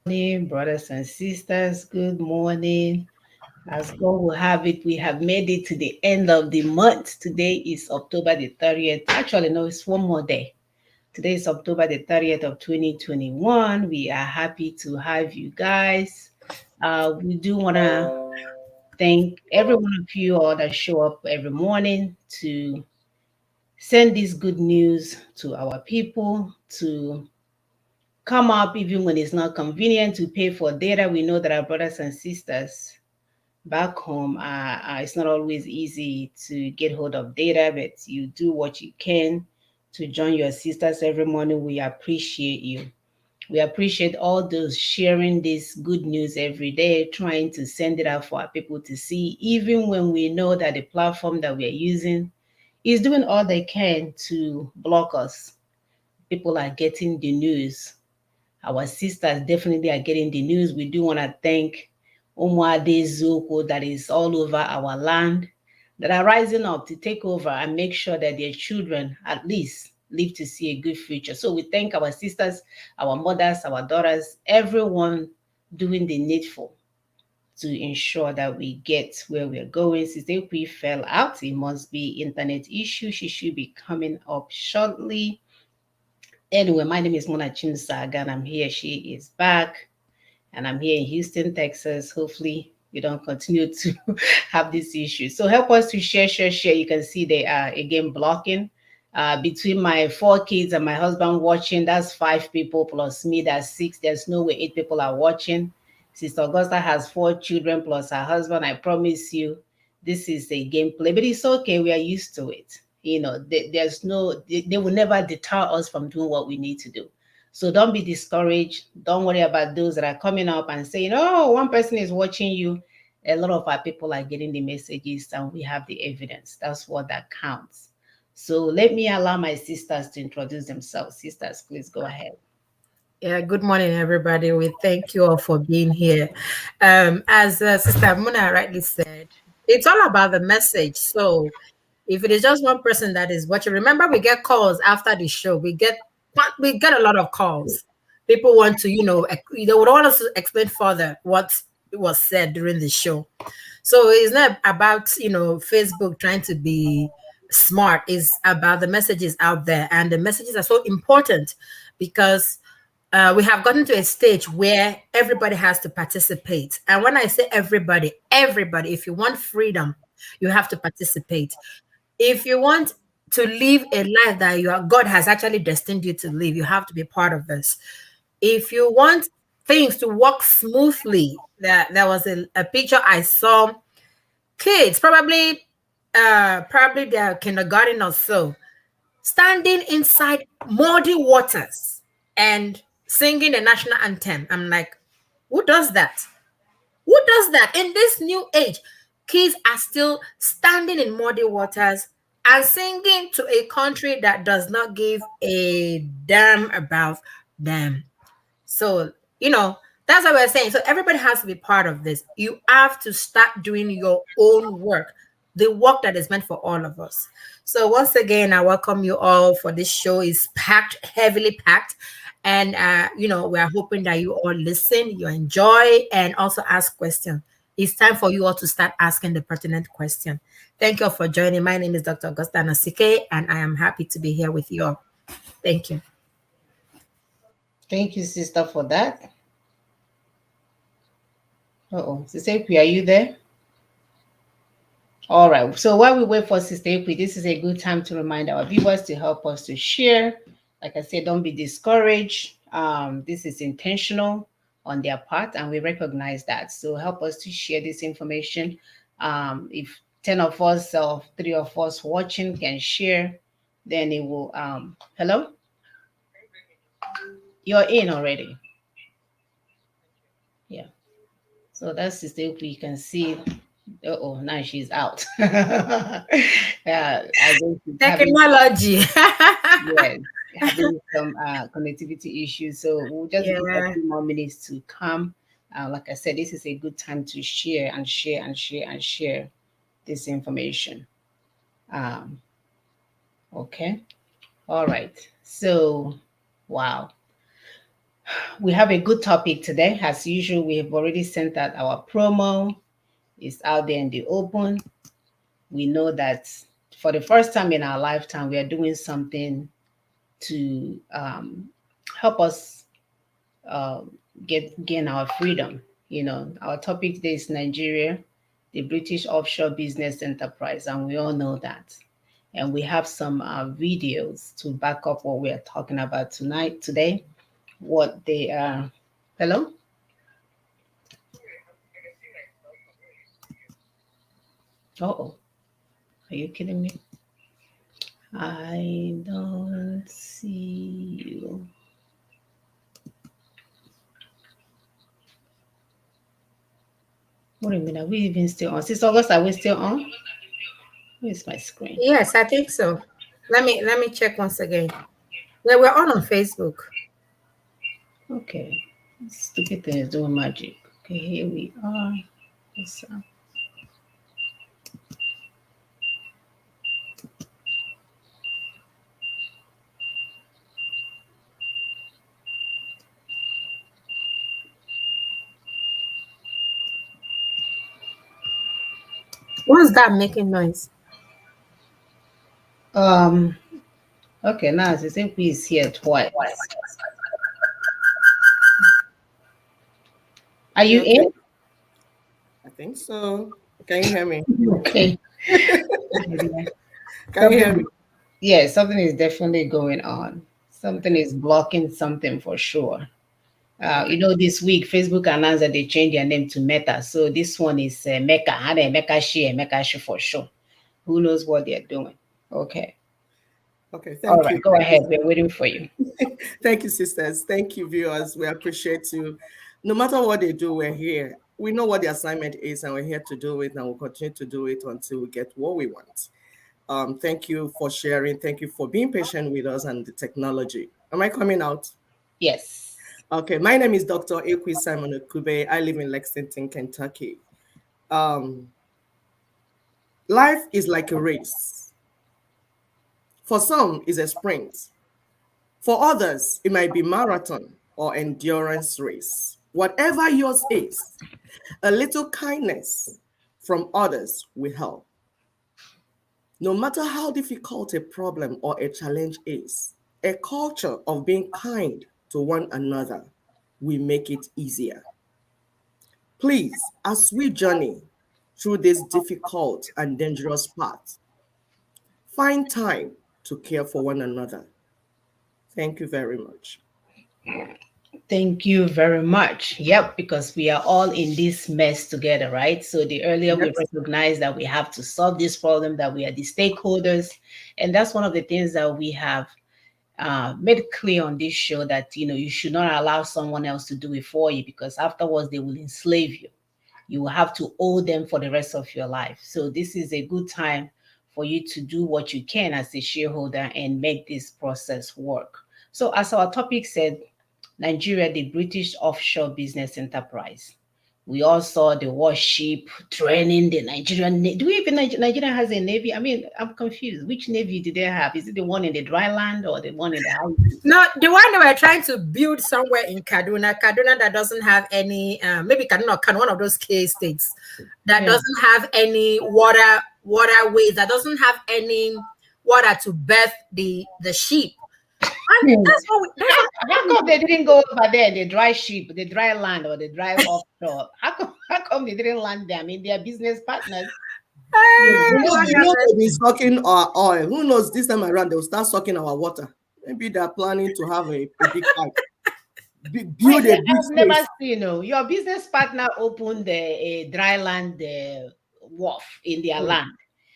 Morning, brothers and sisters. Good morning. As God will have it, we have made it to the end of the month. Today is October the 30th. Actually, no, it's one more day. Today is October the 30th of 2021. We are happy to have you guys. We do want to thank every one of you all that show up every morning to send this good news to our people, to come up even when it's not convenient to pay for data. We know that our brothers and sisters back home, it's not always easy to get hold of data, but you do what you can to join your sisters every morning. We appreciate you. We appreciate all those sharing this good news every day, trying to send it out for our people to see, even when we know that the platform that we are using is doing all they can to block us. People are getting the news. Our sisters definitely are getting the news. We do want to thank Umuade Zoko that is all over our land that are rising up to take over and make sure that their children at least live to see a good future. So we thank our sisters, our mothers, our daughters, everyone doing the needful to ensure that we get where we're going. Sister Ekwe fell out. It must be internet issue. She should be coming up shortly. Anyway, my name is Mona Chinsaga and I'm here. She is back and I'm here in Houston, Texas. Hopefully, we don't continue to have this issue. So help us to share. You can see they are again blocking. Between my 4 kids and my husband watching, that's 5 people plus me, that's 6. There's no way 8 people are watching. Sister Augusta has 4 children plus her husband. I promise you, this is a gameplay, but it's okay. We are used to it. There's no, they will never deter us from doing what we need to do. So don't be discouraged. Don't worry about those that are coming up and saying, oh, one person is watching you. A lot of our people are getting the messages and we have the evidence. That's what that counts. So let me allow my sisters to introduce themselves. Sisters, please go ahead. Yeah, good morning, everybody. We thank you all for being here. As Sister Muna rightly said, it's all about the message. So, if it is just one person that is watching, remember we get calls after the show. We get a lot of calls. People want to, they would want us to explain further what was said during the show. So it's not about Facebook trying to be smart. It's about the messages out there, and the messages are so important because we have gotten to a stage where everybody has to participate. And when I say everybody, if you want freedom, you have to participate. If you want to live a life that God has actually destined you to live, you have to be part of this. If you want things to work smoothly, there was a picture I saw, kids probably they're kindergarten or so, standing inside muddy waters and singing the national anthem. I'm like, who does that? Who does that in this new age? Kids are still standing in muddy waters and singing to a country that does not give a damn about them. So, that's what we're saying. So, everybody has to be part of this. You have to start doing your own work, the work that is meant for all of us. So, once again, I welcome you all for this show. Is packed, heavily packed. And, we are hoping that you all listen, you enjoy, and also ask questions. It's time for you all to start asking the pertinent question. Thank you all for joining. My name is Dr. Augusta Nasike, and I am happy to be here with you all. Thank you. Thank you, sister, for that. Uh-oh. Sister Ekwe, are you there? All right. So while we wait for Sister Ekwe, this is a good time to remind our viewers to help us to share. Like I said, don't be discouraged. This is intentional on their part, and we recognize that. So help us to share this information. If 10 of us or 3 of us watching can share, then it will. Hello? You're in already. Yeah. So that's Sister Ekwe. You can see. Oh, now she's out. Yeah, I think she's having, Technology. yes, having some connectivity issues. So we'll just give her a Yeah. few more minutes to come. Like I said, this is a good time to share and share and share and share this information. Um, okay. All right. So, wow. We have a good topic today. As usual, we have already sent out our promo. It's out there in the open. We know that for the first time in our lifetime, we are doing something to help us uh, gain our freedom. Our topic today is Nigeria, the British offshore business enterprise, and we all know that. And we have some videos to back up what we are talking about today. What they are. Hello? Oh, are you kidding me? I don't see you. What do you mean? Are we even still on? Since August, are we still on? Where's my screen? Yes, I think so. Let me check once again. Yeah, we're on Facebook. Okay. This stupid thing is doing magic. Okay, here we are. What's that making noise? Um. Okay, now as I think we is here twice. Are You you okay? in? I think so. Can you hear me? Okay. Can you hear me? Something. Yeah, something is definitely going on. Something is blocking something for sure. Okay. This week Facebook announced that they changed their name to Meta. So this one is Mecca. Had a Mecca share for sure. Who knows what they're doing? Okay. Okay. All Thank right, you. go Thank ahead. you. We're waiting for you. Thank you, sisters. Thank you, viewers. We appreciate you. No matter what they do, we're here. We know what the assignment is, and we're here to do it, and we'll continue to do it until we get what we want. Thank you for sharing. Thank you for being patient with us and the technology. Am I coming out? Yes. Okay. My name is Dr. Ekwi Simon Okube. I live in Lexington, Kentucky. Um, Life is like a race. For some, it's a sprint. For others, it might be marathon or endurance race. Whatever yours is, a little kindness from others will help. No matter how difficult a problem or a challenge is, a culture of being kind to one another will make it easier. Please, as we journey through this difficult and dangerous path, find time to care for one another. Thank you very much. Thank you very much. Yep, because we are all in this mess together, right? So the earlier we Yes. recognize that we have to solve this problem, that we are the stakeholders, and that's one of the things that we have made clear on this show that you should not allow someone else to do it for you because afterwards they will enslave you. You will have to owe them for the rest of your life. So this is a good time for you to do what you can as a shareholder and make this process work. So as our topic said, Nigeria, the British offshore business enterprise. We all saw the warship training the Nigerian Navy. Do we even Nigeria has a navy? I mean, I'm confused. Which navy do they have? Is it the one in the dry land or the one in the high sea? No, the one they were trying to build somewhere in Kaduna that doesn't have any, maybe Kaduna, one of those K states that Yeah. doesn't have any waterways, that doesn't have any water to birth the sheep. And Hmm. How that's what come they didn't go over there, the dry ship, the dry land, or the dry offshore? How come they didn't land there? I mean, they are business partners. You know, Lord you have know they've been mercy. sucking our oil. Who knows this time around they'll start sucking our water. Maybe they're planning to have a big pipe, I, build a big I've never space. seen, your business partner opened a dry land wharf in their Hmm, land.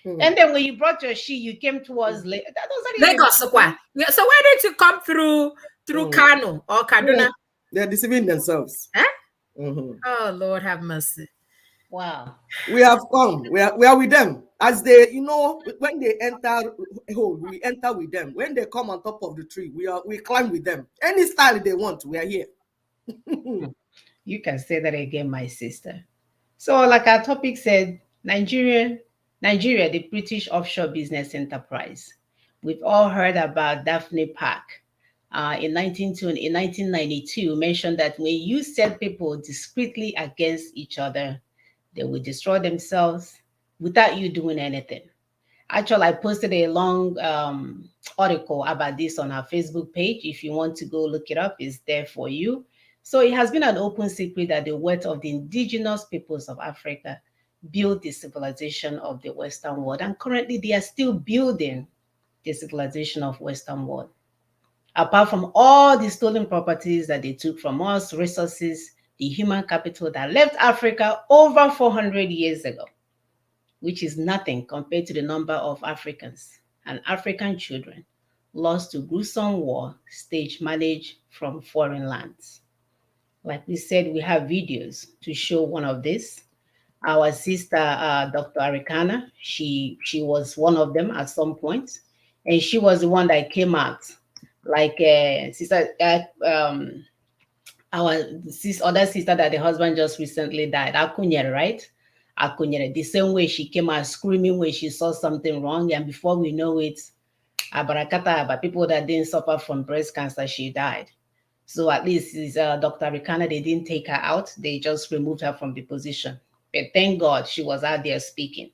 hmm, And then when you brought your she, you came towards Lake. That doesn't even Lagos, make sense. Sokwa. Yeah, so why didn't you come through hmm. Kano or Yeah, Kaduna? they're deceiving themselves. Eh? Mhm. Oh Lord have mercy. Wow. We have come. We are with them. As they, when they enter a hole, we enter with them. When they come on top of the tree, we climb with them. Any style they want, we are here. You can say that again, my sister. So, like our topic said, Nigeria, the British offshore business enterprise. We've all heard about Daphne Park. in 1992 mentioned that when you set people discreetly against each other, they will destroy themselves without you doing anything. Actually, I posted a long article about this on our Facebook page. If you want to go look it up, it's there for you. So it has been an open secret that the wealth of the indigenous peoples of Africa built the civilization of the Western world, and currently they are still building the civilization of Western world. Apart from all the stolen properties that they took from us, resources, the human capital that left Africa over 400 years ago, which is nothing compared to the number of Africans and African children lost to gruesome war stage managed from foreign lands. Like we said, we have videos to show one of this. Our sister, Dr. Arikana, she was one of them at some point, and she was the one that came out. Like sister, our other sister that the husband just recently died, Akunyere, right? Akunyere, the same way she came out screaming when she saw something wrong, and before we know it, Abarakata, but people that didn't suffer from breast cancer, she died. So at least Dr. Rikana, they didn't take her out, they just removed her from the position. But thank God she was out there speaking.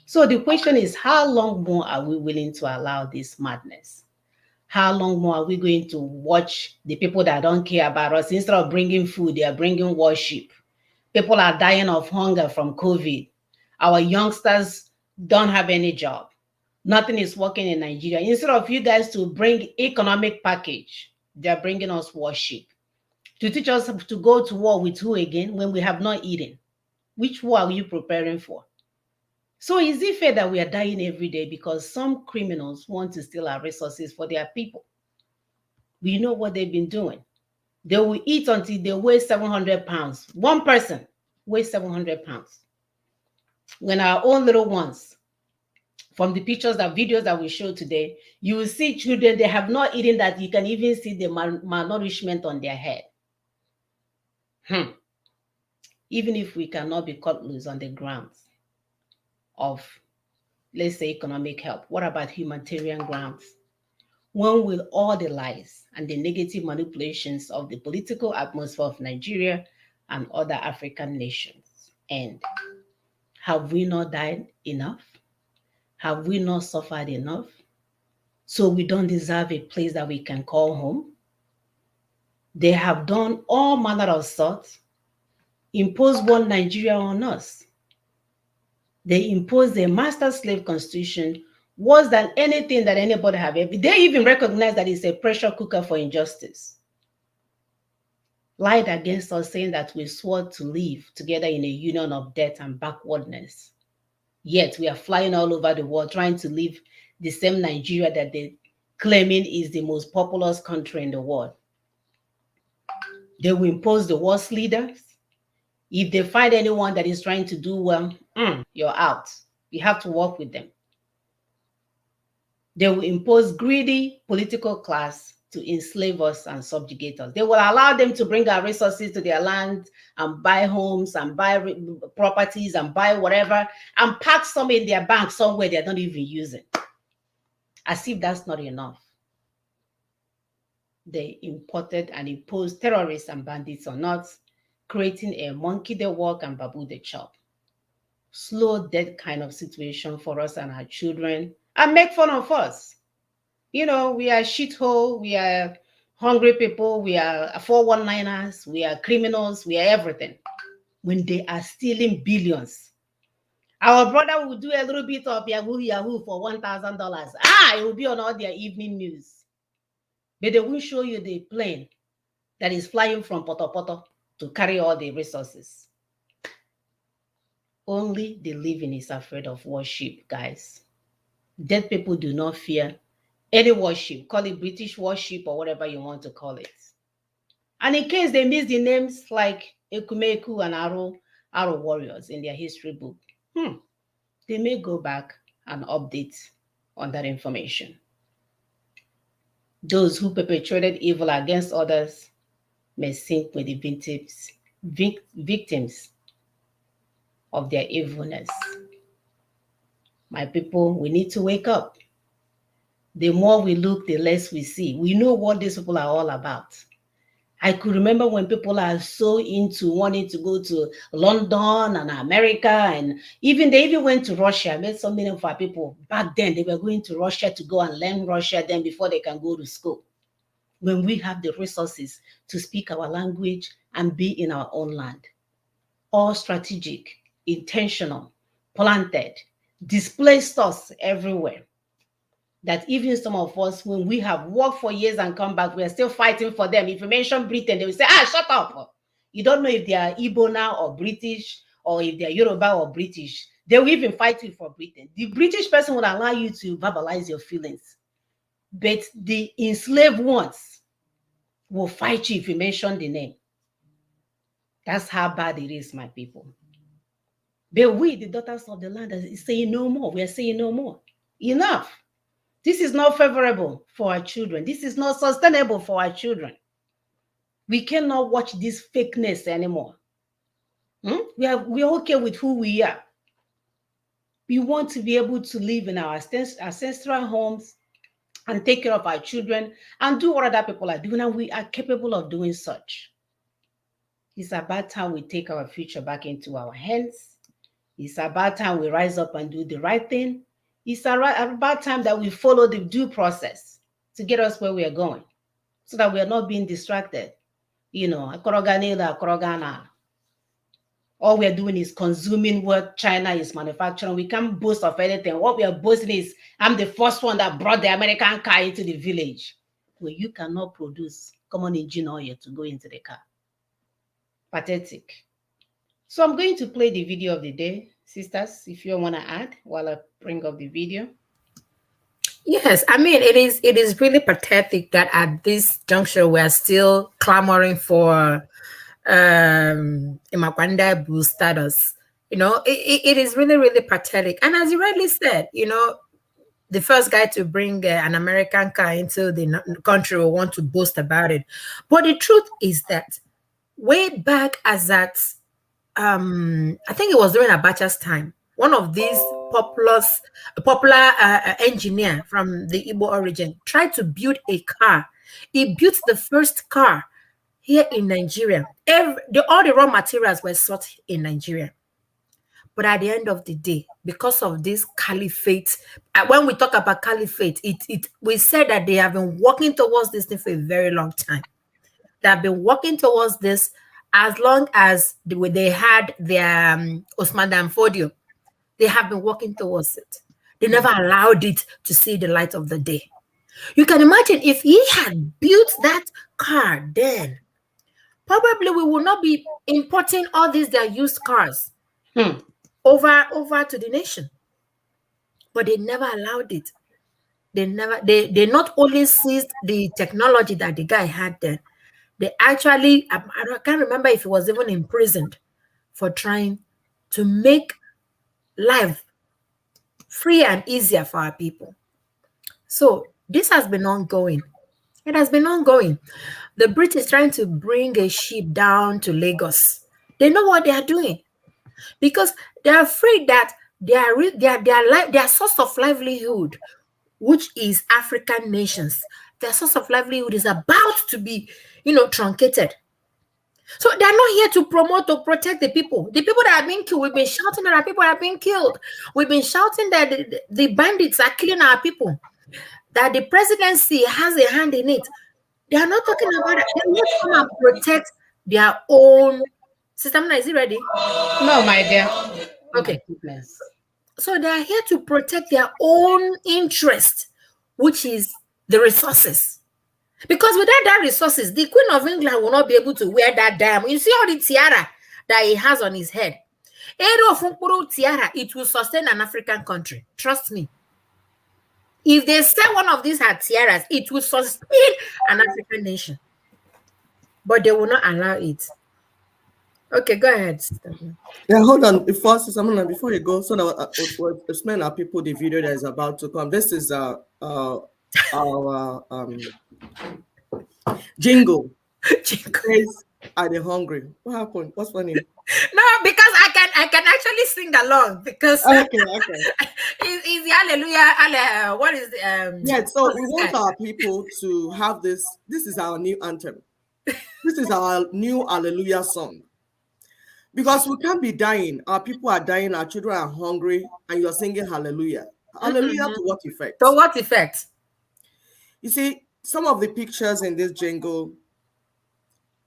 So the question is, how long more are we willing to allow this madness? How long more are we going to watch the people that don't care about us? Instead of bringing food, they are bringing worship. People are dying of hunger from COVID. Our youngsters don't have any job. Nothing is working in Nigeria. Instead of you guys to bring economic package, they're bringing us worship. To teach us to go to war with who again when we have not eaten? Which war are you preparing for? So is it fair that we are dying every day because some criminals want to steal our resources for their people? We know what they've been doing. They will eat until they weigh 700 pounds. One person weighs 700 pounds. When our own little ones, from the pictures, the videos that we showed today, you will see children, they have not eaten that you can even see the malnourishment on their head. Even if we cannot be cut loose on the grounds of, let's say, economic help, what about humanitarian grounds? When will all the lies and the negative manipulations of the political atmosphere of Nigeria and other African nations end? Have we not died enough? Have we not suffered enough? So we don't deserve a place that we can call home? They have done all manner of sorts, imposed one Nigeria on us. They imposed a master slave constitution worse than anything that anybody have ever. They even recognize that it's a pressure cooker for injustice. Lied against us, saying that we swore to live together in a union of death and backwardness. Yet we are flying all over the world trying to live the same Nigeria that they claiming is the most populous country in the world. They will impose the worst leaders. If they find anyone that is trying to do well, you're out. You have to work with them. They will impose greedy political class to enslave us and subjugate us. They will allow them to bring our resources to their land and buy homes and buy properties and buy whatever and pack some in their bank somewhere they're not even using. As if that's not enough. They imported and imposed terrorists and bandits on us, creating a monkey they walk and baboon they chop. Slow death kind of situation for us and our children, and make fun of us. You know, we are shithole, we are hungry people, we are 419ers, we are criminals, we are everything. When they are stealing billions. Our brother will do a little bit of Yahoo for $1,000. It will be on all their evening news. But they will show you the plane that is flying from Poto to carry all the resources. Only the living is afraid of worship, guys. Dead people do not fear any worship. Call it British worship or whatever you want to call it. And in case they miss the names like Ekumeku and Aro warriors in their history book, they may go back and update on that information. Those who perpetrated evil against others may sink with the victims of their evilness. My people, we need to wake up. The more we look, the less we see. We know what these people are all about. I could remember when people are so into wanting to go to London and America, and even they even went to Russia. I met so many of our people back then. They were going to Russia to go and learn Russia then before they can go to school. When we have the resources to speak our language and be in our own land, all strategic, intentional, planted, displaced us everywhere. That even some of us, when we have worked for years and come back, we are still fighting for them. If you mention Britain, they will say, shut up. You don't know if they are Igbo now or British, or if they are Yoruba or British. They will even fight you for Britain. The British person will allow you to verbalize your feelings. But the enslaved ones will fight you if you mention the name. That's how bad it is, my people. But we, the daughters of the land, are saying no more. We are saying no more. Enough. This is not favorable for our children. This is not sustainable for our children. We cannot watch this fakeness anymore. We are okay with who we are. We want to be able to live in our ancestral homes and take care of our children and do what other people are doing, and we are capable of doing such. It's about time we take our future back into our hands. It's about time we rise up and do the right thing. It's about time that we follow the due process to get us where we are going, so that we are not being distracted. All we are doing is consuming what China is manufacturing. We can't boast of anything. What we are boasting is, I'm the first one that brought the American car into the village. Well, you cannot produce common engine oil to go into the car. Pathetic. So I'm going to play the video of the day. Sisters, if you want to add while I bring up the video. Yes, I mean it is really pathetic that at this juncture we're still clamoring for Imakwanda Blue status. It is really, really pathetic. And as you rightly said, the first guy to bring an American car into the country will want to boast about it. But the truth is that way back as at I think it was during Abacha's time, one of these popular engineer from the Igbo origin tried to build a car. He built the first car here in Nigeria. All the raw materials were sought in Nigeria. But at the end of the day, because of this caliphate, when we talk about caliphate, we said that they have been working towards this thing for a very long time. They have been working towards this as long as they had their Osman Dan Fodio. They have been working towards it. They never allowed it to see the light of the day. You can imagine if he had built that car then, probably we will not be importing all these their used cars over to the nation. But they never allowed it. They not only seized the technology that the guy had then, they actually, I can't remember if he was even imprisoned for trying to make life free and easier for our people. So this has been ongoing. It has been ongoing. The British trying to bring a ship down to Lagos. They know what they are doing because they are afraid that their source of livelihood, which is African nations, their source of livelihood is about to be, truncated. So they're not here to promote or protect the people. The people that are being killed, we've been shouting that our people are being killed. We've been shouting that the bandits are killing our people, that the presidency has a hand in it. They are not talking about it. They want to come and protect their own. Sister Muna, is it ready? No, my dear. Okay. So they are here to protect their own interest, which is the resources. Because without that resources, the Queen of England will not be able to wear that diamond. You see all the tiara that he has on his head. Tiara, it will sustain an African country. Trust me. If they sell one of these tiaras, it will sustain an African nation. But they will not allow it. Okay, go ahead, sister. Yeah, hold on. Before you go, so that we'll explain our people the video that is about to come. This is our jingle. Are they hungry? What happened? What's funny? No, because I can actually sing along because Okay, okay. it's the hallelujah. What is the Yeah, so what's we this want guy? our people to have this. This is our new anthem. This is our new hallelujah song. Because we can't be dying. Our people are dying, our children are hungry, and you're singing hallelujah. Hallelujah Mm-mm. to what To effect? what effect? You see, some of the pictures in this jingle,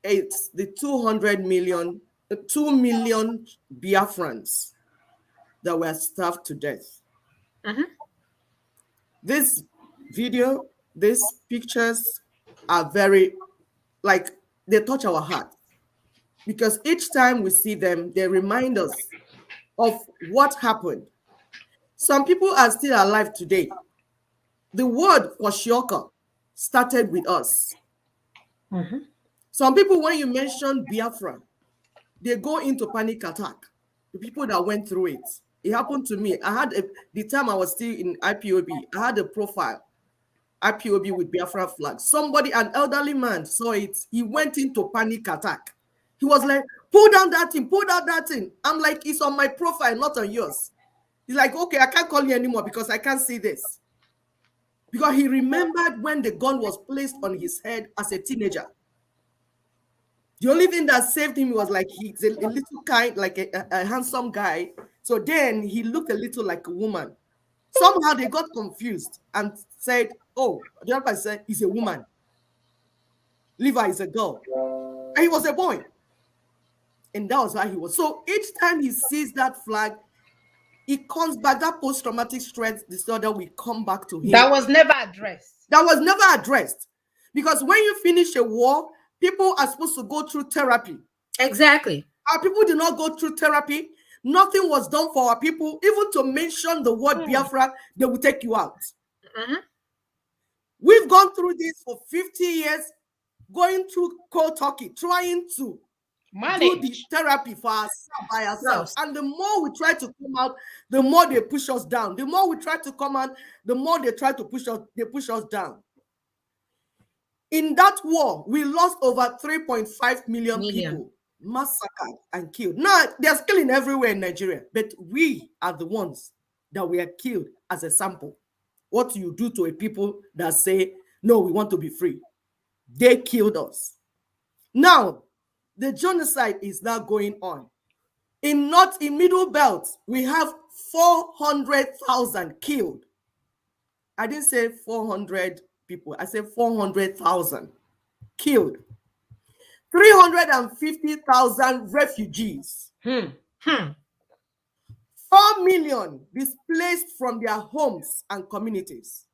it's the 200 million, 2 million Biafrans that were starved to death. Mm-hmm. This video, these pictures are very, like, they touch our heart because each time we see them, they remind us of what happened. Some people are still alive today. The word Kwashiorkor started with us. Mm-hmm. Some people, when you mention Biafra, they go into panic attack. The people that went through it. It happened to me. The time I was still in IPOB, I had a profile, IPOB with Biafra flag. Somebody, an elderly man, saw it. He went into panic attack. He was like, pull down that thing, pull down that thing. I'm like, it's on my profile, not on yours. He's like, okay, I can't call you anymore because I can't see this. Because he remembered when the gun was placed on his head as a teenager. The only thing that saved him was like he's a little kind, like a handsome guy. So then he looked a little like a woman. Somehow they got confused and said, oh, the other person said, he's a woman. Levi is a girl. And he was a boy. And that was how he was. So each time he sees that flag, it comes back. That post-traumatic stress disorder will come back to him. That was never addressed. That was never addressed. Because when you finish a war, people are supposed to go through therapy. Exactly. Our people did not go through therapy. Nothing was done for our people. Even to mention the word Biafra, they will take you out. Mm-hmm. We've gone through this for 50 years, going through cold turkey, trying to do the Manage. therapy for ourselves by ourselves. Yes. And the more we try to come out, the more they push us down. The more we try to come out, the more they try to push us down. In that war, we lost over 3.5 million people massacred and killed. Now, there's killing everywhere in Nigeria, but we are the ones that were killed as a sample. What you do to a people that say, no, we want to be free. They killed us. Now, the genocide is now going on. In Middle Belt, we have 400,000 killed. I didn't say 400 people. I said 400,000 killed. 350,000 refugees. 4 million displaced from their homes and communities.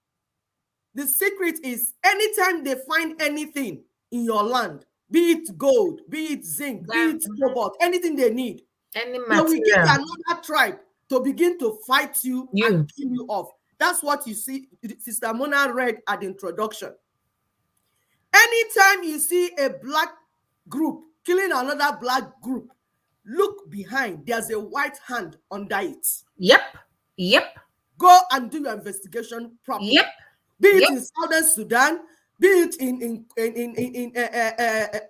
The secret is anytime they find anything in your land, be it gold, be it zinc, be it cobalt, anything they need, Any they will get material. another tribe to begin to fight you You. and kill you off. That's what you see Sister Mona read at the introduction. Anytime you see a black group killing another black group, look behind. There's a white hand under it. Yep. Yep. Go and do your investigation properly. Yep. Be it Yep. in Southern Sudan, be it in South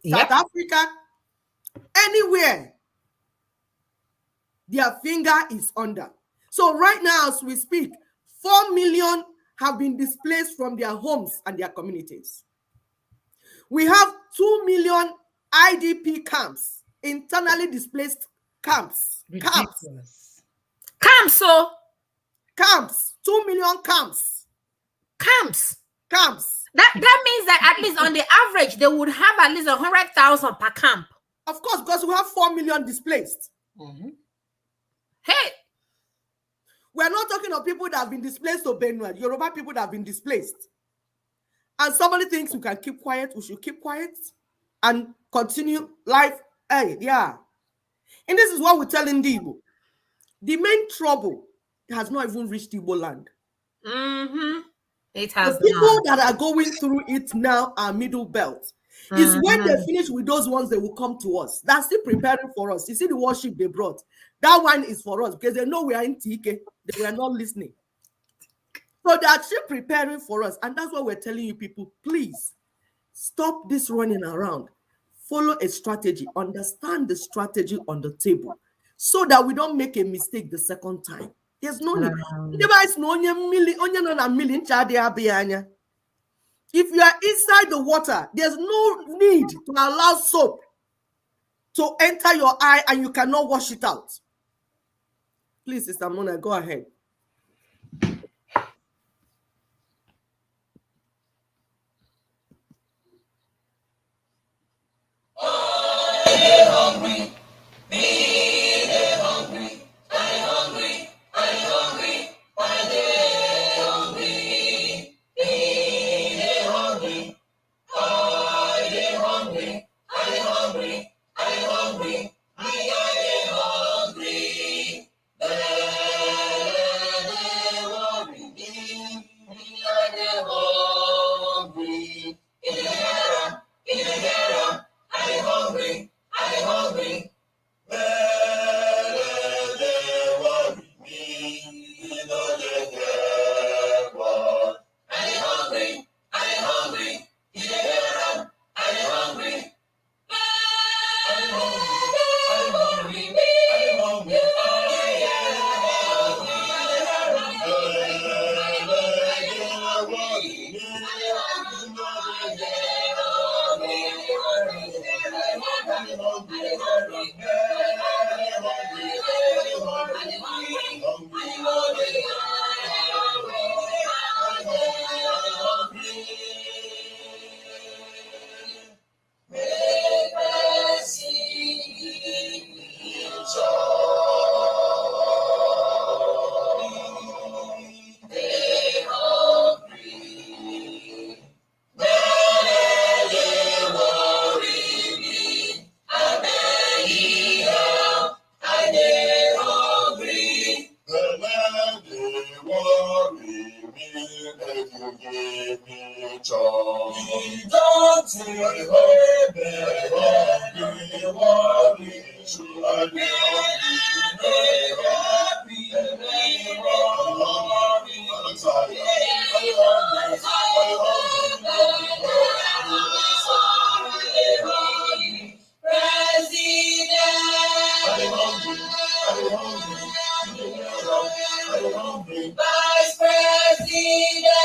Yep. Africa, anywhere, their finger is under. So right now, as we speak, 4 million have been displaced from their homes and their communities. We have 2 million IDP camps, internally displaced camps. Ridiculous. Camps. 2 million camps. Camps. Camps. That means that at least on the average, they would have at least 100,000 per camp. Of course, because we have 4 million displaced. Mm-hmm. Hey. We're not talking of people that have been displaced to Benue, Yoruba people that have been displaced. And somebody thinks we can keep quiet, we should keep quiet and continue life. Hey, yeah. And this is what we're telling the Igbo. The main trouble has not even reached Igbo land. Mm-hmm. It has The people not. that are going through it now are Middle Belt. Is when they finish with those ones, they will come to us. That's still preparing for us. You see the worship they brought. That one is for us because they know we are in TK. They were not listening. So they are still preparing for us. And that's what we're telling you people. Please stop this running around. Follow a strategy. Understand the strategy on the table so that we don't make a mistake the second time. There's no need. If you are inside the water, there's no need to allow soap to enter your eye and you cannot wash it out. Please, Sister Mona, go ahead. Vice President.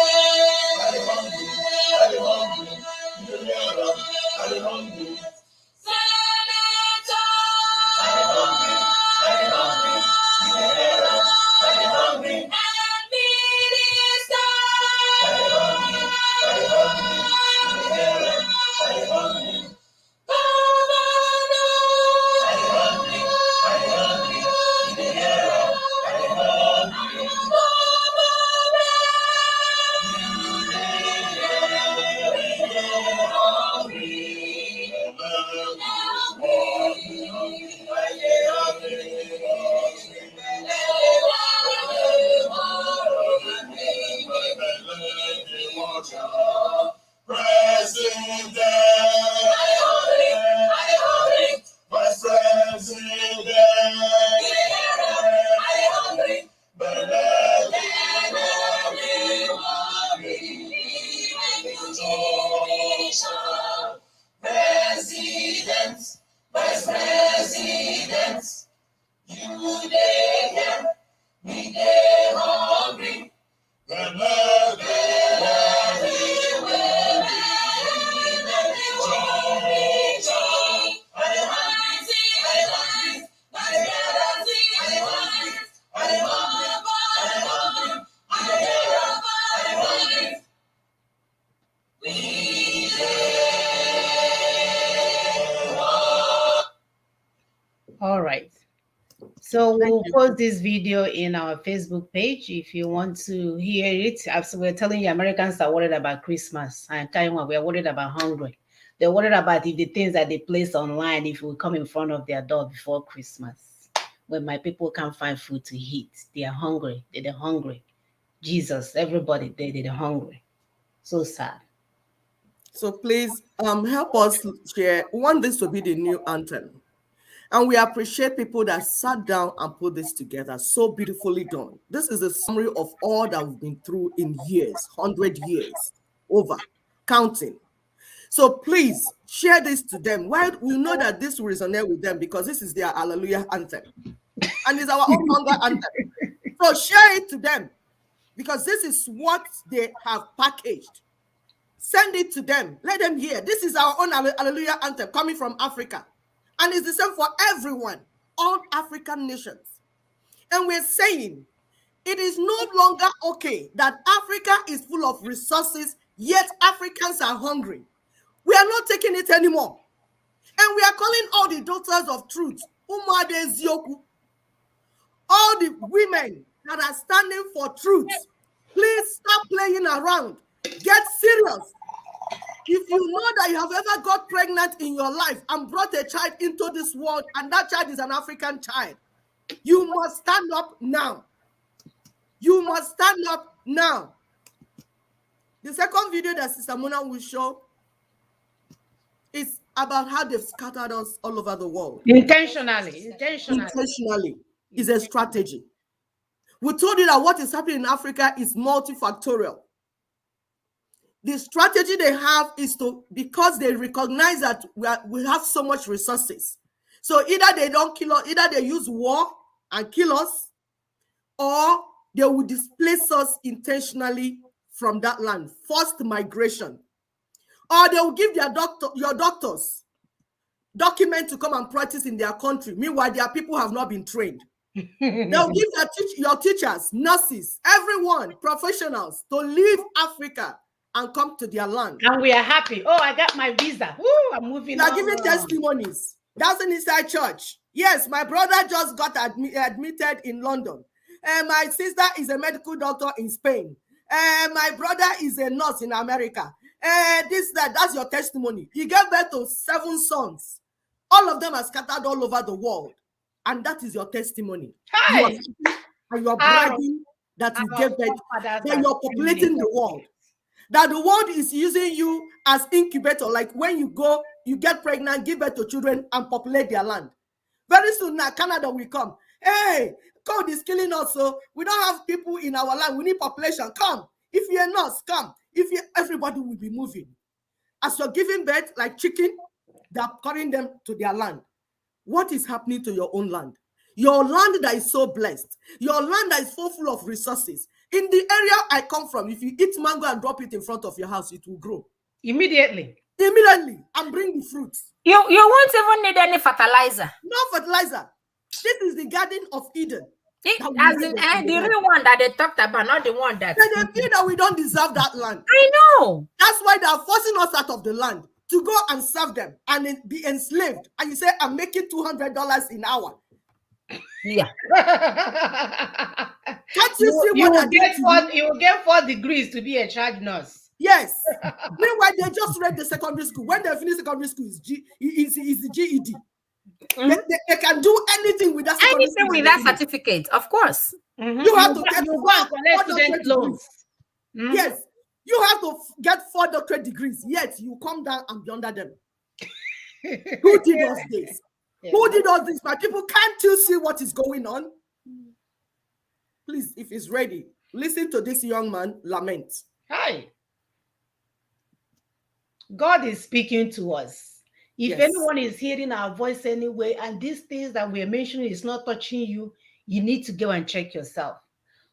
All right. So we'll post this video in our Facebook page if you want to hear it. As we're telling you, Americans are worried about Christmas, and Taiwan, we're worried about hungry. They're worried about if the things that they place online, if we come in front of their door before Christmas, when my people can't find food to eat, they are hungry. They're hungry. Jesus, everybody, they're hungry. So sad. So please help us share. We want this to be the new anthem. And we appreciate people that sat down and put this together. So beautifully done. This is a summary of all that we've been through in years, 100 years, over, counting. So please share this to them. Why we know that this will resonate with them because this is their hallelujah anthem. and it's our own hunger anthem. So share it to them, because this is what they have packaged. Send it to them. Let them hear. This is our own hallelujah anthem coming from Africa. And it's the same for everyone, all African nations. And we're saying it is no longer okay that Africa is full of resources, yet Africans are hungry. We are not taking it anymore. And we are calling all the daughters of truth, Umade Zioku, all the women that are standing for truth, please stop playing around. Get serious. If you know that you have ever got pregnant in your life and brought a child into this world, and that child is an African child, you must stand up now. You must stand up now. The second video that Sister Mona will show is about how they've scattered us all over the world. Intentionally. Intentionally is a strategy. We told you that what is happening in Africa is multifactorial. The strategy they have is to, because they recognize that we have so much resources. So either they don't kill us, either they use war and kill us, or they will displace us intentionally from that land, forced migration. Or they will give your doctors document to come and practice in their country. Meanwhile, their people have not been trained. They'll give your teachers, nurses, everyone, professionals to leave Africa and come to their land. And we are happy. Oh, I got my visa. Woo, I'm moving on. They are giving testimonies. That's an inside church. Yes, my brother just got admitted in London. My sister is a medical doctor in Spain. My brother is a nurse in America. That's your testimony. You gave birth to 7 sons. All of them are scattered all over the world. And that is your testimony. Hi. You are bragging that you gave birth, that you're populating the world. That the world is using you as incubator, like when you go, you get pregnant, give birth to children, and populate their land. Very soon now, Canada will come. Hey, COVID is killing us, so we don't have people in our land. We need population. Come. If you're not, come. Everybody will be moving. As you're giving birth, like chicken, they're carrying them to their land. What is happening to your own land? Your land that is so blessed, your land that is so full of resources. In the area I come from, if you eat mango and drop it in front of your house, it will grow. Immediately, and bring the fruits. You won't even need any fertilizer. No fertilizer. This is the Garden of Eden. As in the real one that they talked about, not the one that... They feel that we don't deserve that land. I know. That's why they are forcing us out of the land to go and serve them and be enslaved. And you say, I'm making $200 an hour. Yeah. Can't you see what you will get 4 degrees to be a child nurse. Yes. Meanwhile, they just read the secondary school. When they finish secondary school, is the GED. Mm-hmm. They can do anything with that certificate, of course. Mm-hmm. You have to get 4 doctorate loans. Mm-hmm. Yes. You have to get 4 doctorate degrees, yet you come down and be under them. Who did us this? Yeah. Who did all this? My people, can't you see what is going on? Please, if he's ready, listen to this young man lament. Hi. God is speaking to us. If anyone is hearing our voice anyway, and these things that we're mentioning is not touching you, you need to go and check yourself.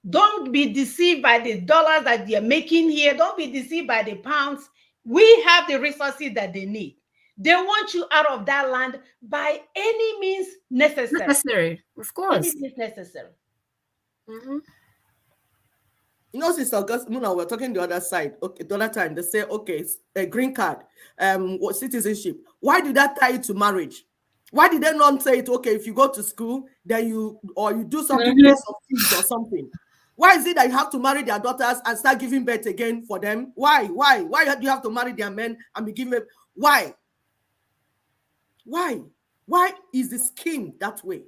Don't be deceived by the dollars that they're making here. Don't be deceived by the pounds. We have the resources that they need. They want you out of that land by any means necessary. Necessary, of course. Any means necessary. Mm-hmm. You know, Sister Muna, we're talking the other side. Okay, the other time they say, okay, a green card, citizenship. Why did that tie it to marriage? Why did they not say it? Okay, if you go to school, then you do something, pay some fees or something. Why is it that you have to marry their daughters and start giving birth again for them? Why do you have to marry their men and be giving? Why? Why is the scheme that way?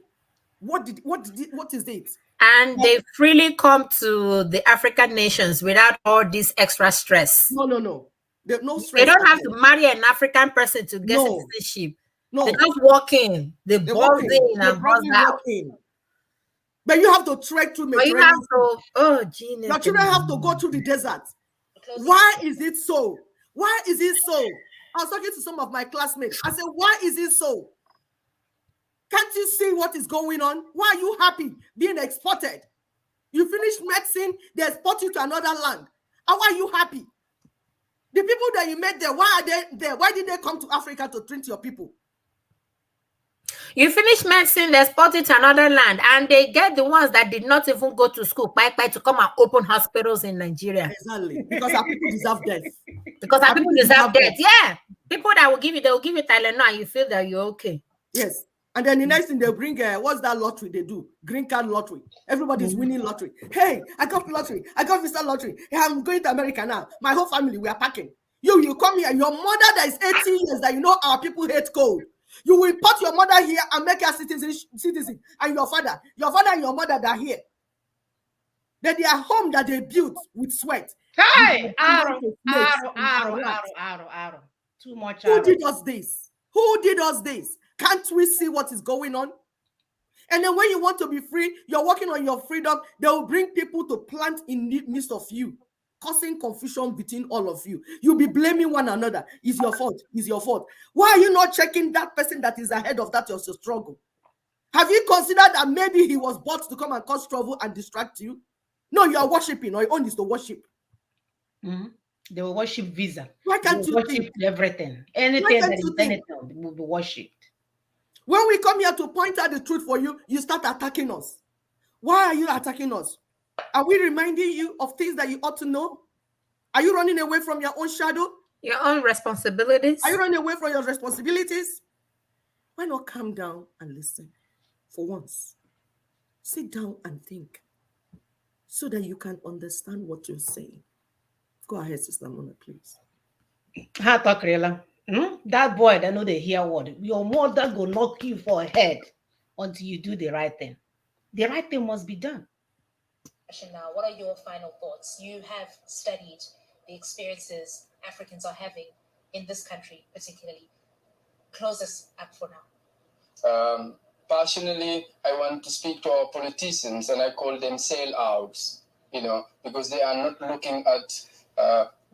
What is it? And they freely come to the African nations without all this extra stress. No. There's no stress. They don't have to marry an African person to get citizenship. No. They just walk in. They buzz in and buzz out. But you have to trek through Mediterranean. Your children have to go through the desert. Why is it so? Why is it so? I was talking to some of my classmates. I said, why is it so? Can't you see what is going on? Why are you happy being exported? You finish medicine, they export you to another land. And why are you happy? The people that you met there, why are they there? Why did they come to Africa to treat your people? You finish medicine, they export it to another land, and they get the ones that did not even go to school, to come and open hospitals in Nigeria. Exactly. Because our people deserve death. Because our people deserve death. Yeah. People that will give you, they will give you Tylenol and you feel that you're okay. Yes. And then the next thing they'll bring, what's that lottery they do? Green card lottery. Everybody's winning lottery. Hey, I got lottery. I got visa lottery. Hey, I'm going to America now. My whole family, we are packing. You come here. Your mother that is 80 years that you know our people hate cold. You will import your mother here and make her citizen. And your father and your mother that are here. That they are home that they built with sweat. Hey, arrow. Too much. Who did us this? Who did us this? Can't we see what is going on? And then when you want to be free, you're working on your freedom, they will bring people to plant in the midst of you, causing confusion between all of you. You'll be blaming one another. It's your fault. It's your fault. Why are you not checking that person that is ahead of that your struggle? Have you considered that maybe he was bought to come and cause trouble and distract you? No, you are worshiping, or your own is to worship. Mm-hmm. They will worship visa. Why can't you worship everything? Anything that is anything will be worshipped. When we come here to point out the truth for you, you start attacking us. Why are you attacking us? Are we reminding you of things that you ought to know? Are you running away from your own shadow? Your own responsibilities? Are you running away from your responsibilities? Why not calm down and listen for once? Sit down and think so that you can understand what you're saying. Go ahead, Sister Mona, please. That boy that know they hear word. Your mother go knock you for a head until you do the right thing. The right thing must be done. Now, what are your final thoughts? You have studied the experiences Africans are having in this country, particularly. Close us up for now. Personally, I want to speak to our politicians, and I call them sellouts, because they are not looking at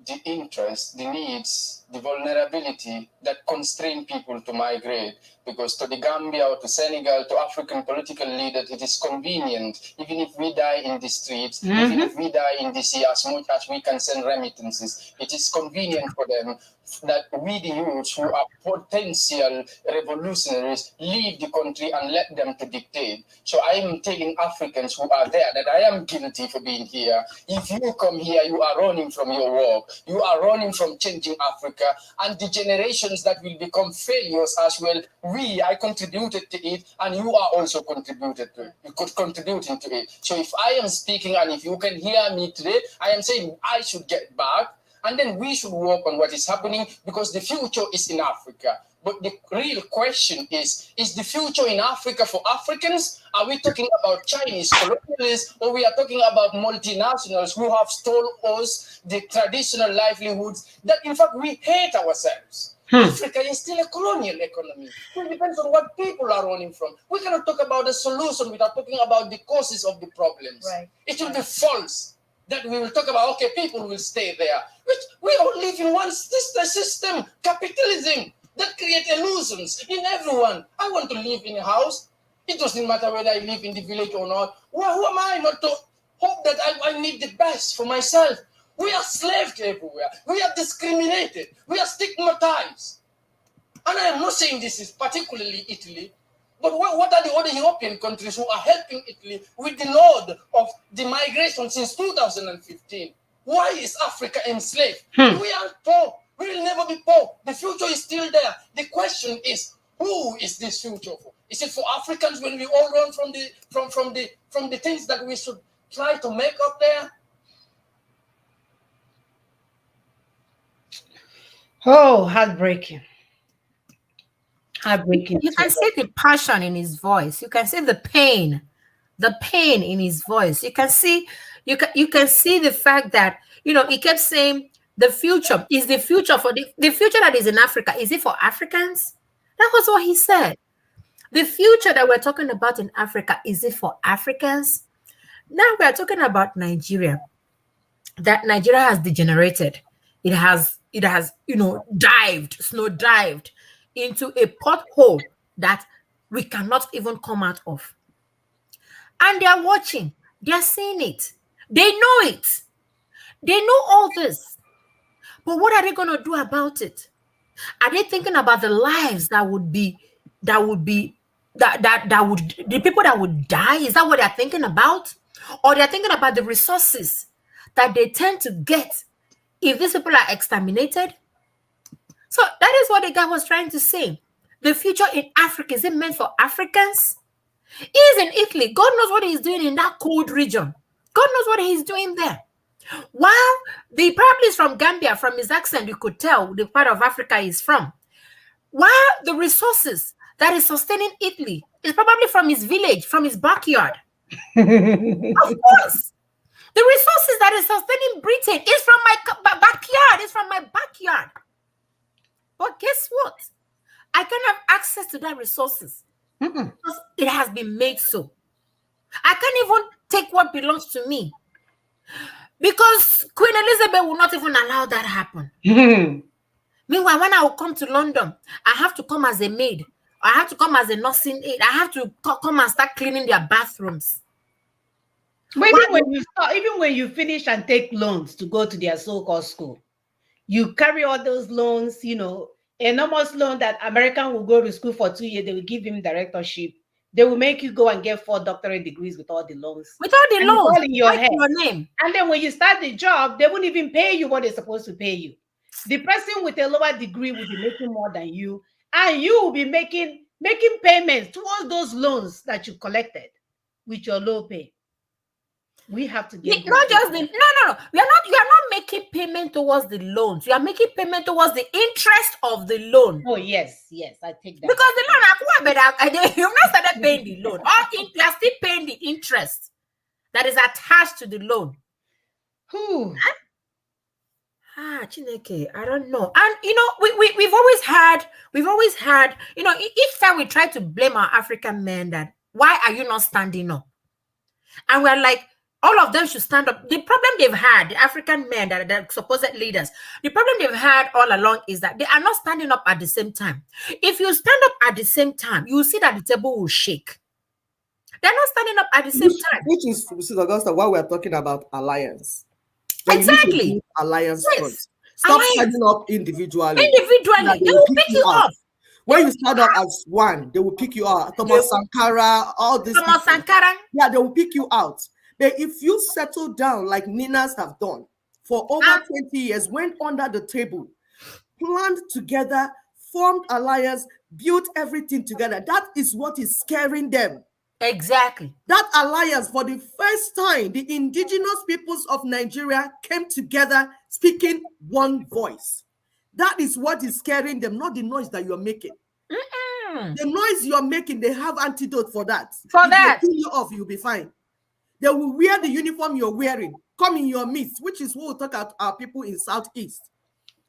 the interests, the needs, the vulnerability that constrain people to migrate. Because to the Gambia or to Senegal, to African political leaders, it is convenient. Even if we die in the streets, even if we die in the sea, as much as we can send remittances, it is convenient for them that we, the youths who are potential revolutionaries, leave the country and let them to dictate. So I am telling Africans who are there that I am guilty for being here. If you come here, you are running from your work. You are running from changing Africa, and the generations that will become failures as well. I contributed to it, and you are also contributed to it. You could contributing to it. So if I am speaking, and if you can hear me today, I am saying I should get back. And then we should work on what is happening, because the future is in Africa. But the real question is the future in Africa for Africans? Are we talking about Chinese colonialists, or we are talking about multinationals who have stolen us the traditional livelihoods that, in fact, we hate ourselves? Africa is still a colonial economy. It depends on what people are running from. We cannot talk about the solution without talking about the causes of the problems. Right. It will be false that we will talk about, okay, people will stay there. We all live in one system, capitalism, that creates illusions in everyone. I want to live in a house. It doesn't matter whether I live in the village or not. Who am I not to hope that I need the best for myself? We are slaved everywhere. We are discriminated. We are stigmatized. And I am not saying this is particularly Italy, but what are the other European countries who are helping Italy with the load of the migration since 2015? Why is Africa enslaved? We are poor. We will never be poor. The future is still there. The question is, who is this future for? Is it for Africans when we all run from the things that we should try to make up there? Oh, heartbreaking. Heartbreaking. You can see the passion in his voice. You can see the pain in his voice. You can see the fact that, he kept saying the future is the future for the future that is in Africa. Is it for Africans? That was what he said. The future that we're talking about in Africa, is it for Africans? Now we're talking about Nigeria. That Nigeria has degenerated. It has snow dived into a pothole that we cannot even come out of. And they're watching, they're seeing it, they know it, they know all this. But what are they going to do about it? Are they thinking about the lives that would be, that would be, that would, the people that would die? Is that what they're thinking about? Or they're thinking about the resources that they tend to get if these people are exterminated? So that is what the guy was trying to say. The future in Africa, is it meant for Africans? He's in Italy. God knows what he's doing in that cold region. God knows what he's doing there. While the probably is from Gambia, from his accent, you could tell the part of Africa he's from. While the resources that is sustaining Italy is probably from his village, from his backyard. Of course. The resources that is sustaining Britain is from my backyard. It's from my backyard. But guess what? I can have access to that resources because it has been made so. I can't even take what belongs to me because Queen Elizabeth will not even allow that happen. Meanwhile, when I will come to London, I have to come as a maid. I have to come as a nursing aide. I have to come and start cleaning their bathrooms. But even when you finish and take loans to go to their so-called school, you carry all those loans, enormous loan that American will go to school for 2 years, they will give him directorship. They will make you go and get 4 doctorate degrees with all the loans. With all the loans, all in your head. Your name. And then when you start the job, they won't even pay you what they're supposed to pay you. The person with a lower degree will be making more than you, and you will be making payments towards those loans that you collected with your low pay. We have to get not just the no. You are not making payment towards the loans. You are making payment towards the interest of the loan. Oh yes, I take that. Because the loan, you've not started paying the loan. You are still paying the interest that is attached to the loan. Who? Chineke, I don't know. And we've always had, each time we try to blame our African men that why are you not standing up? And we're like, all of them should stand up. The problem they've had, the African men that are supposed leaders, the problem they've had all along is that they are not standing up at the same time. If you stand up at the same time, you will see that the table will shake. They're not standing up at the same time. Which is, Mrs. Augusta, why we're talking about alliance. Exactly. Alliance first. Stop standing up individually. They will pick you up. When you stand up as one, they will pick you out. Thomas Sankara, all this. Thomas Sankara. Yeah, they will pick you out. But if you settle down like Ninas have done for over 20 years, went under the table, planned together, formed alliance, built everything together, that is what is scaring them. Exactly. That alliance, for the first time, the indigenous peoples of Nigeria came together speaking one voice. That is what is scaring them, not the noise that you're making. The noise you're making, they have antidote for that. If they kill you off, you'll be fine. They will wear the uniform you're wearing, come in your midst, which is what we'll talk about our people in Southeast.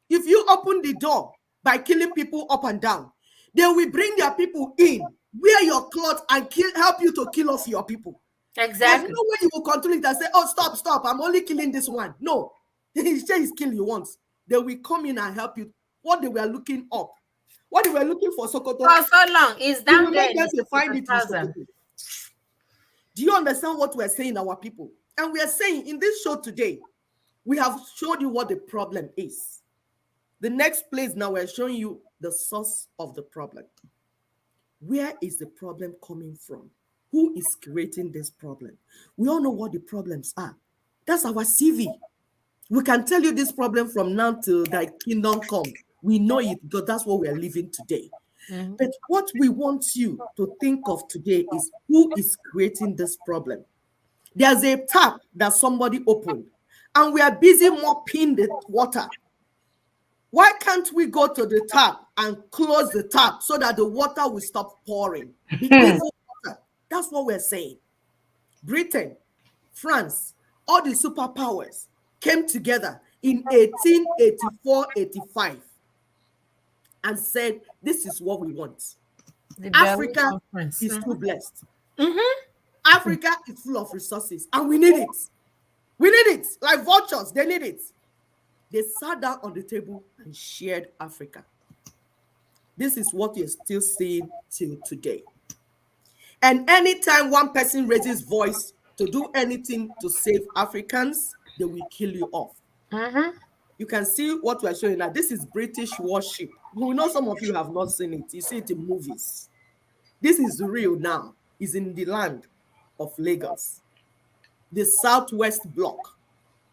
If you open the door by killing people up and down, they will bring their people in, wear your clothes, and help you to kill off your people. Exactly. There's no way you will control it and say, oh, stop, I'm only killing this one. No, he says he's killing you once. They will come in and help you. What they were looking up, what they were looking for Sokoto. For so long, is down there. To find it in Sokoto. Do you understand what we're saying, our people? And we are saying in this show today, we have showed you what the problem is. The next place now, we're showing you the source of the problem. Where is the problem coming from? Who is creating this problem? We all know what the problems are. That's our CV. We can tell you this problem from now till thy kingdom come. We know it because that's what we are living today. But what we want you to think of today is who is creating this problem. There's a tap that somebody opened, and we are busy mopping the water. Why can't we go to the tap and close the tap so that the water will stop pouring? That's what we're saying. Britain, France, all the superpowers came together in 1884-85 and said, this is what we want. Africa is too blessed. Africa is full of resources, and we need it. We need it. Like vultures, they need it. They sat down on the table and shared Africa. This is what you're still seeing till today. And anytime one person raises voice to do anything to save Africans, they will kill you off. You can see what we're showing now. This is British warship. We know some of you have not seen it. You see it in movies. This is real now. It's in the land of Lagos, the Southwest Bloc,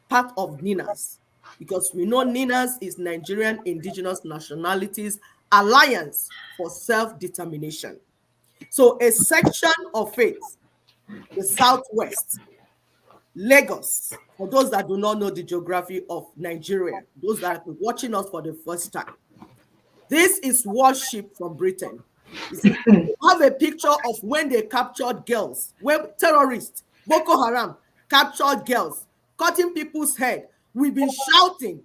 part of NINAS, because we know NINAS is Nigerian Indigenous Nationalities Alliance for Self-Determination. So a section of it, the Southwest, Lagos, for those that do not know the geography of Nigeria, those that are watching us for the first time, this is warship from Britain. You see, we have a picture of when they captured girls, when terrorists, Boko Haram, captured girls, cutting people's head. We've been shouting.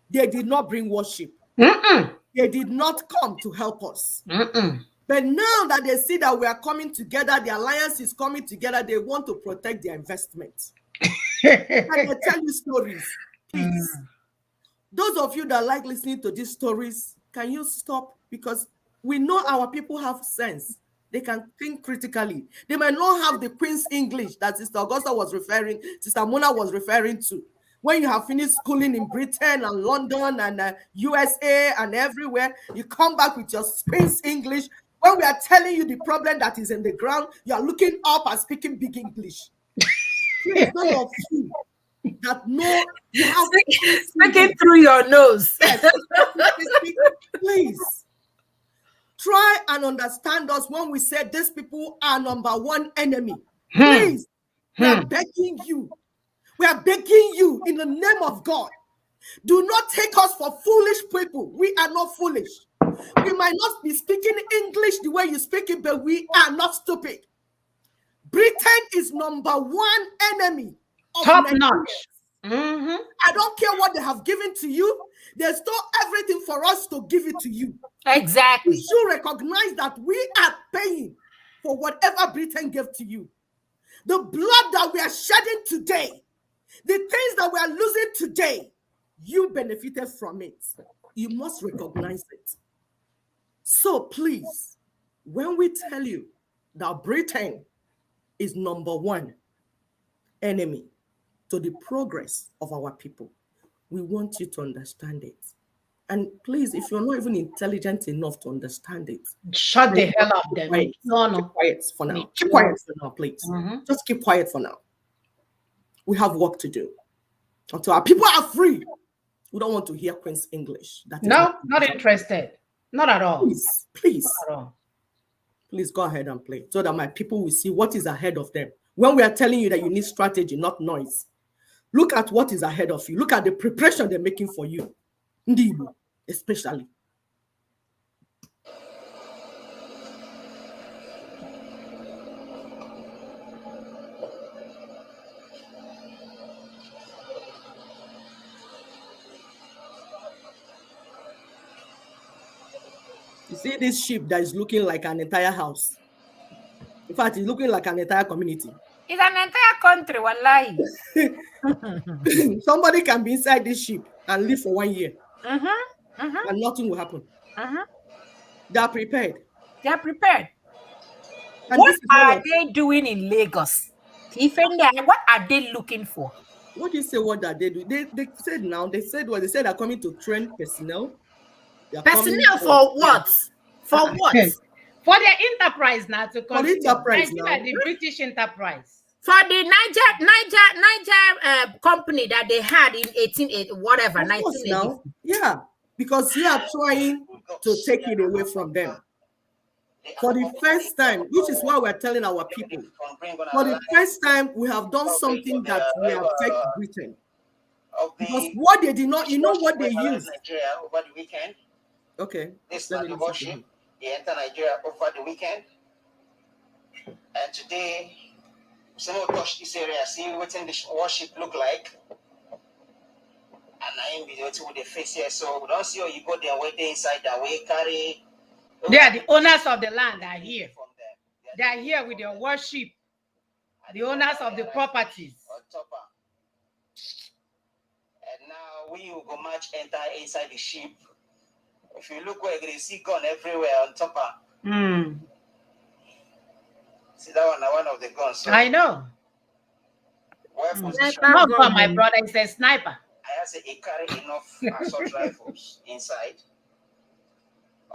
They did not bring warship. They did not come to help us. But now that they see that we are coming together, the alliance is coming together, they want to protect their investment. And I tell you stories, please. Those of you that like listening to these stories, can you stop? Because we know our people have sense. They can think critically. They might not have the Queen's English that Sister Augusta was referring, Sister Mona was referring to. When you have finished schooling in Britain and London and USA and everywhere, you come back with your Queen's English. When we are telling you the problem that is in the ground, you are looking up and speaking big English. Please, none of you that know you have speaking through your nose. Yes, please try and understand us when we say these people are number one enemy. Please, we are begging you. We are begging you in the name of God. Do not take us for foolish people. We are not foolish. We might not be speaking English the way you speak it, but we are not stupid. Britain is number one enemy of Top Nigeria. notch. I don't care what they have given to you. They stole everything for us to give it to you. Exactly. You should recognize that we are paying for whatever Britain gave to you. The blood that we are shedding today, the things that we are losing today, you benefited from it. You must recognize it. So please, when we tell you that Britain is number one enemy to the progress of our people, we want you to understand it. And please, if you're not even intelligent enough to understand it, shut the hell up then. Quiet. No. Keep quiet for now. Keep quiet for now, please. Just keep quiet for now. We have work to do. Until our people are free, we don't want to hear Queen's English. No, not interested. Not at all. Please. Not at all. Please go ahead and play so that my people will see what is ahead of them. When we are telling you that you need strategy, not noise, look at what is ahead of you. Look at the preparation they're making for you. Ndibu, especially. You see this ship that is looking like an entire house. In fact, it's looking like an entire community. It's an entire country, wallahi. Somebody can be inside this ship and live for 1 year. And nothing will happen. They are prepared. They are prepared. And What are they doing in Lagos? What are they looking for? What do you say? What are they doing? They said now. They said what? They said they're coming to train personnel. Personnel for what? For what? For their enterprise now to continue. For enterprise now. Like the British enterprise. For the Niger company that they had in 1980. Now, yeah, because you are trying to take it away from them. For the first time, which is why we're telling our people, for the first time, we have done something that we have taken Britain. Because what they did not, you know what they used? Nigeria over the weekend. Okay. This is the warship. They entered Nigeria over the weekend. And today, someone touched this area, see what the warship look like. And I am video with the face here. So we don't see how you go there, wait inside that way, carry. They are the owners of the land are here. They are here with their worship. The owners of the properties. And now we will go match enter inside the ship. If you look where you see gun everywhere on top of. See that one of the guns. So I know. where position? Sniper Not gun, gun. my brother. It's a sniper. I say he carry enough assault rifles inside.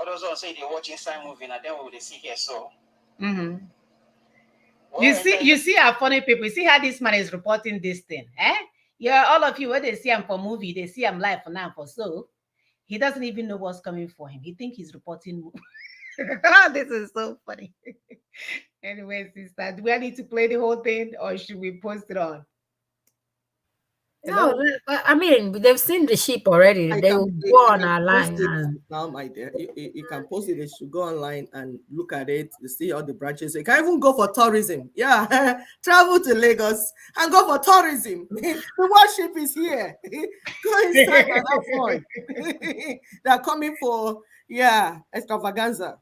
Others don't say they watch inside movie and then we will see here. So you see how funny people. You see how this man is reporting this thing, eh? Yeah, all of you when they see him for movie, they see him live for now for so. He doesn't even know what's coming for him. He think he's reporting. This is so funny. Anyway, sister, do I need to play the whole thing or should we post it on? No, I mean they've seen the sheep already. They will go on our line. Now, my dear, you can post it. They should go online and look at it. You see all the branches. You can even go for tourism. Yeah, travel to Lagos and go for tourism. The worship is here. Go inside and have fun. They're coming for extravaganza.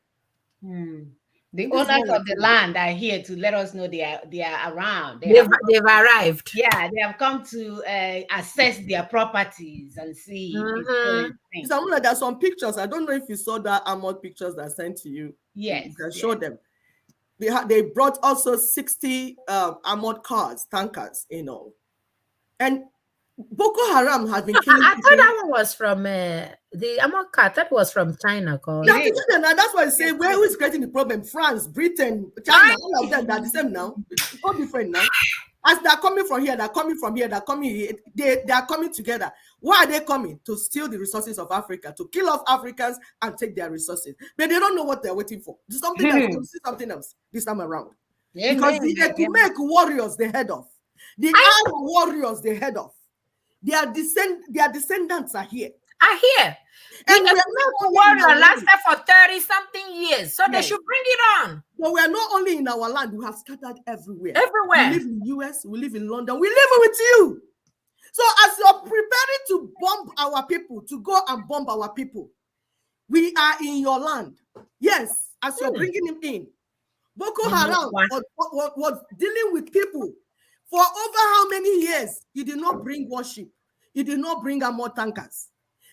The owners of the land are here to let us know they are around. They've arrived. Yeah, they have come to assess their properties and see. There's some pictures. I don't know if you saw that armored pictures that I sent to you. Yes, you can show them. They brought also 60 armored cars, tankers, and Boko Haram has been killing. I thought that one was from the armored car. That was from China. That's why I say who is creating the problem? France, Britain, China, all of them. They're the same now. It's all different now. As they're coming from here, they're coming from here, they're coming here. They are coming together. Why are they coming? To steal the resources of Africa, to kill off Africans and take their resources. But they don't know what they're waiting for. Do something else. See something else this time around. Because the Ekumenic warriors they head off. The Arab warriors they head off. Their descendants are here. And the warrior lasted for 30-something years. So they should bring it on. But we are not only in our land, we have scattered everywhere. Everywhere. We live in the US, we live in London, we live with you. So as you're preparing to bomb our people, to go and bomb our people, we are in your land. Yes, as you're bringing him in. Boko Haram was dealing with people for over how many years? You did not bring worship. You did not bring armored tankers.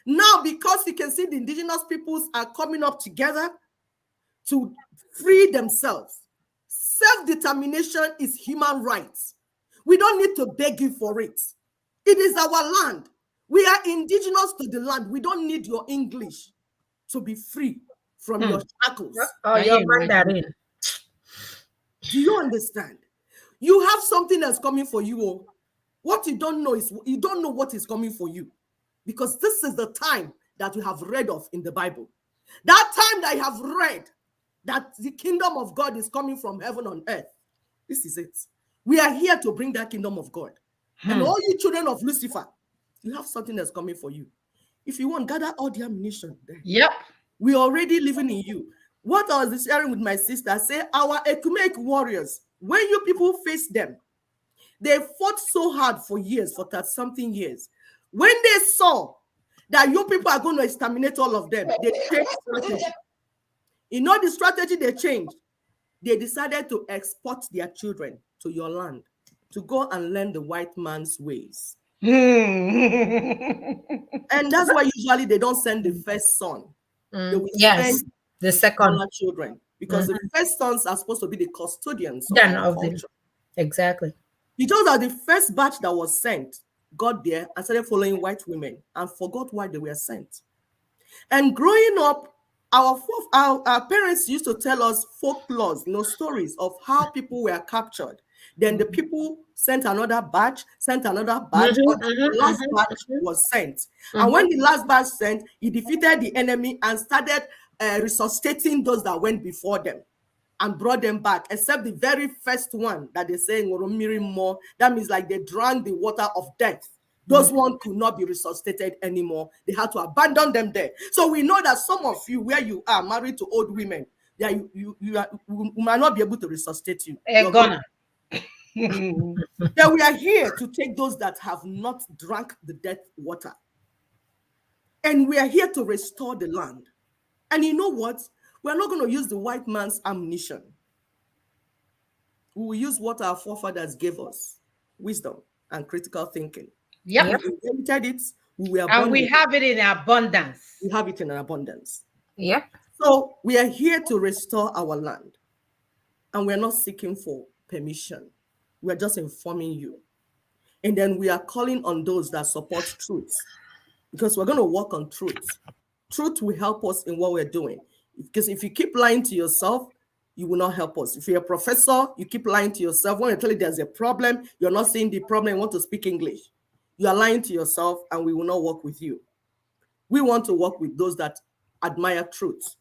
Now, because you can see the indigenous peoples are coming up together to free themselves. Self-determination is human rights. We don't need to beg you for it. It is our land. We are indigenous to the land. We don't need your English to be free from your shackles. Or your Mandarin. Do you understand? You have something that's coming for you. What you don't know is you don't know what is coming for you. Because this is the time that we have read of in the Bible. That time that you have read that the kingdom of God is coming from heaven on earth. This is it. We are here to bring that kingdom of God. And all you children of Lucifer, you have something that's coming for you. If you want, gather all the ammunition there. Yep. We're already living in you. What I was sharing with my sister, I say our Ekumenic warriors, when you people face them, they fought so hard for years, for 30-something years. When they saw that you people are going to exterminate all of them, they changed strategy. You know the strategy they changed? They decided to export their children to your land to go and learn the white man's ways. And that's why usually they don't send the first son. They will send the second children, because the first sons are supposed to be the custodians of our culture. Exactly. Because that the first batch that was sent got there and started following white women and forgot why they were sent. And growing up, our parents used to tell us folklores, stories of how people were captured. Then the people sent another batch, but the last batch was sent. And when the last batch sent, he defeated the enemy and started resuscitating those that went before them and brought them back, except the very first one that they say, more. That means like they drank the water of death. Those ones could not be resuscitated anymore. They had to abandon them there. So we know that some of you, where you are married to old women, you might not be able to resuscitate you. You're gonna. That we are here to take those that have not drunk the death water. And we are here to restore the land. And you know what? We're not going to use the white man's ammunition. We will use what our forefathers gave us: wisdom and critical thinking. Yep. We inherited it. We have it in abundance. We have it in abundance. Yep. So we are here to restore our land. and we're not seeking for permission. We're just informing you. And then we are calling on those that support truth, because we're going to work on truth. Truth will help us in what we're doing. Because if you keep lying to yourself, you will not help us. If you're a professor, you keep lying to yourself. When you tell you there's a problem, you're not seeing the problem, you want to speak English. You are lying to yourself, and we will not work with you. We want to work with those that admire truth.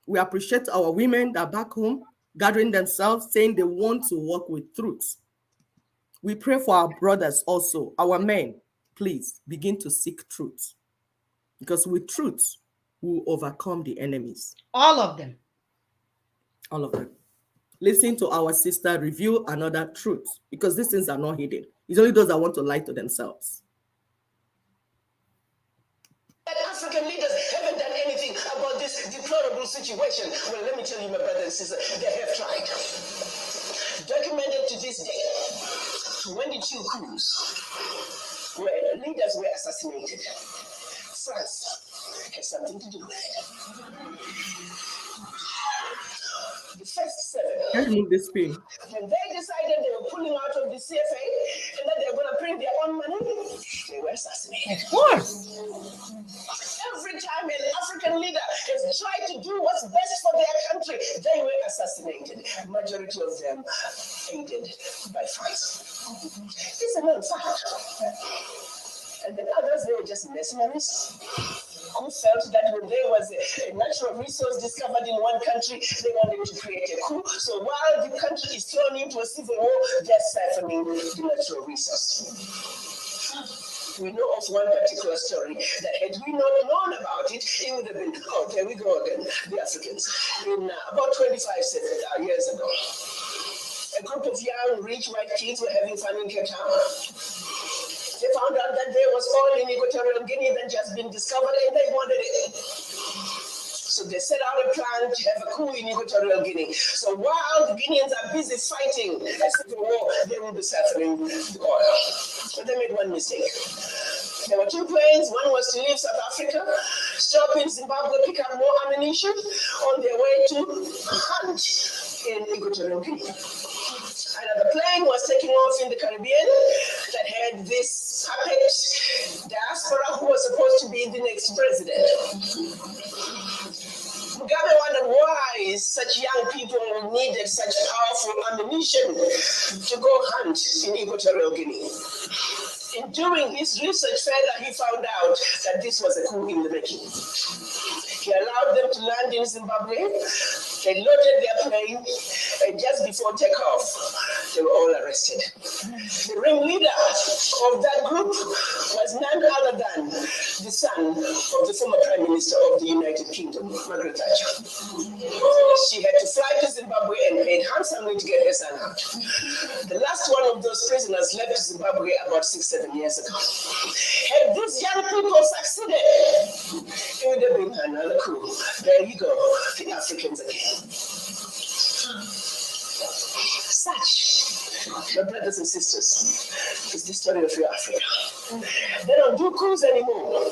We appreciate our women that are back home, gathering themselves, saying they want to work with truth. We pray for our brothers also, our men. Please begin to seek truth, because with truth, we will overcome the enemies. All of them. All of them. Listen to our sister review another truth, because these things are not hidden. It's only those that want to lie to themselves. That African leaders haven't done anything about this deplorable situation. Well, let me tell you, my brother and sister, they have tried. Documented to this day, 22 coups where leaders were assassinated. France has something to do with it. The first 7. Can you move this pin? When they decided they were pulling out of the CFA and that they were going to print their own money, they were assassinated. Of course. Every time an African leader has tried to do what's best for their country, they were assassinated. Majority of them aided by France. It's a known fact. And then others, they were just mercenaries who felt that when there was a natural resource discovered in one country, they wanted to create a coup. So while the country is thrown into a civil war, they're siphoning the natural resource. We know of one particular story that had we not known about it, it would have been, oh, there we go again, the Africans. In about 25 years ago, a group of young, rich white kids were having fun in Cape Town. They found out that there was oil in Equatorial Guinea that just been discovered, and they wanted it. So they set out a plan to have a coup in Equatorial Guinea. So while the Guineans are busy fighting a civil war, they will be suffering the oil. But they made one mistake. There were 2 planes. One was to leave South Africa, stop in Zimbabwe, pick up more ammunition on their way to hunt in Equatorial Guinea. Another plane was taking off in the Caribbean that had this puppet diaspora who was supposed to be the next president. Mugabe wondered why such young people needed such powerful ammunition to go hunt in Equatorial Guinea. In doing his research further, he found out that this was a coup in the making. He allowed them to land in Zimbabwe. They loaded their plane, and just before takeoff, they were all arrested. The ringleader of that group was none other than the son of the former Prime Minister of the United Kingdom, Margaret Thatcher. She had to fly to Zimbabwe and paid handsomely to get her son out. The last one of those prisoners left Zimbabwe about 6-7 years ago. Had these young people succeeded, it would have been another coup. There you go, the Africans again. Such, my brothers and sisters, is the story of your Africa. They don't do coups anymore.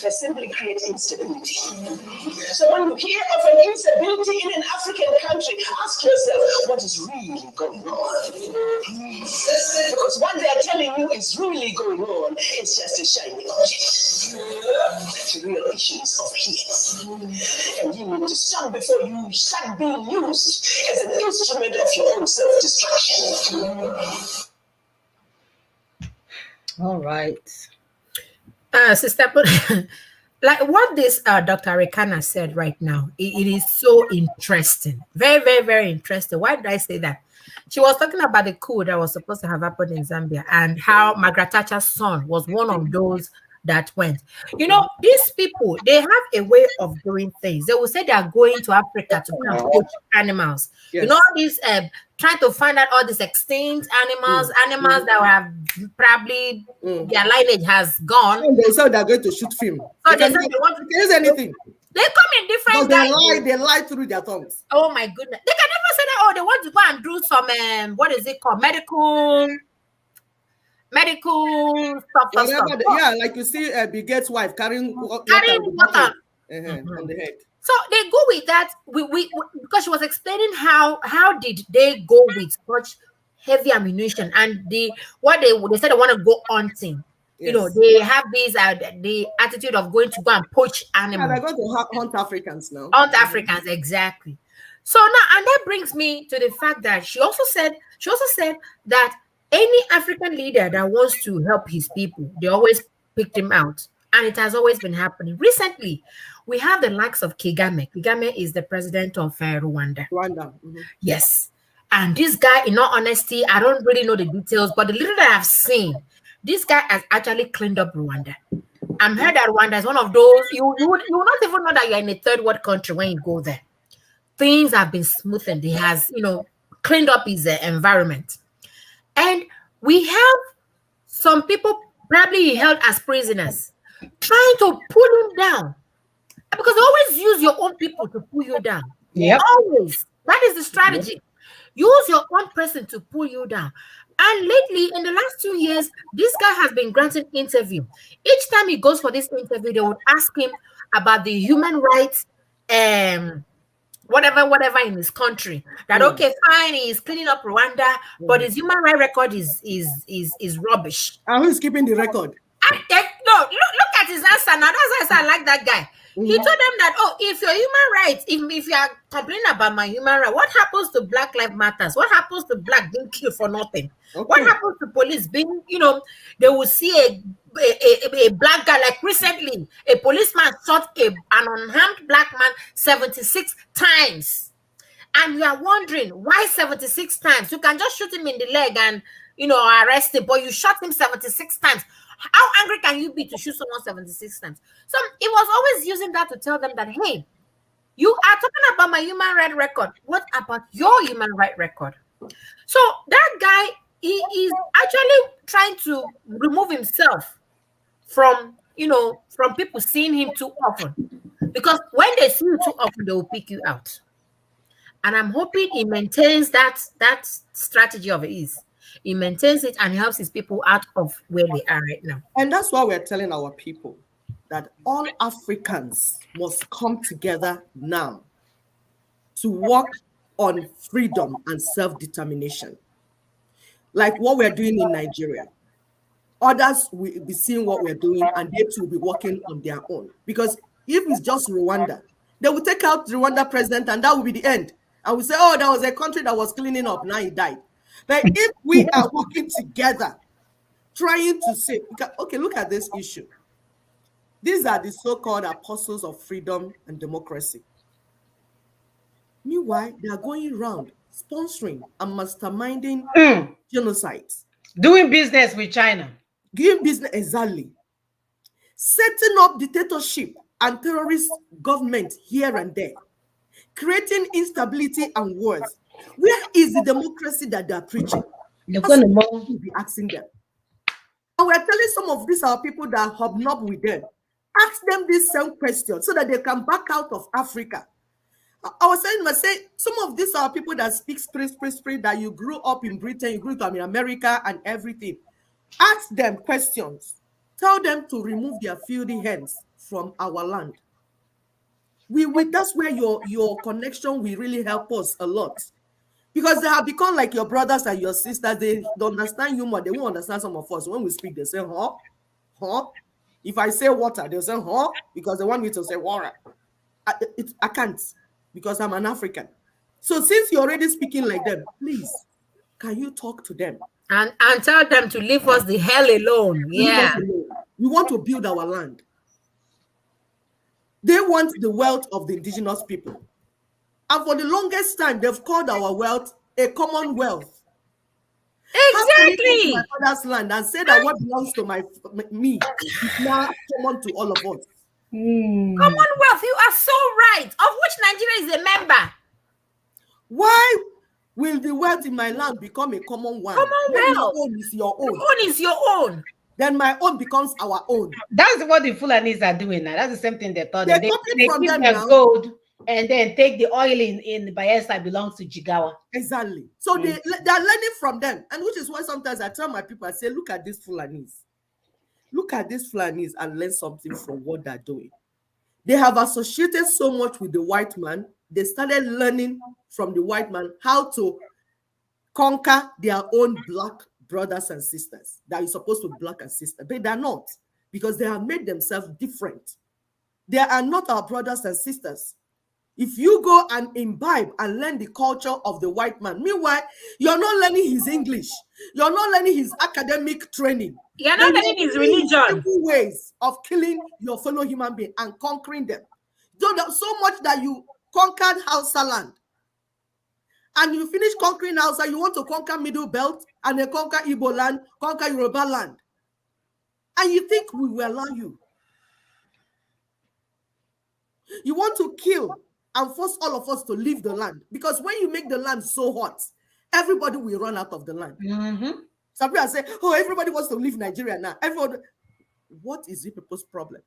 They simply create instability. So when you hear of an instability in an African country, ask yourself, what is really going on? Because what they are telling you is really going on, it's just a shiny object. The real issues of here. And you need to stop before you start being used as an instrument of your own self-destruction. All right. Sister, like what this Dr. Rekana said right now, it is so interesting. Very, very, very interesting. Why did I say that? She was talking about the coup that was supposed to have happened in Zambia and how Margaret Thatcher's son was one of those that went. You know, these people, they have a way of doing things. They will say they are going to Africa to go and poach animals. Yes. You know, these trying to find out all these extinct animals, animals that have probably their lineage has gone. And they say they're going to shoot film. So They they can say they want to use anything. They come in different Because they lie through their tongues. Oh my goodness. They can never say that, oh, they want to go and do some what is it called? Medical stuff. Yeah, like you see Bill Gates' wife carrying water Carrying water. on the head. So they go with that. Because she was explaining how did they go with such heavy ammunition and what they said they want to go hunting. You know, Yes. they have this the attitude of going to go and poach Yeah, they're animals. going to hunt Africans now. Hunt Africans, exactly. So now, and that brings me to the fact that she also said that any African leader that wants to help his people, they always picked him out. And it has always been happening. Recently, we have the likes of Kagame. Kagame is the president of Rwanda. Rwanda. Yes. And this guy, in all honesty, I don't really know the details, but the little that I've seen, this guy has actually cleaned up Rwanda. I'm heard that Rwanda is one of those, you will not even know that you're in a third world country when you go there. Things have been smoothened. He has, cleaned up his environment. And we have some people probably he held as prisoners trying to pull him down. Because they always use your own people to pull you down. Yep. Always. That is the strategy. Use your own person to pull you down. And lately, in the last 2 years, this guy has been granting interview. Each time he goes for this interview, they would ask him about the human rights, whatever in his country. That okay, fine, he's cleaning up Rwanda, but his human rights record is rubbish. And who's keeping the record? No, look at his answer now. That's why I like that guy. He told them that, if your human rights, if you are complaining about my human rights, what happens to Black Lives Matters? What happens to Black being killed for nothing? Okay. What happens to police being, they will see a Black guy, like recently, a policeman shot an unarmed Black man 76 times. And you are wondering, why 76 times? You can just shoot him in the leg and, arrest him, but you shot him 76 times. How angry can you be to shoot someone 76 times? So he was always using that to tell them that, hey, you are talking about my human rights record. What about your human rights record? So that guy, he is actually trying to remove himself from, from people seeing him too often. Because when they see you too often, they will pick you out. And I'm hoping he maintains that strategy of his. He maintains it and helps his people out of where they are right now. And that's why we're telling our people that all Africans must come together now to work on freedom and self-determination. Like what we're doing in Nigeria. Others will be seeing what we're doing and they too will be working on their own. Because if it's just Rwanda, they will take out the Rwanda president and that will be the end. And we say, oh, that was a country that was cleaning up, now he died. Like if we are working together, trying to say, okay, look at this issue. These are the so-called apostles of freedom and democracy. Meanwhile, they are going around sponsoring and masterminding genocides. Doing business with China. Doing business, exactly. Setting up dictatorship and terrorist government here and there. Creating instability and wars. Where is the democracy that they are preaching? We'll be asking them. And we're telling some of these our people that hobnob with them. Ask them this same question so that they can back out of Africa. I was saying, some of these are people that speak spirit, that you grew up in Britain, you grew up in America and everything. Ask them questions. Tell them to remove their filthy hands from our land. That's where your connection will really help us a lot. Because they have become like your brothers and your sisters. They don't understand humor. They won't understand some of us. When we speak, they say, huh? If I say water, they'll say, huh? Because they want me to say water. I can't, because I'm an African. So since you're already speaking like them, please, can you talk to them? And tell them to leave us the hell alone. Yeah. We want to build our land. They want the wealth of the indigenous people. And for the longest time, they've called our wealth a commonwealth. Exactly. My father's land and say that what belongs to me is now common to all of us. Commonwealth, you are so right. Of which Nigeria is a member. Why will the wealth in my land become a common one? Commonwealth. Your own is your own. Your own is your own. Then my own becomes our own. That's what the Fulanis are doing now. That's the same thing they thought. They keep from them their now. gold and then take the oil in Bayelsa belongs to Jigawa. Exactly. So they're learning from them. And which is why sometimes I tell my people, I say, look at these Fulanis. Look at these Fulanis and learn something from what they're doing. They have associated so much with the white man, they started learning from the white man how to conquer their own black brothers and sisters that are supposed to be black and sisters, but they're not, because they have made themselves different. They are not our brothers and sisters. If you go and imbibe and learn the culture of the white man, meanwhile, you're not learning his English, you're not learning his academic training. You're Then not you're learning his learning his religion. evil ways of killing your fellow human being and conquering them. So much that you conquered Hausa land. And you finish conquering Hausa, you want to conquer Middle Belt and then conquer Igbo land, conquer Yoruba land. And you think we will allow you. You want to kill and force all of us to leave the land, because when you make the land so hot, everybody will run out of the land. Some people say, oh, everybody wants to leave Nigeria now. Everyone, what is the people's problem?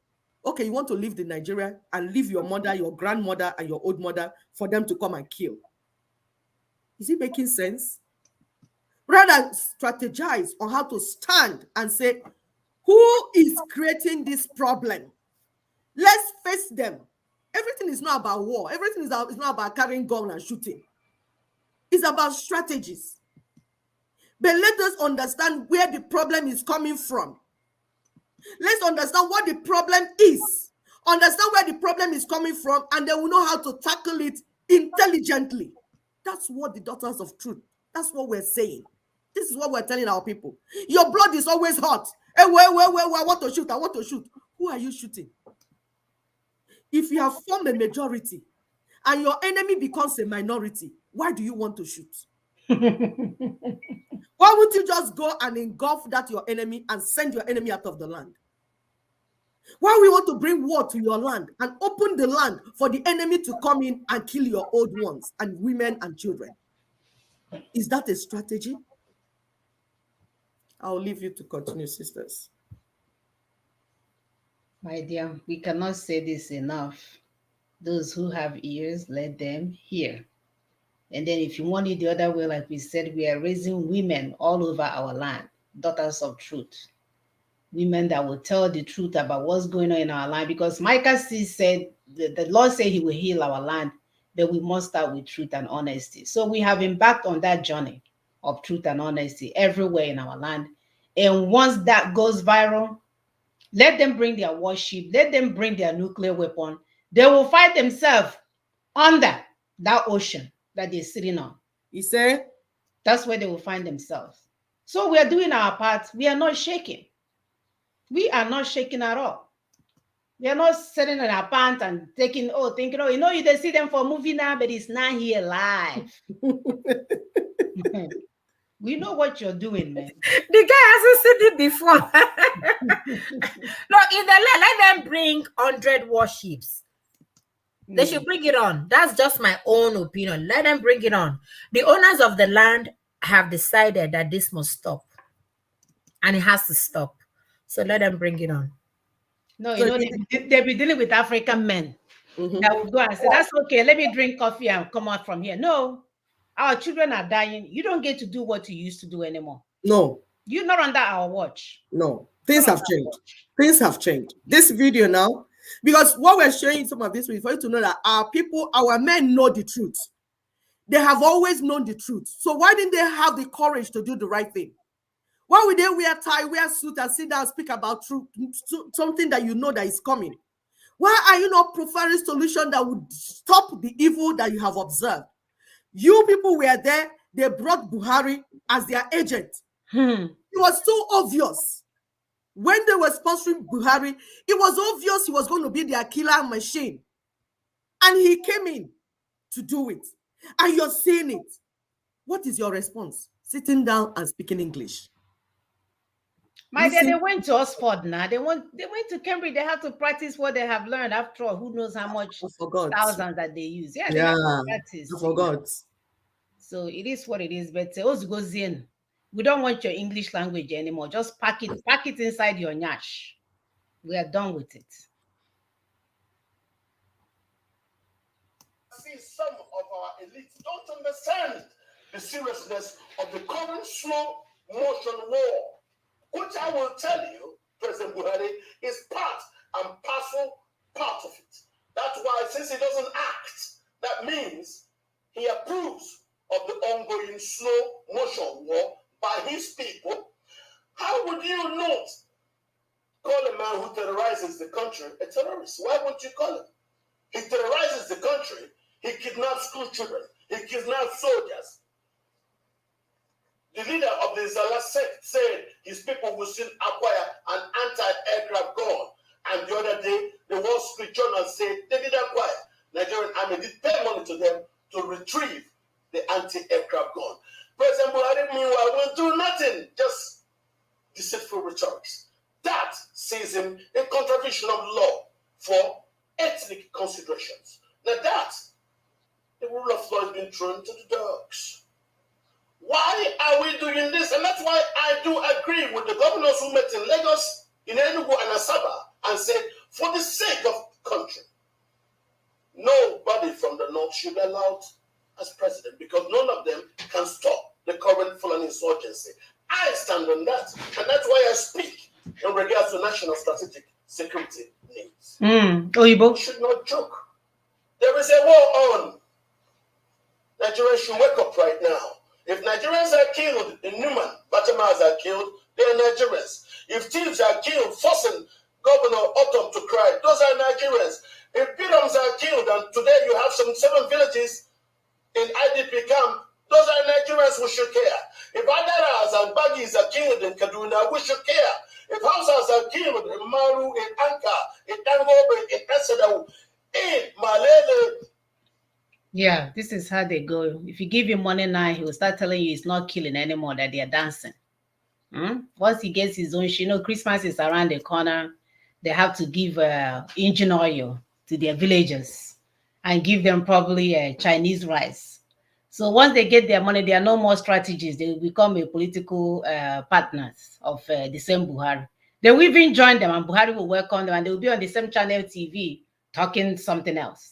Okay, you want to leave the Nigeria and leave your mother, your grandmother, and your old mother for them to come and kill. Is it making sense? Rather strategize on how to stand and say, who is creating this problem? Let's face them. Everything is not about war. Everything is not about carrying gun and shooting. It's about strategies. But let us understand where the problem is coming from. Let's understand what the problem is. Understand where the problem is coming from, and then we know how to tackle it intelligently. That's what the daughters of truth, that's what we're saying. This is what we're telling our people. Your blood is always hot. Hey, wait, I want to shoot. I want to shoot. Who are you shooting? If you have formed a majority and your enemy becomes a minority, why do you want to shoot? Why would you just go and engulf that your enemy and send your enemy out of the land? Why we want to bring war to your land and open the land for the enemy to come in and kill your old ones and women and children? Is that a strategy? I'll leave you to continue, sisters. My dear, we cannot say this enough. Those who have ears, let them hear. And then if you want it the other way, like we said, we are raising women all over our land, daughters of truth. Women that will tell the truth about what's going on in our land. Because Micah 6 said, the Lord said he will heal our land, but we must start with truth and honesty. So we have embarked on that journey of truth and honesty everywhere in our land. And once that goes viral, let them bring their warship, let them bring their nuclear weapon. They will fight themselves under that ocean that they're sitting on. He said, that's where they will find themselves. So we are doing our part. We are not shaking. We are not shaking at all. We are not sitting in our pants and thinking, you they see them for a movie now, but it's not here live. We know what you're doing, man. The guy hasn't seen it before. No, if they let them bring 100 warships. They should bring it on. That's just my own opinion. Let them bring it on. The owners of the land have decided that this must stop. And it has to stop. So let them bring it on. No, they'll be dealing with African men that will go and say, that's okay, let me drink coffee and come out from here. No, our children are dying. You don't get to do what you used to do anymore. No. You're not under our watch. No. Things have changed. Things have changed. This video now, because what we're showing some of this is for you to know that our people, our men know the truth. They have always known the truth. So why didn't they have the courage to do the right thing? Why would they wear tie, wear suit, and sit down and speak about truth, something that you know that is coming? Why are you not preferring solution that would stop the evil that you have observed? You people were there. They brought Buhari as their agent. It was so obvious. When they were sponsoring Buhari, it was obvious he was going to be their killer machine. And he came in to do it. And you're seeing it. What is your response? Sitting down and speaking English. My dear, they went to Oxford now. They went to Cambridge. They have to practice what they have learned. After all, who knows how much thousands that they use. Yeah, they have to practice. I forgot. So it is what it is. But we don't want your English language anymore. Just pack it inside your nyash. We are done with it. See, some of our elites don't understand the seriousness of the current slow motion war, which I will tell you, President Buhari, is part and parcel of it. That's why, since he doesn't act, that means he approves of the ongoing slow motion war by his people. How would you not call a man who terrorizes the country a terrorist? Why won't you call him? He terrorizes the country. He kidnaps school children. He kidnaps soldiers. The leader of the Zala sect said his people will soon acquire an anti-aircraft gun. And the other day, the Wall Street Journal said they did acquire. Nigerian army did pay money to them to retrieve the anti-aircraft gun. President Buhari, meanwhile, will do nothing, just deceitful rhetorics. That sees him in contravention of law for ethnic considerations. Now that, the rule of law has been thrown to the dogs. Why are we doing this? And that's why I do agree with the governors who met in Lagos, in Enugu and Asaba, and said, for the sake of the country, nobody from the north should be allowed as president, because none of them can stop the current Fulani insurgency. I stand on that, and that's why I speak in regards to national strategic security needs. We should not joke. There is a war on. Nigerians should wake up right now. If Nigerians are killed in Newman, Batamas are killed, they are Nigerians. If thieves are killed, forcing Governor Autumn to cry, those are Nigerians. If Bidams are killed, and today you have some 7 villages in IDP camp, those are Nigerians who should care. If Adaras and Baggies are killed in Kaduna, we should care. If Hausas are killed in Maru, in Anka, in Tangobe, in Esadau, in Malele. Yeah, this is how they go. If you give him money now, he will start telling you he's not killing anymore, that they are dancing. Once he gets his own, Christmas is around the corner. They have to give engine oil to their villagers and give them probably Chinese rice. So once they get their money, there are no more strategies. They will become a political partners of the same Buhari. They will even join them, and Buhari will welcome them, and they will be on the same channel TV talking something else.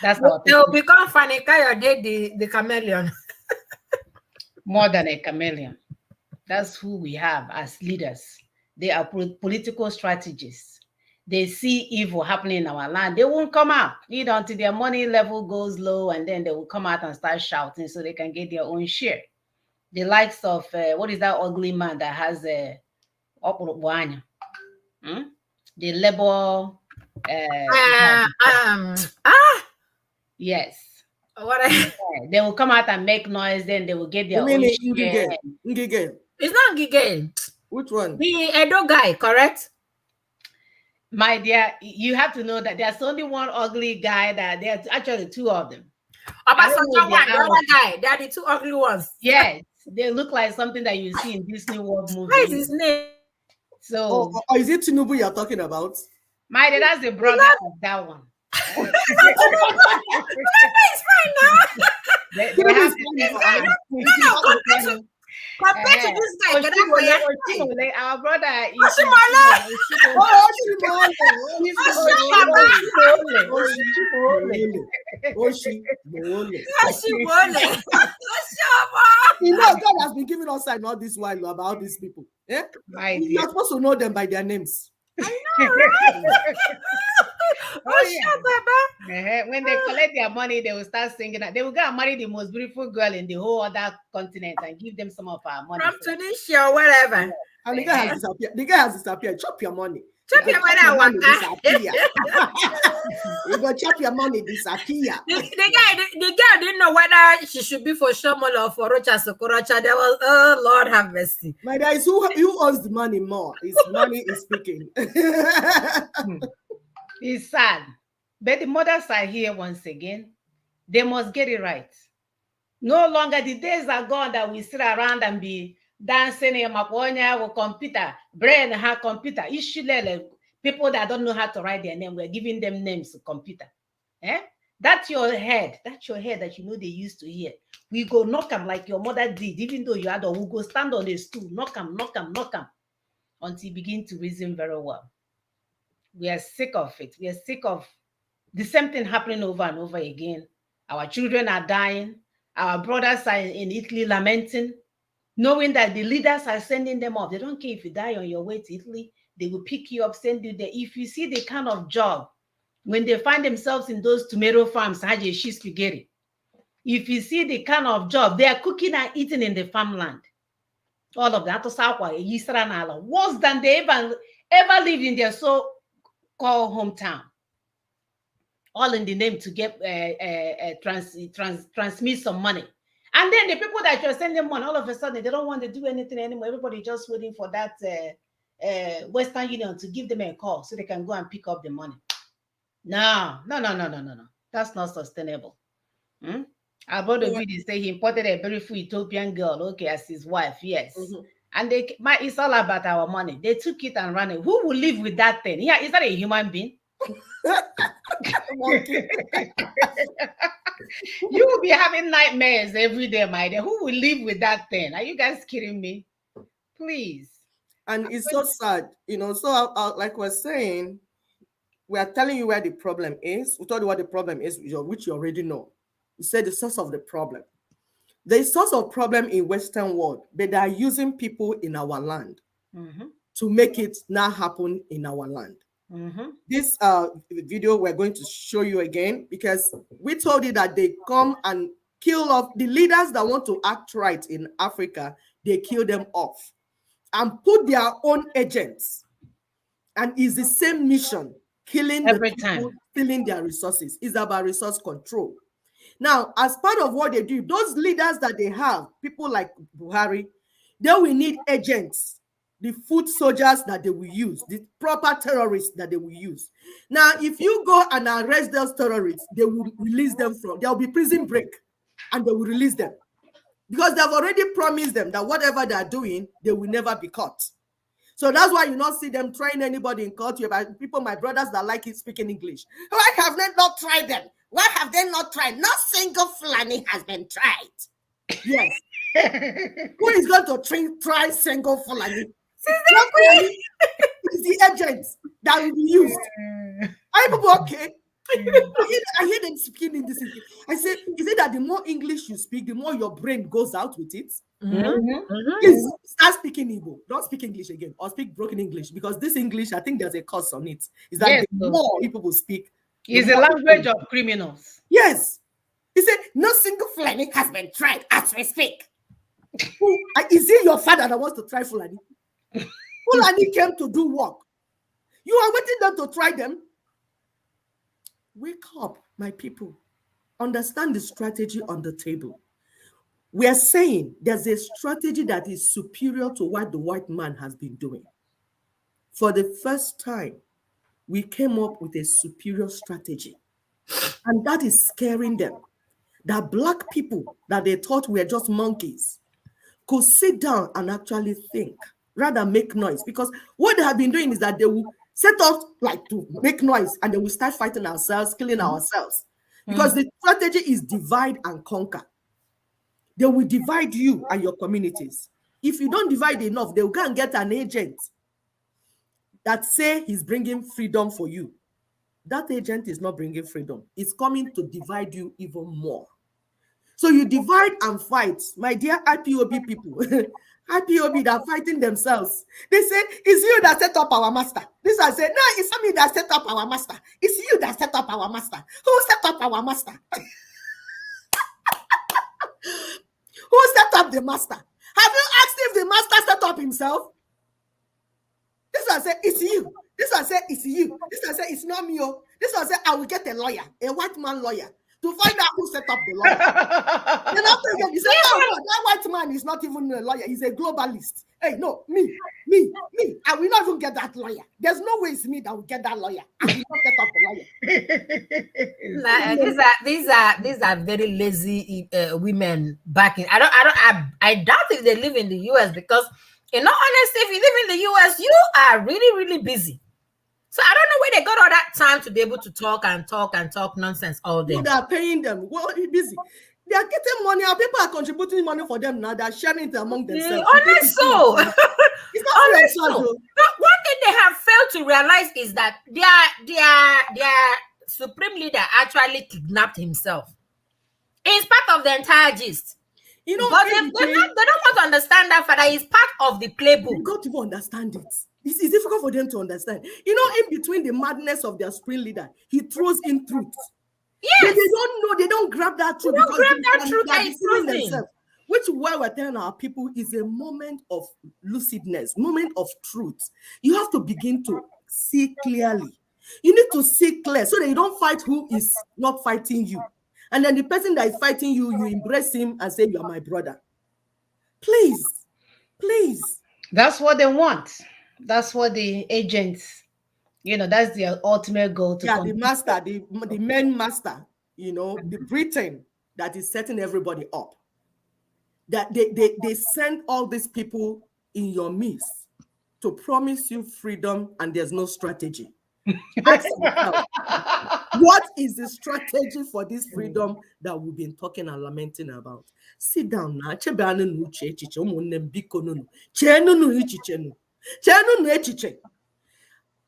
That's how they will become Fanny Kayode, the chameleon. More than a chameleon. That's who we have as leaders. They are political strategists. They see evil happening in our land. They won't come out until their money level goes low, and then they will come out and start shouting so they can get their own share. The likes of, what is that ugly man that has the Labour. Yes. They will come out and make noise, then they will get their own share. Ngige. It's not Ngige. Which one? The Edo guy, correct? My dear, you have to know that there's only one ugly guy, that there's actually 2 of them. Obasanjo one, the other guy. They are the 2 ugly ones. Yes, they look like something that you see in Disney World movie. What is his name? So, is it Tinubu you're talking about? My dear, that's the brother of that one. Tinubu is fine now. They have compared to this guy, our brother is You know, God has been giving us sign all this while about these people. Yeah? You're supposed to know them by their names. I know, right? When they collect their money, they will start singing. They will go and marry the most beautiful girl in the whole other continent and give them some of our money. From Tunisia or wherever. And the guy has disappeared. The guy has disappeared. Chop your money. Chop your money, disappear. You go chop your money, disappear. The girl didn't know whether she should be for Shomolo or for Rocha Sokorocha. There was, oh Lord have mercy. My dear, is who owns the money more? His money is speaking. It's sad. But the mothers are here once again. They must get it right. No longer the days are gone that we sit around and be dancing in Maponya or computer, brain her computer. People that don't know how to write their name, we're giving them names to computer. That's your head. That's your head that you know they used to hear. We go knock them like your mother did, even though you had, we go stand on the stool, knock them, until you begin to reason very well. We are sick of it. We are sick of the same thing happening over and over again. Our children are dying. Our brothers are in Italy lamenting, knowing that the leaders are sending them off. They don't care if you die on your way to Italy. They will pick you up, send you there. If you see the kind of job When they find themselves in those tomato farms, if you see the kind of job they are cooking and eating in the farmland, all of that, worse than they ever lived in their so-called hometown. All in the name to get transmit some money. And then the people that you're sending money, all of a sudden, they don't want to do anything anymore. Everybody just waiting for that Western Union to give them a call so they can go and pick up the money. No. That's not sustainable. About the video say he imported a beautiful Ethiopian girl, okay, as his wife, yes. And it's all about our money. They took it and ran it. Who will live with that thing? Yeah, is that a human being? You will be having nightmares every day, my dear. Who will live with that thing? Are you guys kidding me? Please. And it's so sad, So, like we're saying, we are telling you where the problem is. We told you what the problem is, which you already know. We said the source of the problem. The source of problem in Western world, but they are using people in our land to make it now happen in our land. This video we're going to show you again, because we told you that they come and kill off the leaders that want to act right in Africa. They kill them off and put their own agents, and it's the same mission, killing every the people, time, stealing their resources. It's about resource control. Now, as part of what they do, those leaders that they have, people like Buhari, they will need agents, the foot soldiers that they will use, the proper terrorists that they will use. Now, if you go and arrest those terrorists, they will release them there will be prison break, and they will release them. Because they've already promised them that whatever they're doing, they will never be caught. So that's why you not see them trying anybody in court. You have people, my brothers that like it speaking English. Why have they not tried them? Why have they not tried? Not single Fulani has been tried. Yes. Who is going to try single Fulani? Fulani is the agent that will be used. Are people okay? I hear them speaking in this. I say, is it that the more English you speak, the more your brain goes out with it? Please start speaking Igbo. Don't speak English again, or speak broken English, because this English, I think there's a course on it. Is that yes, the more people will speak, it's a language of criminals. Yes. He said, no single Fulani has been tried as we speak. Is it your father that wants to try Fulani? Fulani came to do work. You are waiting them to try them. Wake up, my people. Understand the strategy on the table. We are saying there's a strategy that is superior to what the white man has been doing. For the first time, we came up with a superior strategy. And that is scaring them. That black people that they thought were just monkeys could sit down and actually think, rather make noise. Because what they have been doing is that they will set off like to make noise, and they will start fighting ourselves, killing ourselves. Because the strategy is divide and conquer. They will divide you and your communities. If you don't divide enough, they will go and get an agent that say he's bringing freedom for you. That agent is not bringing freedom. It's coming to divide you even more. So you divide and fight. My dear IPOB people, IPOB that are fighting themselves. They say, it's you that set up our master. This I said, no, it's not me that set up our master. It's you that set up our master. Who set up our master? Who set up the master? Have you asked if the master set up himself? This one said, it's you. This one said, it's you. This one said, it's not me. This one said, I will get a lawyer, a white man lawyer, to find out who set up the lawyer. Then after again, he said, oh, no, that white man is not even a lawyer. He's a globalist. Hey, no, me. I will not even get that lawyer. There's no way it's me that will get that lawyer. I will not get up the lawyer. These are very lazy women back in. I doubt if they live in the US, because in all honesty, if you live in the US, you are really, really busy. So I don't know where they got all that time to be able to talk nonsense all day. They are paying them. Well, busy. They are getting money. Our people are contributing money for them now. They are sharing it among themselves. Honestly, so. It's not honestly, so. One thing they have failed to realize is that their supreme leader actually kidnapped himself. It's part of the entire gist. You know, but they don't want to understand that, Father. It's part of the playbook. You got to understand it. It's difficult for them to understand. You know, in between the madness of their supreme leader, he throws in truth. Yes. They don't know, they don't grab that truth Don't because grab that truth they're that is deceiving frozen. themselves. Which why we're telling our people is a moment of lucidness, moment of truth. You have to begin to see clearly. You need to see clear so that you don't fight who is not fighting you. And then the person that is fighting you, you embrace him and say, you are my brother. Please, please. That's what they want. That's what the agents, that's their ultimate goal to Yeah, the come. master, the main master, the Britain that is setting everybody up. That they send all these people in your midst to promise you freedom, and there's no strategy. Ask yourself, what is the strategy for this freedom that we've been talking and lamenting about? Sit down now.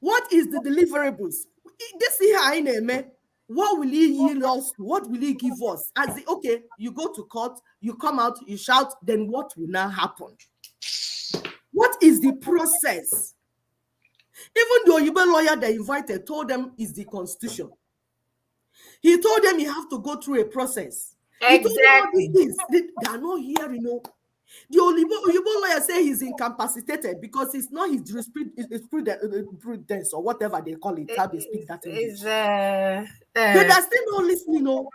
What is the deliverables? This here, what will he yield us? What will he give us? Okay, you go to court, you come out, you shout, then what will now happen? What is the process? Even the Oyibo lawyer they invited told them is the constitution. He told them you have to go through a process. He told them all these things. They are not here, The Oyibo lawyer say he's incapacitated because it's not his jurisprudence or whatever they call it, how they speak that English. But they're still not listening,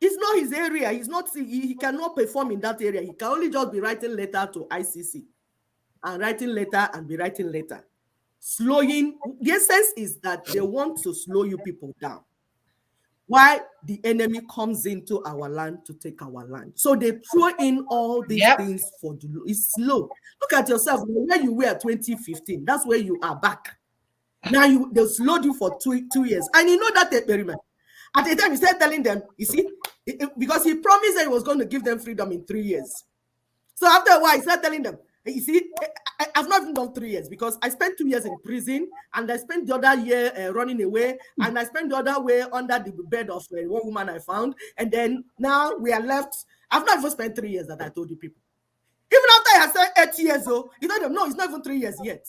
It's not his area. He cannot perform in that area. He can only just be writing letter to ICC and writing letter and be writing letter. The essence is that they want to slow you people down. Why the enemy comes into our land to take our land. So they throw in all these things it's slow. Look at yourself, where you were 2015. That's where you are back. Now they slowed you for two years. And you know that experiment. At the time, he started telling them, you see, because he promised that he was going to give them freedom in 3 years. So after a while, he started telling them, you see, I've not even done 3 years because I spent 2 years in prison and I spent the other year running away and I spent the other way under the bed of one woman I found. And then now we are left. I've not even spent 3 years that I told you people. Even after I had said 8 years, you told them, no, it's not even 3 years yet.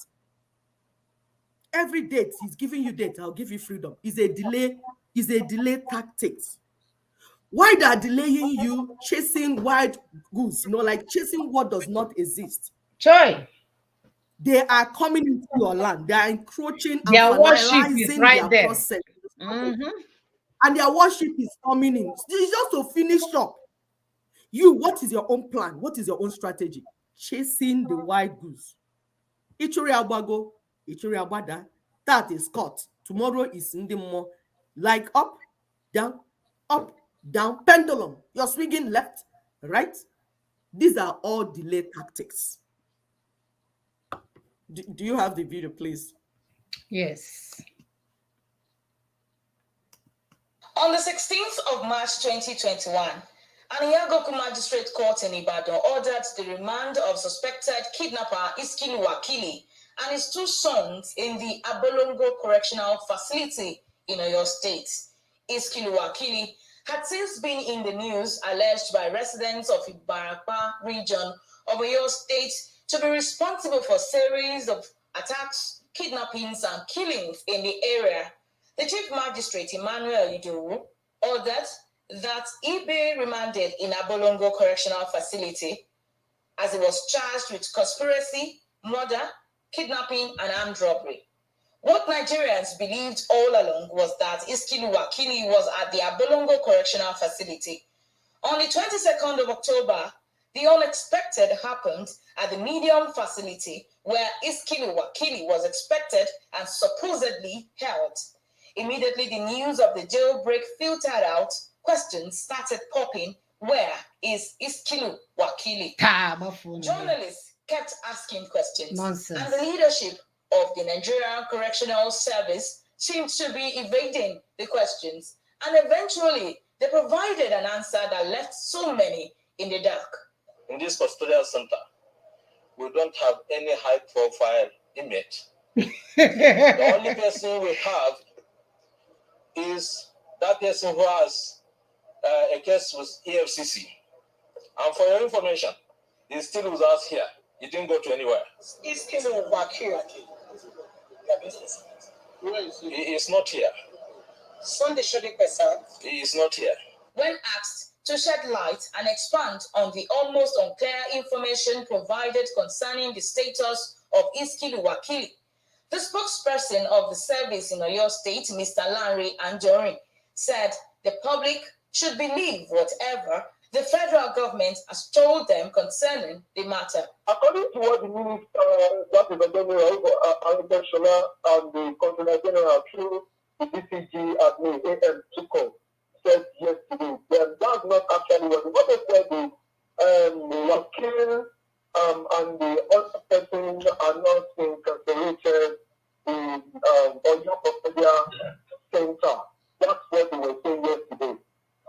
Every date, he's giving you date, I'll give you freedom. Is a delay tactics. Why they are delaying you chasing wild goose, like chasing what does not exist. Joy. They are coming into your land. They are encroaching and finalizing their there. Process. Mm-hmm. And their worship is coming in. It's just to finish up. What is your own plan? What is your own strategy? Chasing the wild goose. Ichuri Abago, Ichuri Abada. That is caught. Tomorrow is in the more like up, down, pendulum. You're swinging left, right. These are all delay tactics. Do you have the video, please? Yes. On the 16th of March 2021, an Iyagoku Magistrate Court in Ibadan ordered the remand of suspected kidnapper Iskilu Wakili and his 2 sons in the Abolongo Correctional Facility in Oyo State. Iskilu Wakili had since been in the news, alleged by residents of Ibarapa region of Oyo State to be responsible for a series of attacks, kidnappings, and killings in the area. The Chief Magistrate, Emmanuel Idowu, ordered that he be remanded in Abolongo Correctional Facility as he was charged with conspiracy, murder, kidnapping, and armed robbery. What Nigerians believed all along was that Iskilu Wakili was at the Abolongo Correctional Facility. On the 22nd of October, the unexpected happened at the Medium Facility where Iskilu Wakili was expected and supposedly held. Immediately, the news of the jailbreak filtered out. Questions started popping. Where is Iskilu Wakili? Journalists kept asking questions. Nonsense. And the leadership of the Nigerian Correctional Service seemed to be evading the questions. And eventually, they provided an answer that left so many in the dark. In this custodial center, we don't have any high-profile inmate. The only person we have is that person who has a case with EFCC. And for your information, he's still with us here. He didn't go to anywhere. He's killing vacuum. He is not here. Sunday Shodi Pesa. He is not here. When asked to shed light and expand on the almost unclear information provided concerning the status of Iskilu Wakili, the spokesperson of the service in Oyo State, Mr. Larry Anjorin, said the public should believe whatever the federal government has told them concerning the matter. According to what the minister, that is the general, and the controller general through the DCG admin, AM Tuko, said yesterday, that's not actually what they said. The Wakil and the other person are not incarcerated in Oyo Custodial Center. That's what they were saying yesterday.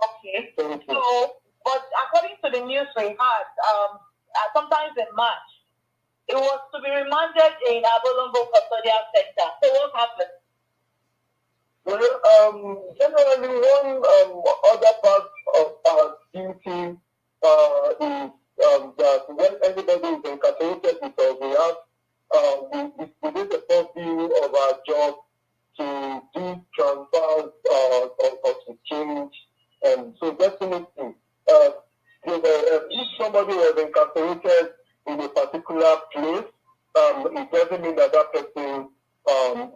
Okay. So, but according to the news we had, sometimes in March, it was to be remanded in Abolongo Custodial Center. So what happened? Well, generally, one other part of our duty is that when anybody is incarcerated with us, we have within the purview of our job to do transfers or to change. So definitely, if somebody was incarcerated in a particular place, it doesn't mean that that person will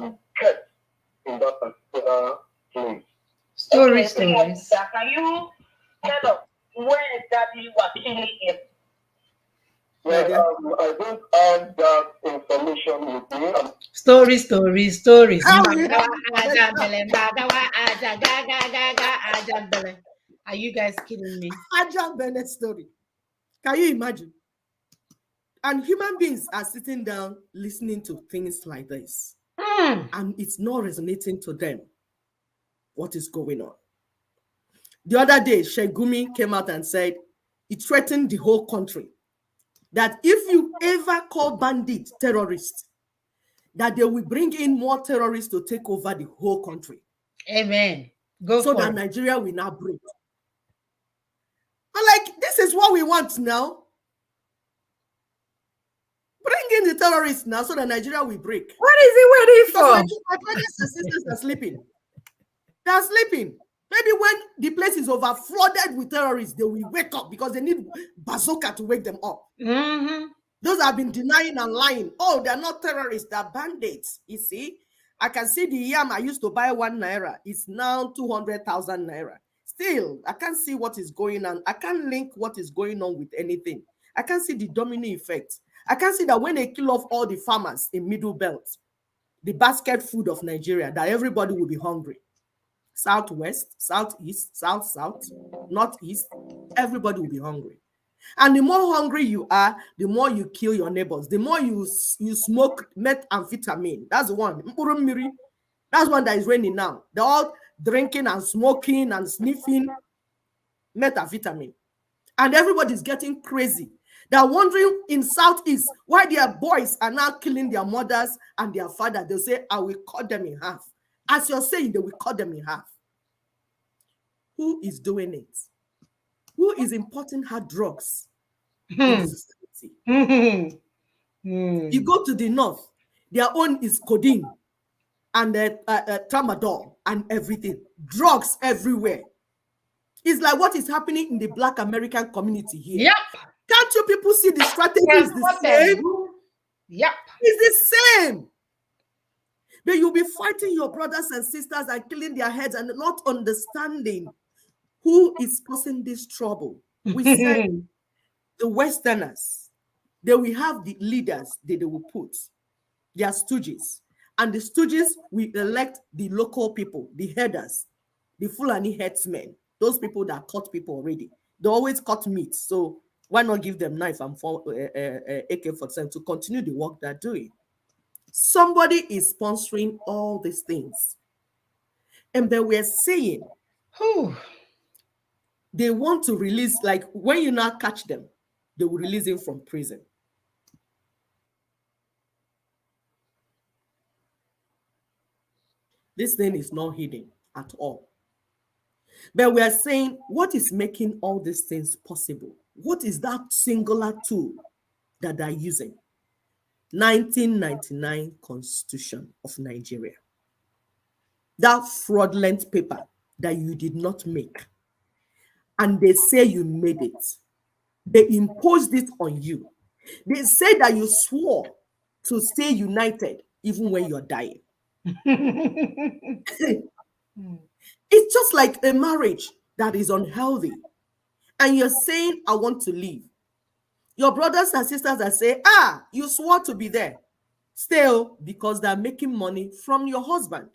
be kept in that particular place. Stories. Can you tell us where exactly Wakili is? Well, I don't have that information with me. Stories. Are you guys kidding me? Ajahn Bennett story. Can you imagine? And human beings are sitting down listening to things like this. And it's not resonating to them what is going on. The other day, Shegumi came out and said it threatened the whole country. That if you ever call bandits terrorists, that they will bring in more terrorists to take over the whole country. Amen. Go so for that it. Nigeria will not break. I'm like, this is what we want now. Bring in the terrorists now so that Nigeria will break. What is he waiting for? My brothers and sisters are sleeping. They are sleeping. Maybe when the place is over flooded with terrorists, they will wake up because they need bazooka to wake them up. Those have been denying and lying. Oh, they're not terrorists, they're bandits. You see, I can see the yam I used to buy 1 naira. It's now 200,000 naira. Still, I can't see what is going on. I can't link what is going on with anything. I can't see the domino effect. I can't see that when they kill off all the farmers in Middle Belt, the basket food of Nigeria, that everybody will be hungry. Southwest, southeast, south, northeast, everybody will be hungry. And the more hungry you are, the more you kill your neighbors. The more you smoke methamphetamine. That's the one. That's one that is raining now. They're all drinking and smoking and sniffing methamphetamine. And everybody's getting crazy. They're wondering in Southeast why their boys are now killing their mothers and their father. They'll say, I will cut them in half. As you're saying, they will cut them in half. Who is doing it? Who is importing hard drugs in the society? You go to the north, their own is codeine and tramadol and everything. Drugs everywhere. It's like what is happening in the Black American community here. Yep. Can't you people see the strategy is the same? Yep. It's the same. But you'll be fighting your brothers and sisters and killing their heads and not understanding who is causing this trouble. We said the Westerners, they will have the leaders that they will put, their stooges. And the stooges will elect the local people, the headers, the Fulani headsmen, those people that cut people already. They always cut meat. So why not give them knife and AK-47 to continue the work they're doing? Somebody is sponsoring all these things. And then we're saying, they want to release, like when you now catch them, they will release him from prison. This thing is not hidden at all. But we are saying, what is making all these things possible? What is that singular tool that are using 1999 Constitution of Nigeria. That fraudulent paper that you did not make. And they say you made it. They imposed it on you. They say that you swore to stay united even when you're dying. It's just like a marriage that is unhealthy. And you're saying, I want to leave. Your brothers and sisters that say, you swore to be there. Still, because they're making money from your husband.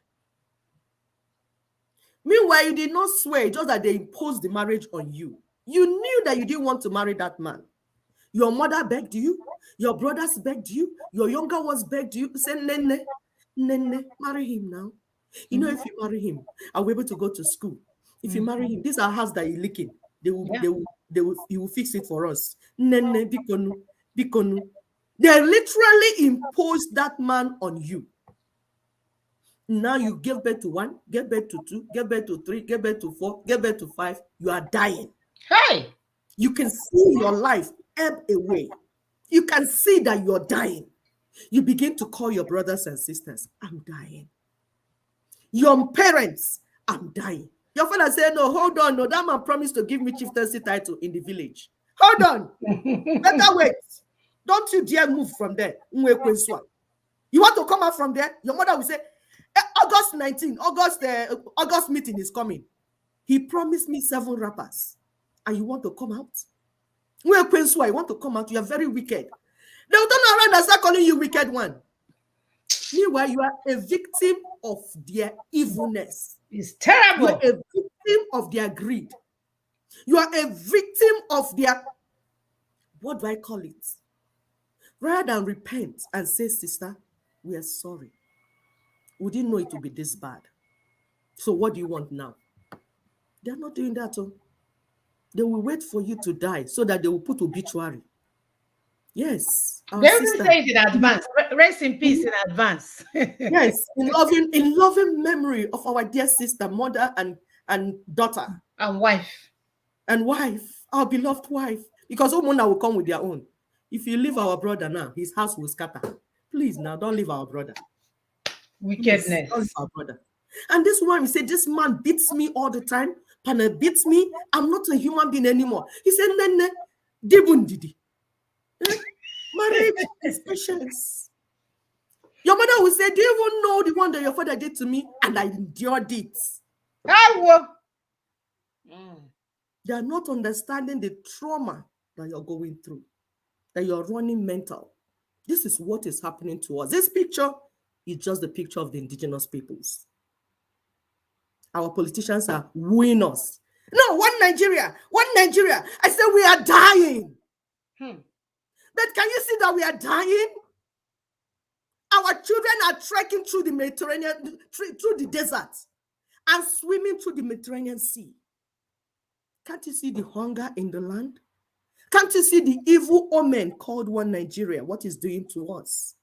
Meanwhile, you did not swear, just that they imposed the marriage on you. You knew that you didn't want to marry that man. Your mother begged you. Your brothers begged you. Your younger ones begged you. Say, Nene, marry him now. You know, if you marry him, I'll be able to go to school. If you marry him, this is our house that you're licking. He will fix it for us. Nene, bikonu. They literally imposed that man on you. Now you give birth to 1, give birth to 2, give birth to 3, give birth to 4, give birth to 5. You are dying. Hey! You can see your life ebb away. You can see that you're dying. You begin to call your brothers and sisters, I'm dying. Your parents, I'm dying. Your father said, no, hold on. No, that man promised to give me chieftaincy title in the village. Hold on. Better wait. Don't you dare move from there. You want to come out from there? Your mother will say, August 19, August meeting is coming. He promised me 7 rappers. And you want to come out? You want to come out? You are very wicked. They'll turn around and start calling you wicked one. Meanwhile, you are a victim of their evilness. It's terrible. You are a victim of their greed. You are a victim of their, what do I call it? Rather than repent and say, sister, we are sorry. We didn't know it would be this bad. So what do you want now? They're not doing that. They will wait for you to die so that they will put obituary. Yes. They will say it in advance. Rest in peace in advance. Yes, in loving memory of our dear sister, mother, and daughter. And wife. And wife, our beloved wife. Because Omona will come with their own. If you leave our brother now, his house will scatter. Please now, don't leave our brother. Wickedness. Please, don't leave our brother. And this one, he said, this man beats me all the time. Pana beats me. I'm not a human being anymore. He said, Nene, dibundidi. Marriage is patience. Your mother will say, do you even know the one that your father did to me? And I endured it. They are not understanding the trauma that you're going through, that you're running mental. This is what is happening to us. This picture is just the picture of the indigenous peoples. Our politicians are wooing us. No, one Nigeria. I said we are dying. But can you see that we are dying? Our children are trekking through the Mediterranean, through the desert, and swimming through the Mediterranean Sea. Can't you see the hunger in the land? Can't you see the evil omen called one Nigeria, what it's doing to us?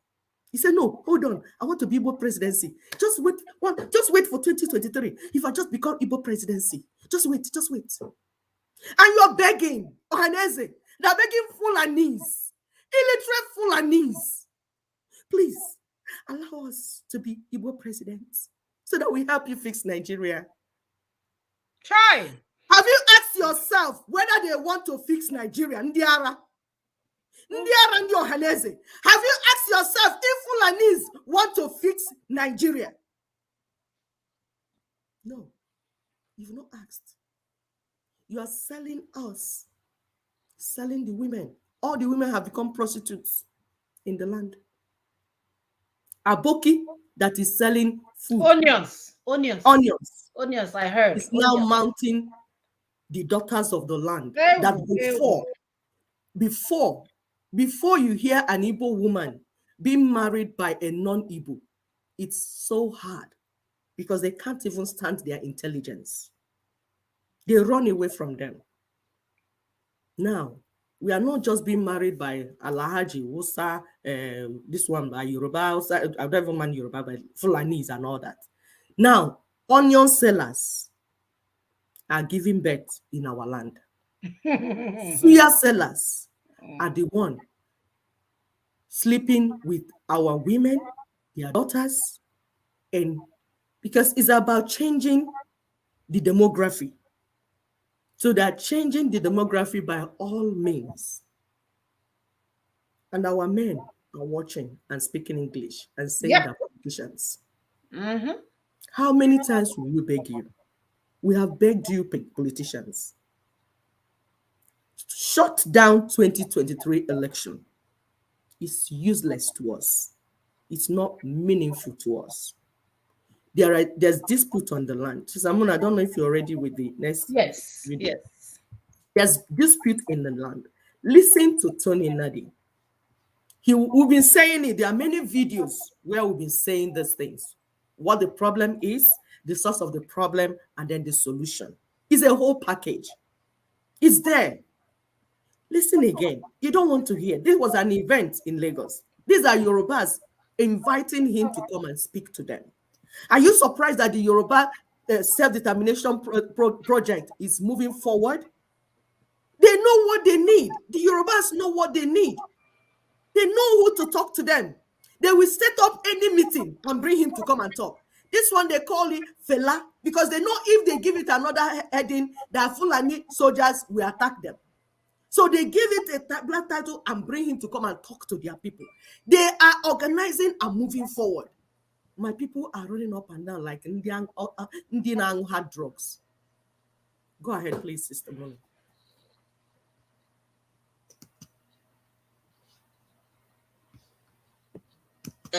He said, no, hold on. I want to be Igbo presidency. Just wait for 2023. If I just become Igbo presidency, just wait. And you're begging, Ohaneze, they're begging Fulanis, illiterate Fulanis. Please, allow us to be Igbo presidents so that we help you fix Nigeria. Try. Have you asked yourself whether they want to fix Nigeria? Ndiara and Ohaneze. Have you asked yourself if Fulanis want to fix Nigeria? No, you've not asked. You are selling us, selling the women. All the women have become prostitutes in the land. Aboki that is selling food. Onions, I heard. Is now mounting the daughters of the land. That before you hear an Igbo woman being married by a non-Igbo, it's so hard because they can't even stand their intelligence. They run away from them. Now, we are not just being married by Alahaji, Wusa, this one by Yoruba, I don't even mind Yoruba, by Fulanis and all that. Now, onion sellers are giving birth in our land. Suya sellers are the one sleeping with our women, their daughters, and because it's about changing the demography. So they're changing the demography by all means. And our men are watching and speaking English and saying Yep. that politicians. Mm-hmm. How many times will we beg you? We have begged you, politicians. Shut down 2023 election. It's useless to us. It's not meaningful to us. There's dispute on the land. Samon, I don't know if you're ready with the next Yes. video. Yes. There's dispute in the land. Listen to Tony Nadi. We've been saying it. There are many videos where we've been saying these things. What the problem is, the source of the problem, and then the solution. It's a whole package. It's there. Listen again. You don't want to hear. This was an event in Lagos. These are Yorubas inviting him to come and speak to them. Are you surprised that the Yoruba self-determination project is moving forward? They know what they need. The Yorubas know what they need. They know who to talk to them. They will set up any meeting and bring him to come and talk. This one they call it Fela because they know if they give it another heading, that Fulani soldiers will attack them. So they give it a black title and bring him to come and talk to their people. They are organizing and moving forward. My people are running up and down like Indian had drugs. Go ahead, please, Sister Mona.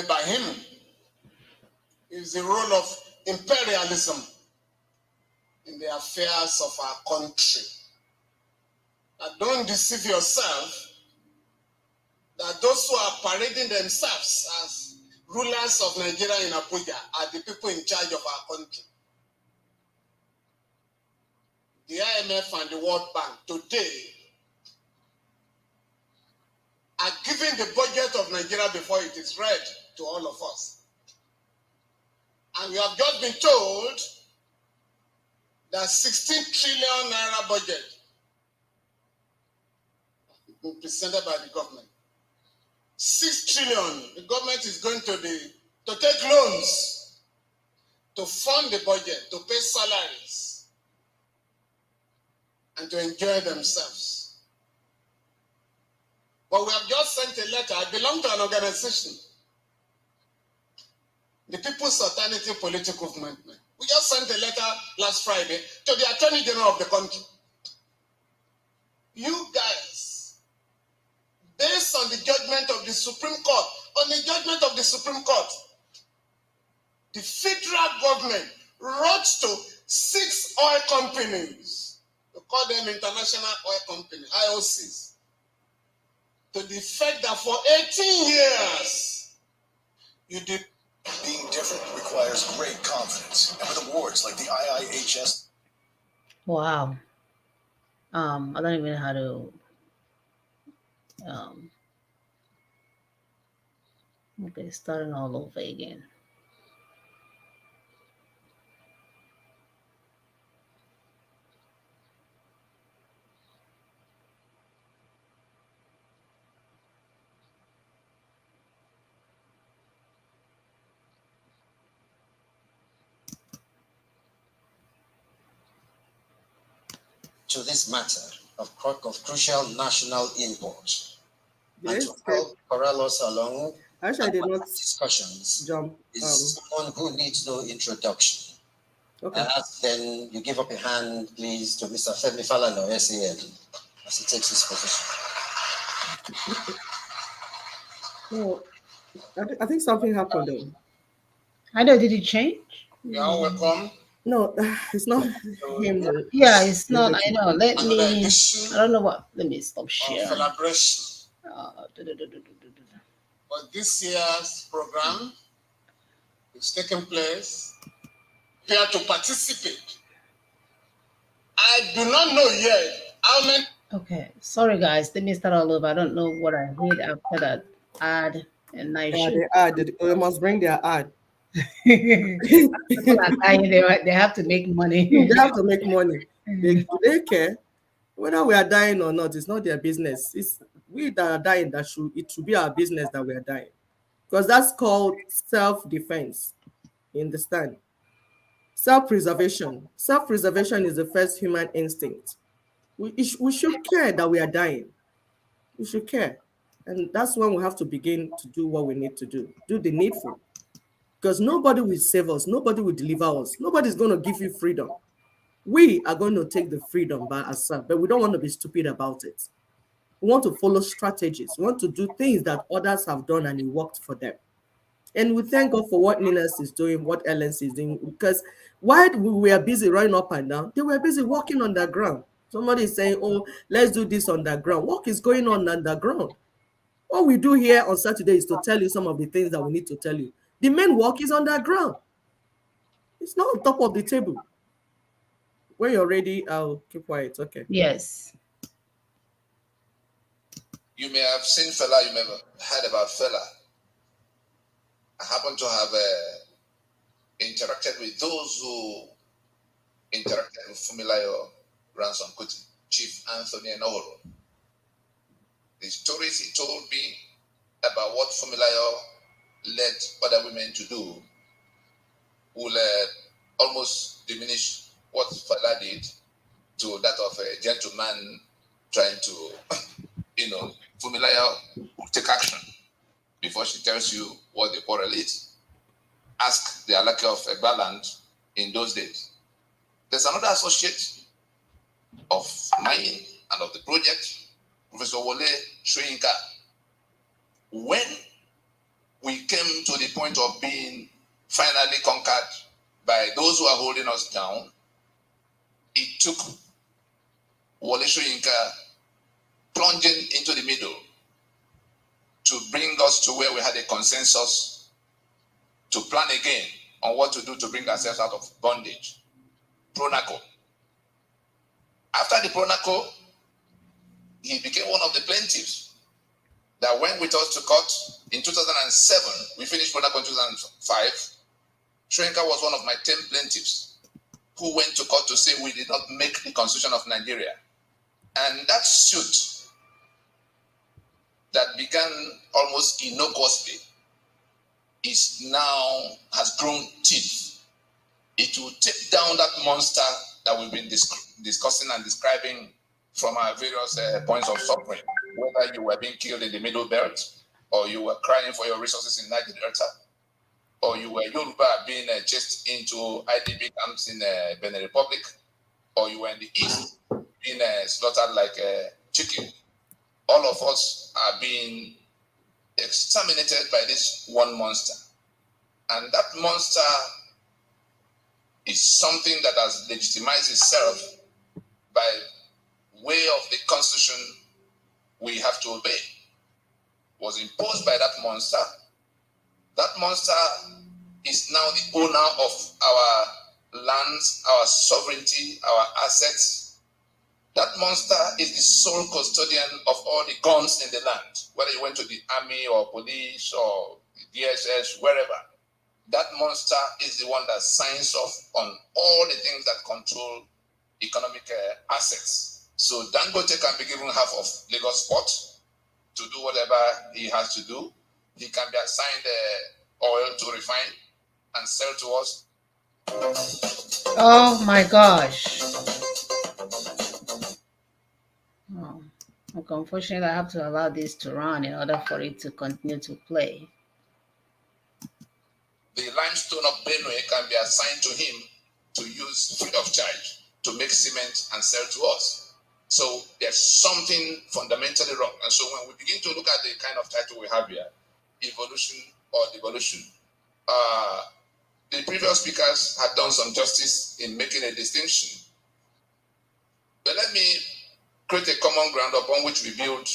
By him is the role of imperialism in the affairs of our country. Now, don't deceive yourself that those who are parading themselves as rulers of Nigeria in Abuja are the people in charge of our country. The IMF and the World Bank today are giving the budget of Nigeria before it is read to all of us. And we have just been told that 16 trillion naira budget presented by the government. 6 trillion, the government is going to take loans to fund the budget, to pay salaries, and to enjoy themselves. But we have just sent a letter. I belong to an organization, the People's Alternative Political Movement. We just sent a letter last Friday to the Attorney General of the country. You guys, based on the judgment of the Supreme Court, the federal government wrote to 6 oil companies, we call them international oil companies, IOCs, to the effect that for 18 years, you did. Being different requires great confidence, and with awards like the IIHS. Wow. I don't even know how to. Okay, starting all over again. To this matter of crucial national import, and Yes, to help corral us along actually, I did not discussions jump. is someone who needs no introduction. Okay. Then you give up a hand, please, to Mr. Femi Falana, SAN, as he takes his position. No, I think something happened though. I know, did it change? You are welcome. No, it's not him. Yeah, it's not. I know. Let Another me. edition I don't know what. Let me stop sharing. celebration. Du- du- du- du- du- du- du. But this year's program is taking place. Prepare to participate. I do not know yet how many. Okay, sorry guys. Let me start all over. I don't know what I hit after that ad, and I Yeah, should. they must bring their ad. People are dying. They have to make money. They have to make money. They care whether we are dying or not. It's not their business. We that are dying, it should be our business that we are dying. Because that's called self-defense. You understand? Self-preservation. Self-preservation is the first human instinct. We should care that we are dying. We should care. And that's when we have to begin to do what we need to do the needful. Because nobody will save us, nobody will deliver us, nobody's going to give you freedom. We are going to take the freedom by ourselves, but we don't want to be stupid about it. We want to follow strategies. We want to do things that others have done and it worked for them. And we thank God for what Ninas is doing, what LNC is doing, because while we were busy running up and down, they were busy walking on the ground. Somebody is saying, oh, let's do this underground. Work is going on underground. What we do here on Saturday is to tell you some of the things that we need to tell you. The main work is underground. It's not on top of the table. When you're ready, I'll keep quiet. Okay. Yes. You may have seen Fela, you may have heard about Fela. I happen to have interacted with those who interacted with Fumilayo Ransom Kuti, Chief Anthony Enohoro. The stories he told me about what Fumilayo led other women to do will almost diminish what Fela did to that of a gentleman trying to, Fumilayo will take action before she tells you what the quarrel is. Ask the Alake of Egbaland in those days. There's another associate of mine and of the project, Professor Wole Soyinka. When we came to the point of being finally conquered by those who are holding us down, it took Wole Soyinka plunging into the middle to bring us to where we had a consensus to plan again on what to do to bring ourselves out of bondage. Pronaco. After the Pronaco, he became one of the plaintiffs that went with us to court in 2007. We finished Pronaco in 2005. Soyinka was one of my 10 plaintiffs who went to court to say we did not make the Constitution of Nigeria. And that suit that began almost innocuously has grown teeth. It will take down that monster that we've been discussing and describing from our various points of suffering, whether you were being killed in the Middle Belt, or you were crying for your resources in Niger Delta, or you were Yoruba being chased into IDP camps in Benin Republic, or you were in the East being slaughtered like chicken. All of us are being exterminated by this one monster. And that monster is something that has legitimized itself by way of the Constitution we have to obey. Was imposed by that monster. That monster is now the owner of our lands, our sovereignty, our assets. That monster is the sole custodian of all the guns in the land, whether you went to the army or police or DSS, wherever. That monster is the one that signs off on all the things that control economic assets. So Dangote can be given half of Lagos Port to do whatever he has to do. He can be assigned oil to refine and sell to us. Oh my gosh. Oh, okay, unfortunately, I have to allow this to run in order for it to continue to play. The limestone of Benue can be assigned to him to use free of charge to make cement and sell to us. So there's something fundamentally wrong. And so when we begin to look at the kind of title we have here, evolution or devolution, the previous speakers had done some justice in making a distinction. But let me create a common ground upon which we build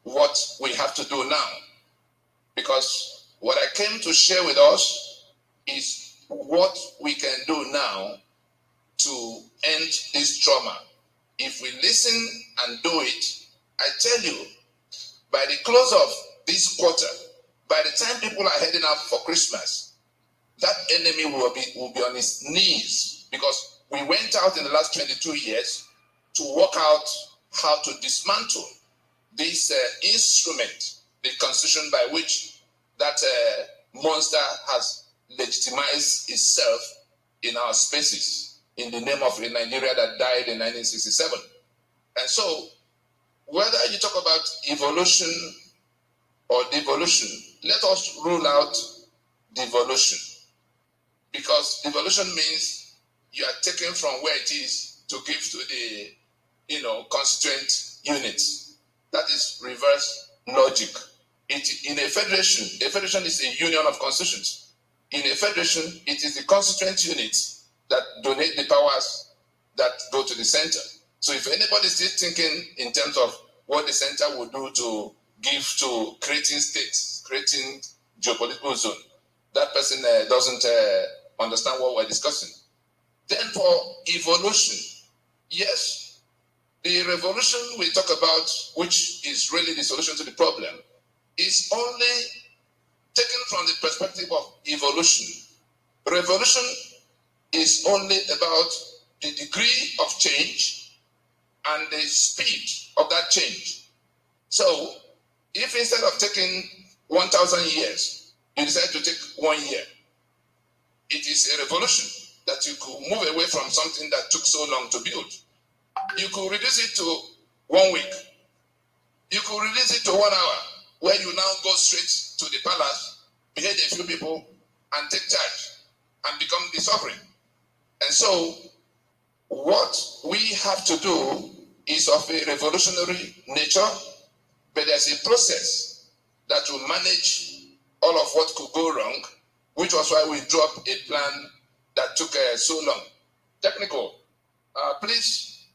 what we have to do now. Because what I came to share with us is what we can do now to end this trauma. If we listen and do it, I tell you, by the close of this quarter, by the time people are heading out for Christmas, that enemy will be on his knees, because we went out in the last 22 years to work out how to dismantle this instrument, the constitution by which that monster has legitimized itself in our spaces in the name of a Nigeria that died in 1967. And so, whether you talk about evolution or devolution, let us rule out devolution. Because devolution means you are taken from where it is to give to the, constituent units. That is reverse logic. In a federation is a union of constitutions. In a federation, it is the constituent units that donate the powers that go to the center. So if anybody is still thinking in terms of what the center will do to give to creating states, creating geopolitical zone, that person doesn't understand what we're discussing. Then for evolution, yes, the revolution we talk about, which is really the solution to the problem, is only taken from the perspective of evolution. Revolution is only about the degree of change and the speed of that change. So, if instead of taking 1,000 years, you decide to take 1 year, it is a revolution that you could move away from something that took so long to build. You could reduce it to 1 week. You could reduce it to 1 hour, where you now go straight to the palace, behead a few people, and take charge, and become the sovereign. And so, what we have to do is of a revolutionary nature, but there's a process that will manage all of what could go wrong, which was why we dropped a plan that took so long. Technical, please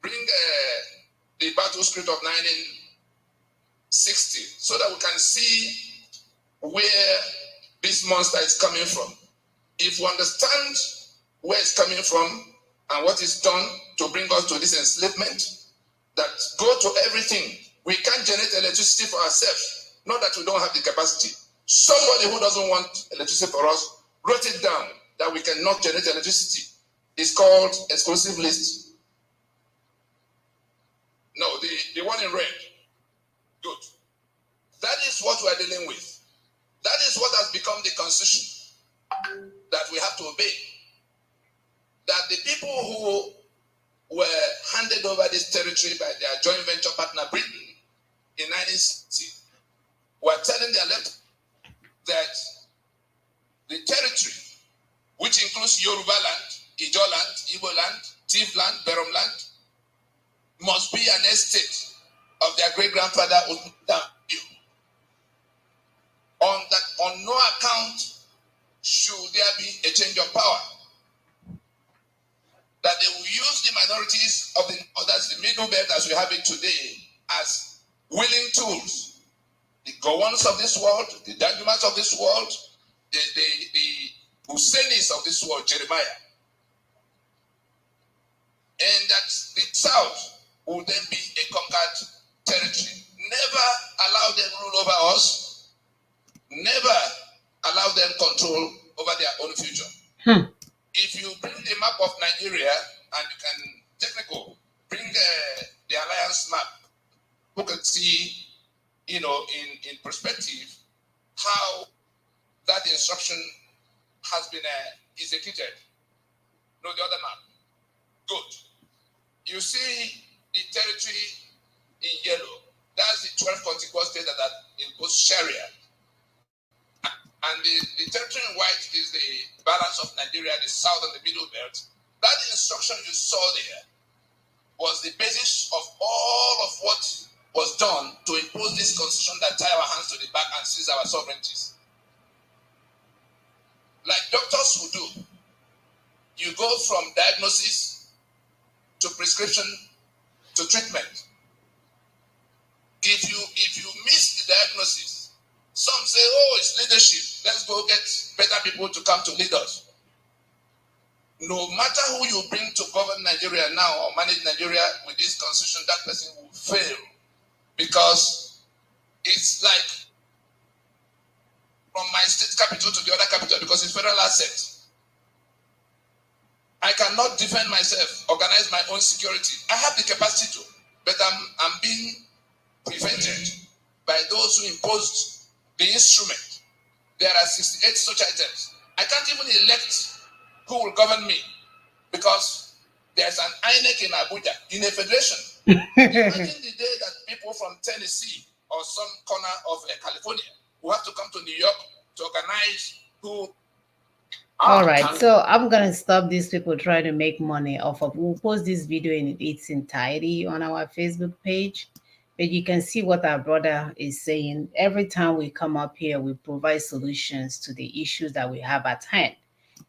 bring the battle script of 1960 so that we can see where this monster is coming from. If we understand where it's coming from and what is done to bring us to this enslavement, that go to everything. We can't generate electricity for ourselves, not that we don't have the capacity. Somebody who doesn't want electricity for us wrote it down that we cannot generate electricity. It's called exclusive list. No, the one in red. Good. That is what we are dealing with. That is what has become the constitution that we have to obey. That the people who were handed over this territory by their joint venture partner Britain in 1960 were telling their left that the territory, which includes Yoruba land, Ijo land, Igbo land, Tiv land, Berom land, must be an estate of their great-grandfather Udambiu. On no account should there be a change of power. That they will use the minorities of the others, the middle belt as we have it today, as willing tools. The Gowons of this world, the Danjumas of this world, the Husseinis of this world, Jeremiah. And that the South will then be a conquered territory. Never allow them rule over us. Never allow them control over their own future. If you bring the map of Nigeria, and you can, technical, bring the alliance map, you can see, in perspective, how that instruction has been executed. No, the other map. Good. You see the territory in yellow. That's the 12 contiguous states that impose Sharia. And the territory in white is the balance of Nigeria, the south and the middle belt. That instruction you saw there was the basis of all of what was done to impose this constitution that tie our hands to the back and seize our sovereignties. Like doctors will do, you go from diagnosis to prescription to treatment. If you miss the diagnosis, some say, oh, it's leadership. Let's go get better people to come to lead us. No matter who you bring to govern Nigeria now or manage Nigeria with this constitution, that person will fail. Because it's like from my state capital to the other capital, because it's federal asset. I cannot defend myself, organize my own security. I have the capacity to, but I'm being prevented by those who imposed the instrument. There are 68 such items. I can't even elect who will govern me because there's an INEC in Abuja, in a federation. Imagine the day that people from Tennessee or some corner of California will have to come to New York to organize who. All right, so I'm gonna stop these people trying to make money off of. We'll post this video in its entirety on our Facebook page, but you can see what our brother is saying. Every time we come up here, we provide solutions to the issues that we have at hand.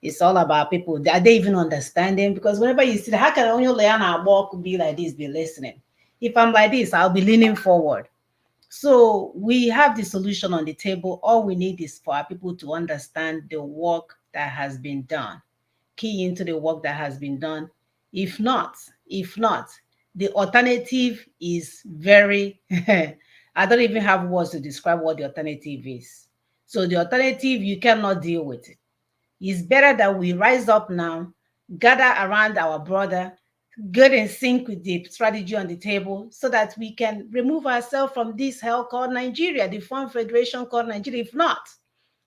It's all about people that they even understanding, because whenever you see, how can only learn our walk be like this, be listening? If I'm like this, I'll be leaning forward. So we have the solution on the table. All we need is for our people to understand the work that has been done, key into the work that has been done. If not, the alternative is very, I don't even have words to describe what the alternative is. So the alternative, you cannot deal with it. It's better that we rise up now, gather around our brother, get in sync with the strategy on the table so that we can remove ourselves from this hell called Nigeria, the foreign federation called Nigeria. If not,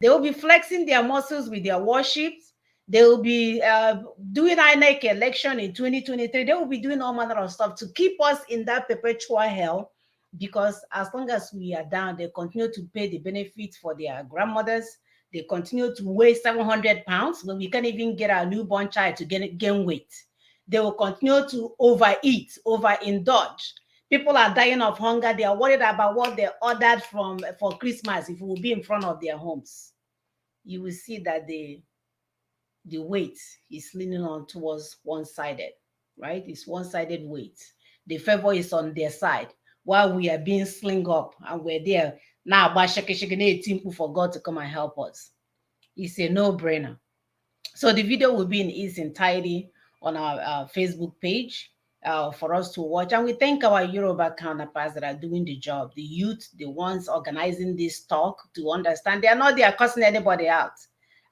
they will be flexing their muscles with their warships. They will be doing INEC election in 2023. They will be doing all manner of stuff to keep us in that perpetual hell, because as long as we are down, they continue to pay the benefits for their grandmothers. They continue to weigh 700 pounds when we can't even get our newborn child to gain weight. They will continue to overeat, overindulge. People are dying of hunger. They are worried about what they ordered for Christmas if it will be in front of their homes. You will see that the weight is leaning on towards one-sided, right? It's one-sided weight. The favor is on their side while we are being sling up and we're there now about shaking for God to come and help us. It's a no-brainer. So the video will be in its entirety on our Facebook page for us to watch. And we thank our Yoruba counterparts that are doing the job. The youth, the ones organizing this talk, to understand they are not there cussing anybody out.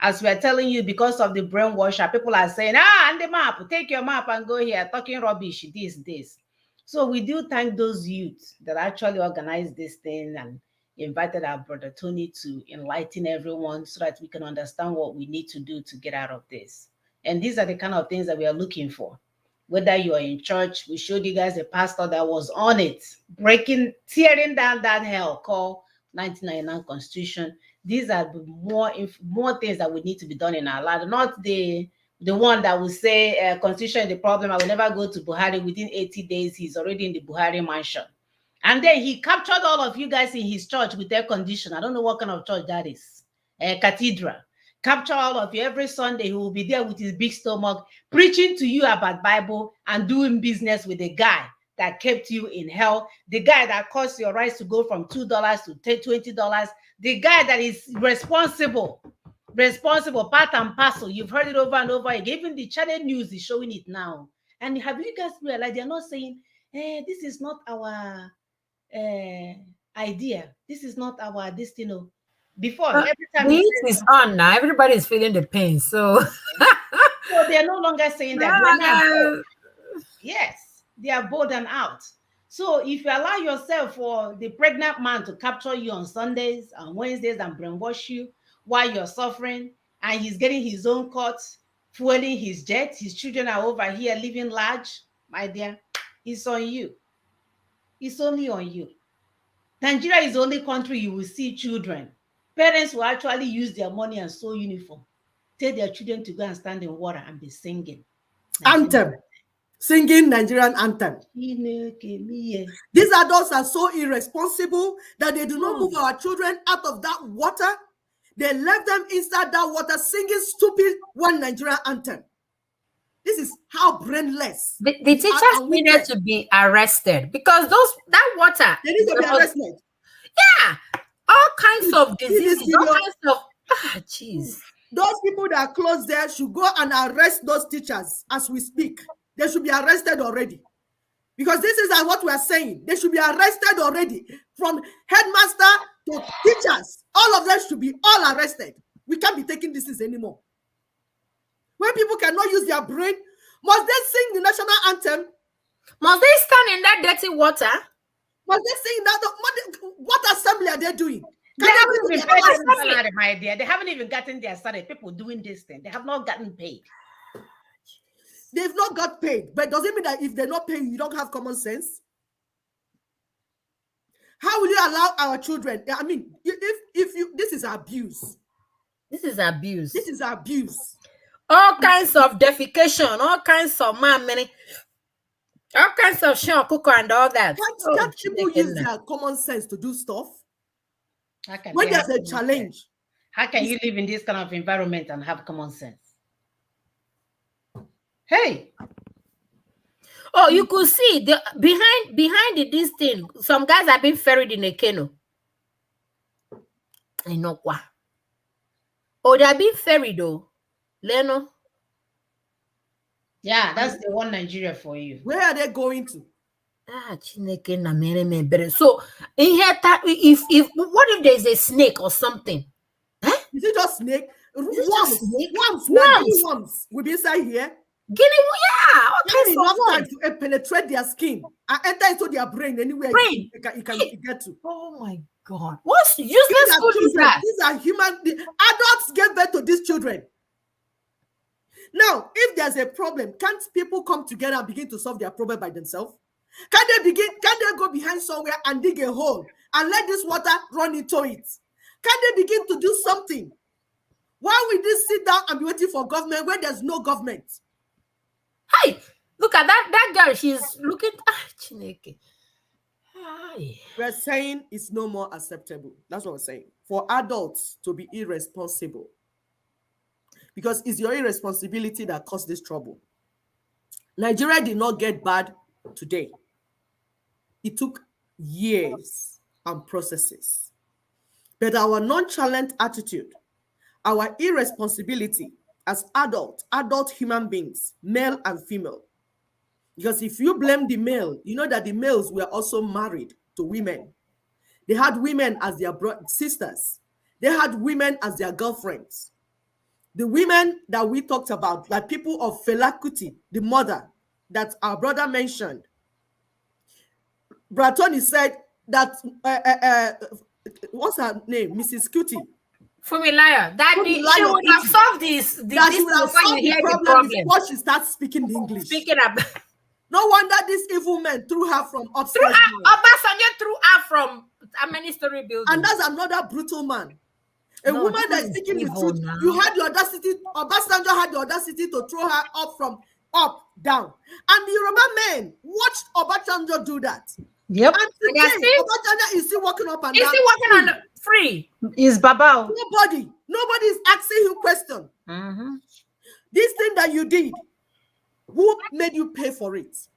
As we're telling you, because of the brainwasher, people are saying, and the map, take your map and go here, talking rubbish, this. So we do thank those youths that actually organized this thing and invited our brother Tony to enlighten everyone so that we can understand what we need to do to get out of this. And these are the kind of things that we are looking for. Whether you are in church, we showed you guys a pastor that was on it, tearing down that hell called 1999 Constitution. These are more things that would need to be done in our life, not the one that will say Constitution is the problem. I will never go to Buhari. Within 80 days, he's already in the Buhari mansion. And then he captured all of you guys in his church with air condition. I don't know what kind of church that is. A cathedral. Capture all of you. Every Sunday, he will be there with his big stomach, preaching to you about Bible and doing business with the guy that kept you in hell, the guy that caused your rice to go from $2 to $20, the guy that is responsible, part and parcel. You've heard it over and over again. Even the channel news is showing it now. And have you guys realized they're not saying, hey, this is not our idea. This is not our destiny. Before, every time the heat is on now. Everybody is feeling the pain. So they're no longer saying that. They're not. Yes, they are bold and out. So if you allow yourself for the pregnant man to capture you on Sundays and Wednesdays and brainwash you while you're suffering, and he's getting his own cuts, fueling his jet, his children are over here living large, my dear, it's on you. It's only on you. Nigeria is the only country you will see children. Parents will actually use their money and sew uniform, tell their children to go and stand in water and be singing. Anthem. Singing Nigerian anthem. These adults are so irresponsible that they do not move our children out of that water. They left them inside that water singing stupid one Nigerian anthem. This is how brainless. The teachers needed to be arrested because that water. They need to be arrested. Yeah. All kinds of diseases, all kinds of jeez. Those people that are close there should go and arrest those teachers as we speak. They should be arrested already. Because this is what we are saying. They should be arrested already. From headmaster to teachers. All of them should be all arrested. We can't be taking this anymore. When people cannot use their brain, must they sing the national anthem? Must they stand in that dirty water? But they're saying that what assembly are they doing? They haven't even paid them salary, my dear. They haven't even gotten their salary. People doing this thing, they have not gotten paid. They've not got paid. But does it mean that if they're not paying, you don't have common sense? How will you allow our children? I mean, if you this is abuse. This is abuse. This is abuse. All kinds of defecation, all kinds of money, all kinds of shell cooker and all that. Can't people use their common sense to do stuff? When there's a challenge. How can you live in this kind of environment and have common sense? Hey. Oh, you could see the behind this thing. Some guys have been ferried in a canoe. I know why. Oh, they have been ferried though. Leno. Yeah, that's the one Nigeria for you. Where are they going to? So in here, if what if there's a snake or something? Huh? Is it just snake? Worms will be inside here. Guinea, yeah. Okay, enough time to penetrate their skin and enter into their brain anywhere you can get to. Oh my God! What's useless food is that? These are human. The adults gave birth to these children. Now, if there's a problem, can't people come together and begin to solve their problem by themselves? Can they go behind somewhere and dig a hole and let this water run into it? Can they begin to do something? Why would they sit down and be waiting for government when there's no government? Hey, look at that girl. She's looking. Chineke. We're saying it's no more acceptable. That's what we're saying. For adults to be irresponsible. Because it's your irresponsibility that caused this trouble. Nigeria did not get bad today. It took years and processes. But our nonchalant attitude, our irresponsibility as adult human beings, male and female. Because if you blame the male, you know that the males were also married to women. They had women as their sisters. They had women as their girlfriends. The women that we talked about, like people of Fela Kuti, the mother that our brother mentioned. Bratoni said that, what's her name? Mrs. Kuti. Fumilayo. She would have solved this when you hear the problem. Before she starts speaking English. Speaking about. No wonder this evil man threw her from upstairs. Obasanjo threw her from a many-story building. And that's another brutal man. A woman that is speaking the truth. You had the audacity, Obasanjo had the audacity to throw her up, down. And the Yoruba men watched Obasanjo do that. Yep. And today, Obasanjo is still walking up and down. Is he walking on free? Is Baba. Nobody is asking him question. Mm-hmm. This thing that you did, who made you pay for it?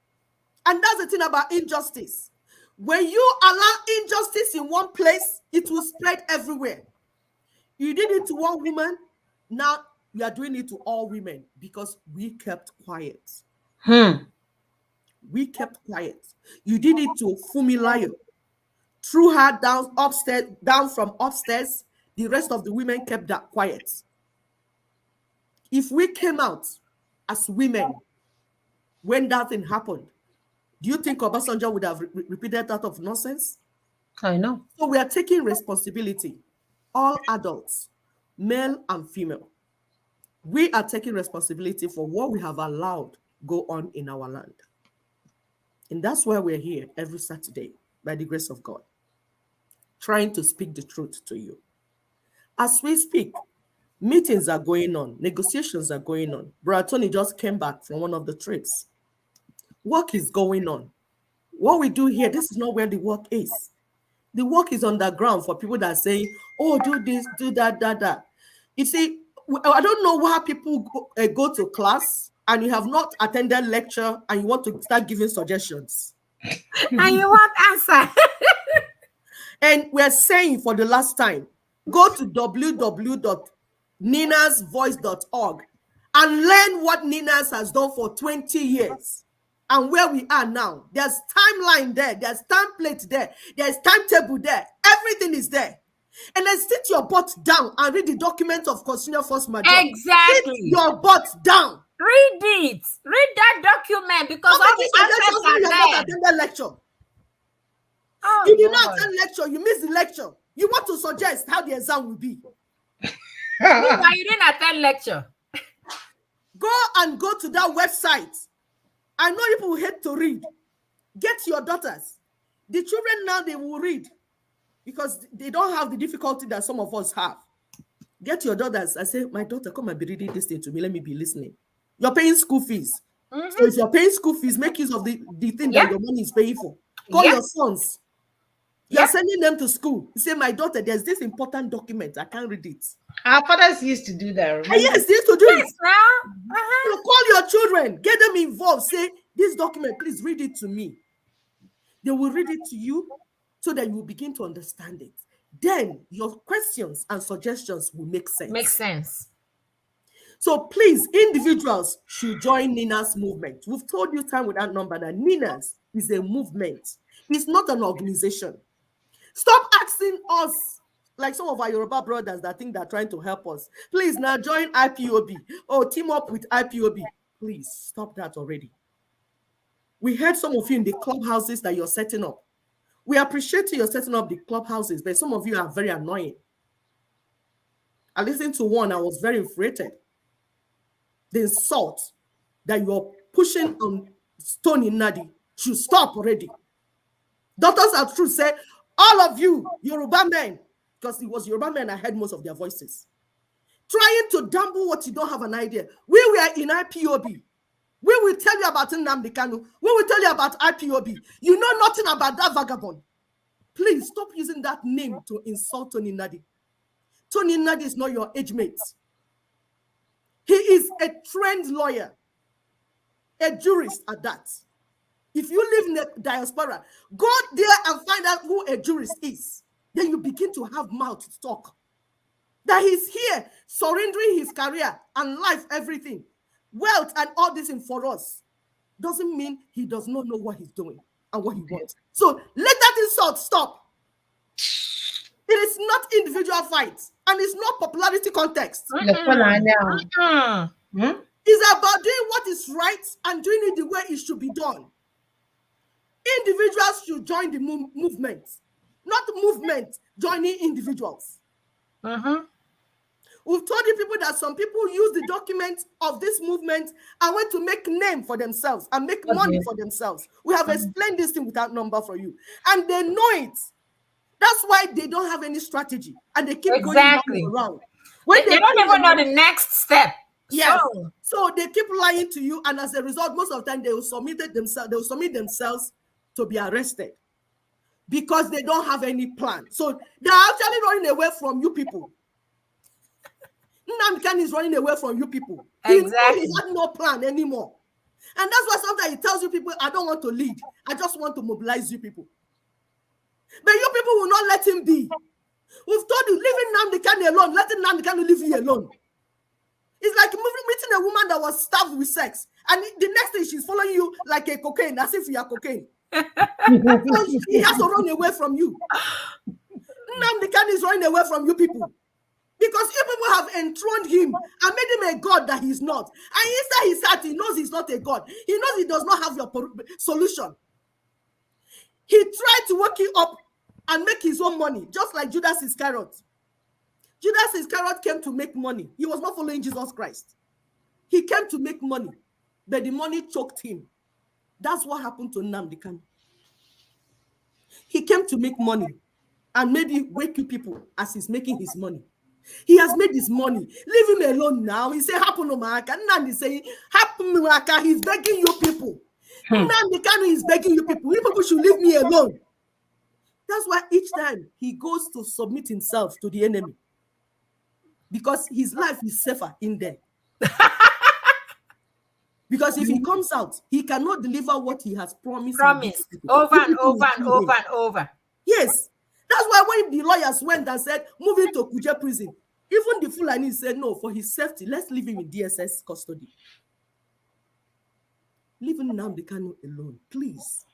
And that's the thing about injustice. When you allow injustice in one place, it will spread everywhere. You did it to one woman, now you are doing it to all women because we kept quiet. We kept quiet. You did it to Fumilayo. Threw her down from upstairs. The rest of the women kept that quiet. If we came out as women when that thing happened, do you think Obasanjo would have repeated that of nonsense? I know. So we are taking responsibility. All adults, male and female. We are taking responsibility for what we have allowed go on in our land. And that's why we're here every Saturday, by the grace of God, trying to speak the truth to you. As we speak, meetings are going on, negotiations are going on. Brother Tony just came back from one of the trips. Work is going on. What we do here, this is not where the work is. The work is underground for people that are saying, oh, do this, do that. You see, I don't know why people go to class and you have not attended lecture and you want to start giving suggestions. And you want answer. And we're saying for the last time, go to www.ninasvoice.org and learn what Ninas has done for 20 years. And where we are now, there's timeline there, there's template there, there's timetable there, everything is there. And then sit your butt down and read the document of constitutional force majeure. Exactly. Sit your butt down. Read it. Read that document because all the answers are there. Attend the lecture. Oh, You did not Lord. attend lecture, you missed the lecture. You want to suggest how the exam will be. Meanwhile, you didn't attend lecture. Go to that website. I know people hate to read. Get your daughters. The children now, they will read because they don't have the difficulty that some of us have. Get your daughters and say, my daughter, come and be reading this thing to me. Let me be listening. You're paying school fees. So if you're paying school fees, make use of the thing that your money is paying for. Call your sons. You're sending them to school. You say, my daughter, there's this important document. I can't read it. Our fathers used to do that. Remember? Yes, they used to do it. Now. You call your children, get them involved. Say, this document, please read it to me. They will read it to you so that you will begin to understand it. Then your questions and suggestions will make sense. Makes sense. So please, individuals should join Nina's movement. We've told you time without number that Nina's is a movement. It's not an organization. Stop asking us, like some of our Yoruba brothers that think they're trying to help us. Please now join IPOB or team up with IPOB. Please stop that already. We heard some of you in the clubhouses that you're setting up. We appreciate you setting up the clubhouses, but some of you are very annoying. I listened to one, I was very infuriated. The insult that you're pushing on Stony Nadi should stop already. Doctors are true, say, all of you, Yoruba men, because it was Yoruba men I heard most of their voices, trying to damble what you don't have an idea. We were in IPOB. We will tell you about Nnamdi Kanu. We will tell you about IPOB. You know nothing about that vagabond. Please stop using that name to insult Tony Nadi. Tony Nadi is not your age mate. He is a trained lawyer, a jurist at that. If you live in the diaspora, go there and find out who a jurist is. Then you begin to have mouth to talk. That he's here surrendering his career and life, everything, wealth and all this in for us, doesn't mean he does not know what he's doing and what he wants. So let that insult stop. It is not individual fights and it's not popularity context. It's about doing what is right and doing it the way it should be done. Individuals should join the movement, not movement joining individuals. We've told you people that some people use the document of this movement and want to make name for themselves and make money for themselves. We have explained this thing without number for you. And they know it. That's why they don't have any strategy. And they keep going around. When They don't even know the next step. Yes. So they keep lying to you. And as a result, most of the time, they will submit themselves to be arrested. Because they don't have any plan. So they're actually running away from you people. Nnamdi Kanu is running away from you people. Exactly. He has no plan anymore. And that's why sometimes he tells you people, I don't want to lead. I just want to mobilize you people. But you people will not let him be. We've told you, leaving Nnamdi Kanu alone, letting Nnamdi Kanu leave you alone. It's like meeting a woman that was starved with sex. And the next thing she's following you like a cocaine, as if you are cocaine. He has to run away from you. Nnamdi Kanu is running away from you people. Because you people have enthroned him and made him a god that he's not. And inside his heart, he knows he's not a god. He knows he does not have your solution. He tried to work you up and make his own money, just like Judas Iscariot. Judas Iscariot came to make money. He was not following Jesus Christ. He came to make money, but the money choked him. That's what happened to Nnamdi Kanu. He came to make money and maybe wake you people as he's making his money. He has made his money. Leave him alone now. He say, happen no maka. Nnamdi saying, happen no maka. He's begging you people. Nnamdi Kanu is begging you people. You people should leave me alone. That's why each time he goes to submit himself to the enemy. Because his life is safer in there. Because if he comes out, he cannot deliver what he has promised. Over and over and over and over. Yes. That's why when the lawyers went and said, move him to Kuje prison, even the Fulani said, no, for his safety, let's leave him in DSS custody. Leave Nnamdi Kanu alone, please.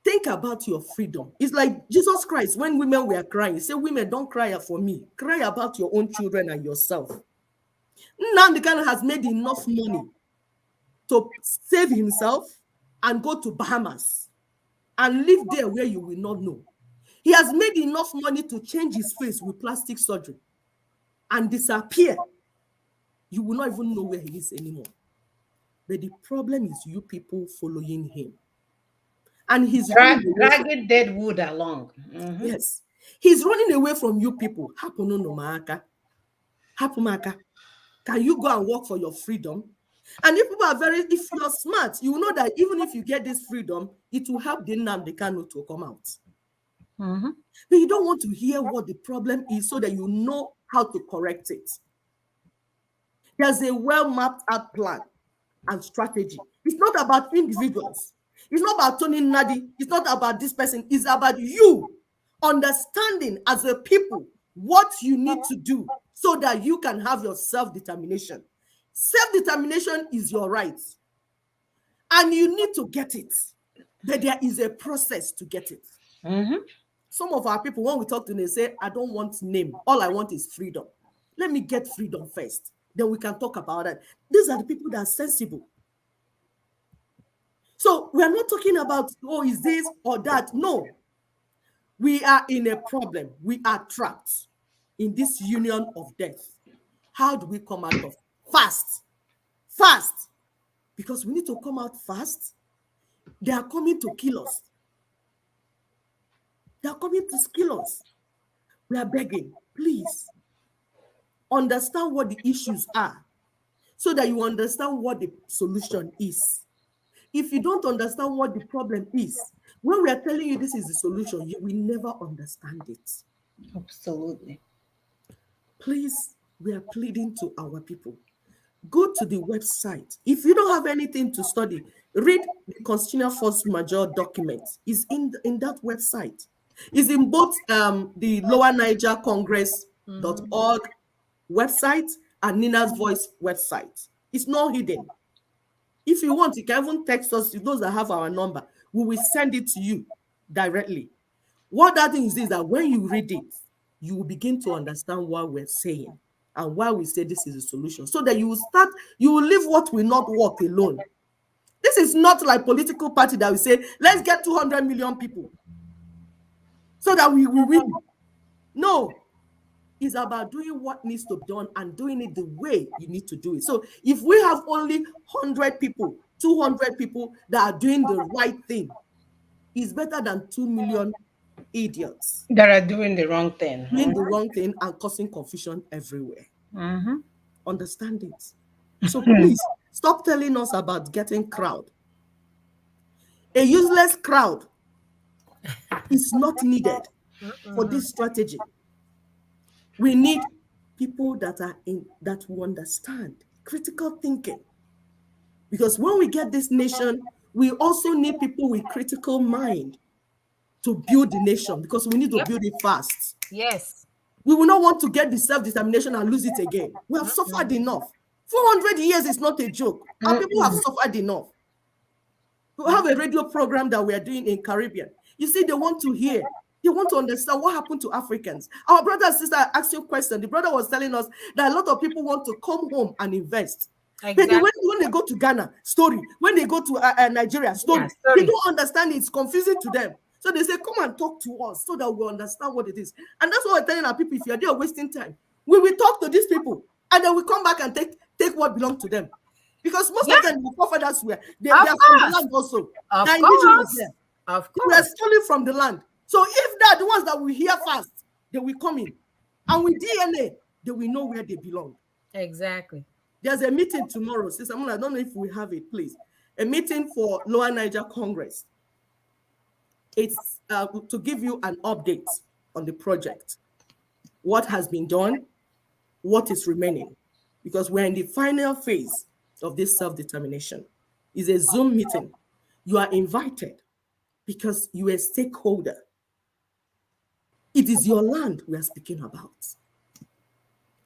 Think about your freedom. It's like Jesus Christ, when women were crying, he said, women, don't cry for me. Cry about your own children and yourself. Nnamdi Kanu has made enough money to save himself and go to Bahamas and live there where you will not know. He has made enough money to change his face with plastic surgery and disappear. You will not even know where he is anymore. But the problem is you people following him. And he's running away from Dragging dead wood along. Yes. He's running away from you people. Hapumaka. Can you go and work for your freedom? And if you're smart, you will know that even if you get this freedom, it will help the Nnamdi Kanu to come out. But you don't want to hear what the problem is so that you know how to correct it. There's a well-mapped out plan and strategy. It's not about individuals. It's not about Tony Nadi. It's not about this person. It's about you understanding as a people what you need to do so that you can have your self-determination. Self-determination is your right. And you need to get it. But there is a process to get it. Some of our people, when we talk to them, they say, I don't want name. All I want is freedom. Let me get freedom first. Then we can talk about it. These are the people that are sensible. So we are not talking about, oh, is this or that? No. We are in a problem. We are trapped in this union of death. How do we come out of fast? Fast. Because we need to come out fast. They are coming to kill us. They are coming to kill us. We are begging, please, understand what the issues are so that you understand what the solution is. If you don't understand what the problem is, when we are telling you this is the solution, you will never understand it. Absolutely. Please, we are pleading to our people. Go to the website. If you don't have anything to study, read the Constitutional Force Majeure document. It's in that website. It's in both the Lower Niger Congress.org website and Nina's Voice website. It's not hidden. If you want, you can even text us, those that have our number. We will send it to you directly. What that thing is that when you read it, you will begin to understand what we're saying and why we say this is a solution. So that you will leave what will not work alone. This is not like political party that we say, let's get 200 million people so that we will win. No. It's about doing what needs to be done and doing it the way you need to do it. So if we have only 100 people, 200 people that are doing the right thing, it's better than 2 million idiots that are doing the wrong thing. Doing the wrong thing and causing confusion everywhere. Understand it. So please stop telling us about getting crowd. A useless crowd is not needed for this strategy. We need people that will understand critical thinking. Because when we get this nation, we also need people with critical mind to build the nation, because we need to build it fast. Yes. We will not want to get the self-determination and lose it again. We have suffered enough. 400 years is not a joke. Our people have suffered enough. We have a radio program that we are doing in Caribbean. You see, they want to hear. They want to understand what happened to Africans. Our brother and sister asked you a question. The brother was telling us that a lot of people want to come home and invest. Exactly. But when they go to Ghana, story. When they go to Nigeria, story. They don't understand it. It's confusing to them. So they say, come and talk to us so that we'll understand what it is. And that's what we're telling our people. If you're there wasting time, we will talk to these people and then we come back and take what belongs to them. Because most of them, the forefathers were, they are from the land also. Of course. Of course. We are stealing from the land. So if they're the ones that we hear fast, they will come in. And with DNA, they will know where they belong. Exactly. There's a meeting tomorrow. Sister Mona, I don't know if we have it, please. A meeting for Lower Niger Congress. It's to give you an update on the project. What has been done, what is remaining. Because we're in the final phase of this self-determination. It's a Zoom meeting. You are invited because you are a stakeholder. It is your land we are speaking about.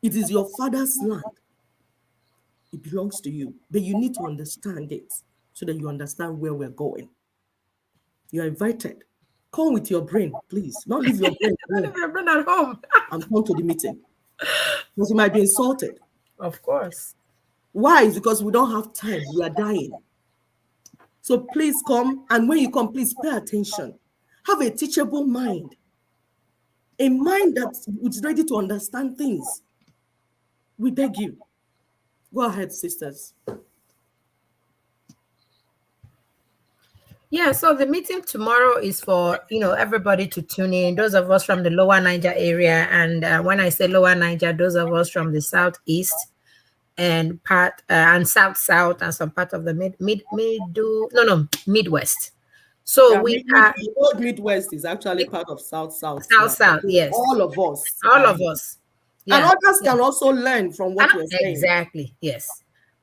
It is your father's land. It belongs to you, but you need to understand it so that you understand where we're going. You are invited. Come with your brain, please. Don't leave your brain at home. And come to the meeting. Because you might be insulted. Of course. Why? It's because we don't have time. We are dying. So please come, and when you come, please pay attention. Have a teachable mind, a mind that's ready to understand things. We beg you. Go ahead, sisters. Yeah, so the meeting tomorrow is for everybody to tune in. Those of us from the Lower Niger area, and when I say Lower Niger, those of us from the southeast and south south and some part of the Midwest. So Yeah, we are the old Midwest is actually part of South South south now. south. So Yes, all of us all are of here. us. And Yeah. others can also learn from what we're saying. Exactly. Yes.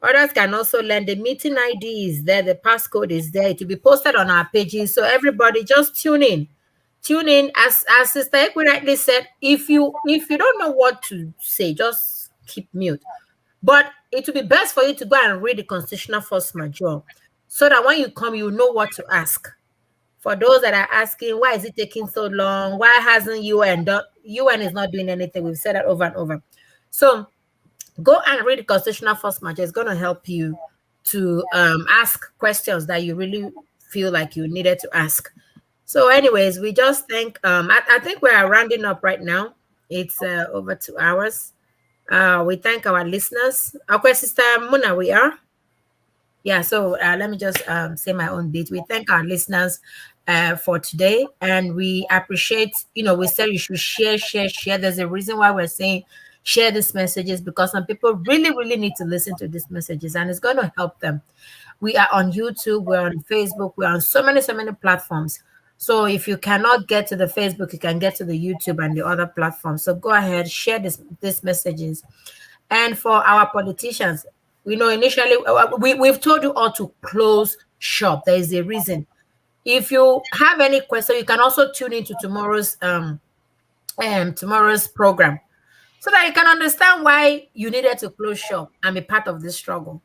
Others can also learn. The meeting ID is there. The passcode is there. It will be posted on our pages. So everybody just tune in. Tune in. As Sister Ekwe rightly said, if you don't know what to say, just keep mute. But it will be best for you to go and read the constitutional force majeure so that when you come, you know what to ask. For those that are asking, why is it taking so long? Why hasn't UN done? UN is not doing anything. We've said that over and over. So go and read the constitutional force majeure. It's going to help you to ask questions that you really feel like you needed to ask. So anyways, we just think I think we are rounding up right now. It's over 2 hours. We thank our listeners. Okay, Sister Muna, we are. Yeah, so let me just say my own bit. We thank our listeners for today, and we appreciate, we said you should share. There's a reason why we're saying share these messages, because some people really, really need to listen to these messages, and it's going to help them. We are on YouTube, we're on Facebook, we're on so many platforms. So if you cannot get to the Facebook, you can get to the YouTube and the other platforms. So go ahead, share these messages. And for our politicians, we know initially we've told you all to close shop. There is a reason. If you have any question, you can also tune into tomorrow's program so that you can understand why you needed to close shop and be part of this struggle.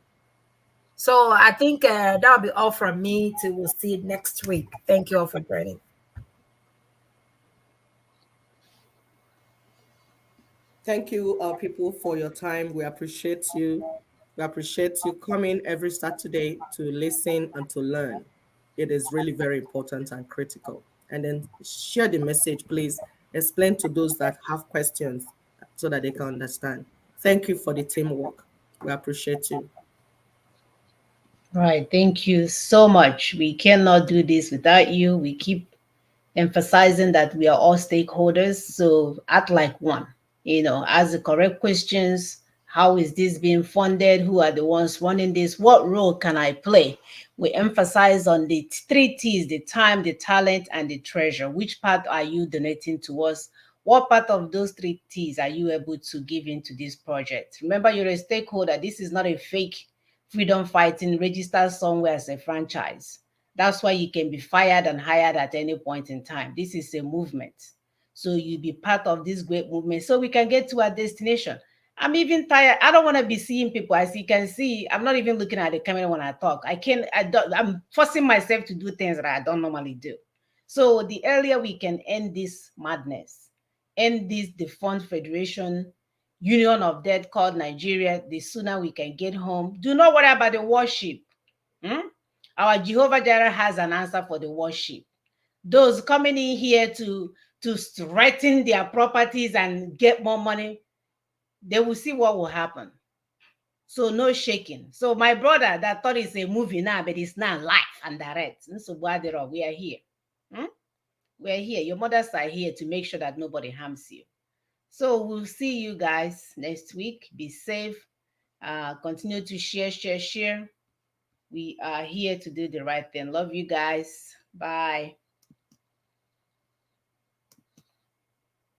So I think that'll be all from me. We'll see you next week. Thank you all for joining. Thank you, people, for your time. We appreciate you. We appreciate you coming every Saturday to listen and to learn. It is really very important and critical. And then share the message, please. Explain to those that have questions so that they can understand. Thank you for the teamwork. We appreciate you. Right. Thank you so much. We cannot do this without you. We keep emphasizing that we are all stakeholders. So act like one, ask the correct questions. How is this being funded? Who are the ones running this? What role can I play? We emphasize on the three T's: the time, the talent, and the treasure. Which part are you donating towards? What part of those three T's are you able to give into this project? Remember, you're a stakeholder. This is not a fake freedom fighting registered somewhere as a franchise. That's why you can be fired and hired at any point in time. This is a movement. So you be part of this great movement so we can get to our destination. I'm even tired. I don't want to be seeing people. As you can see, I'm not even looking at the camera when I talk. I'm forcing myself to do things that I don't normally do. So the earlier we can end this madness, end this defunct federation union of death called Nigeria, the sooner we can get home. Do not worry about the worship. Hmm? Our Jehovah Jireh has an answer for the worship. Those coming in here to threaten their properties and get more money, they will see what will happen. So no shaking. So my brother that thought it's a movie now, but it's not live and direct. So we are here. Hmm? We are here. Your mothers are here to make sure that nobody harms you. So we'll see you guys next week. Be safe. Continue to share. We are here to do the right thing. Love you guys. Bye.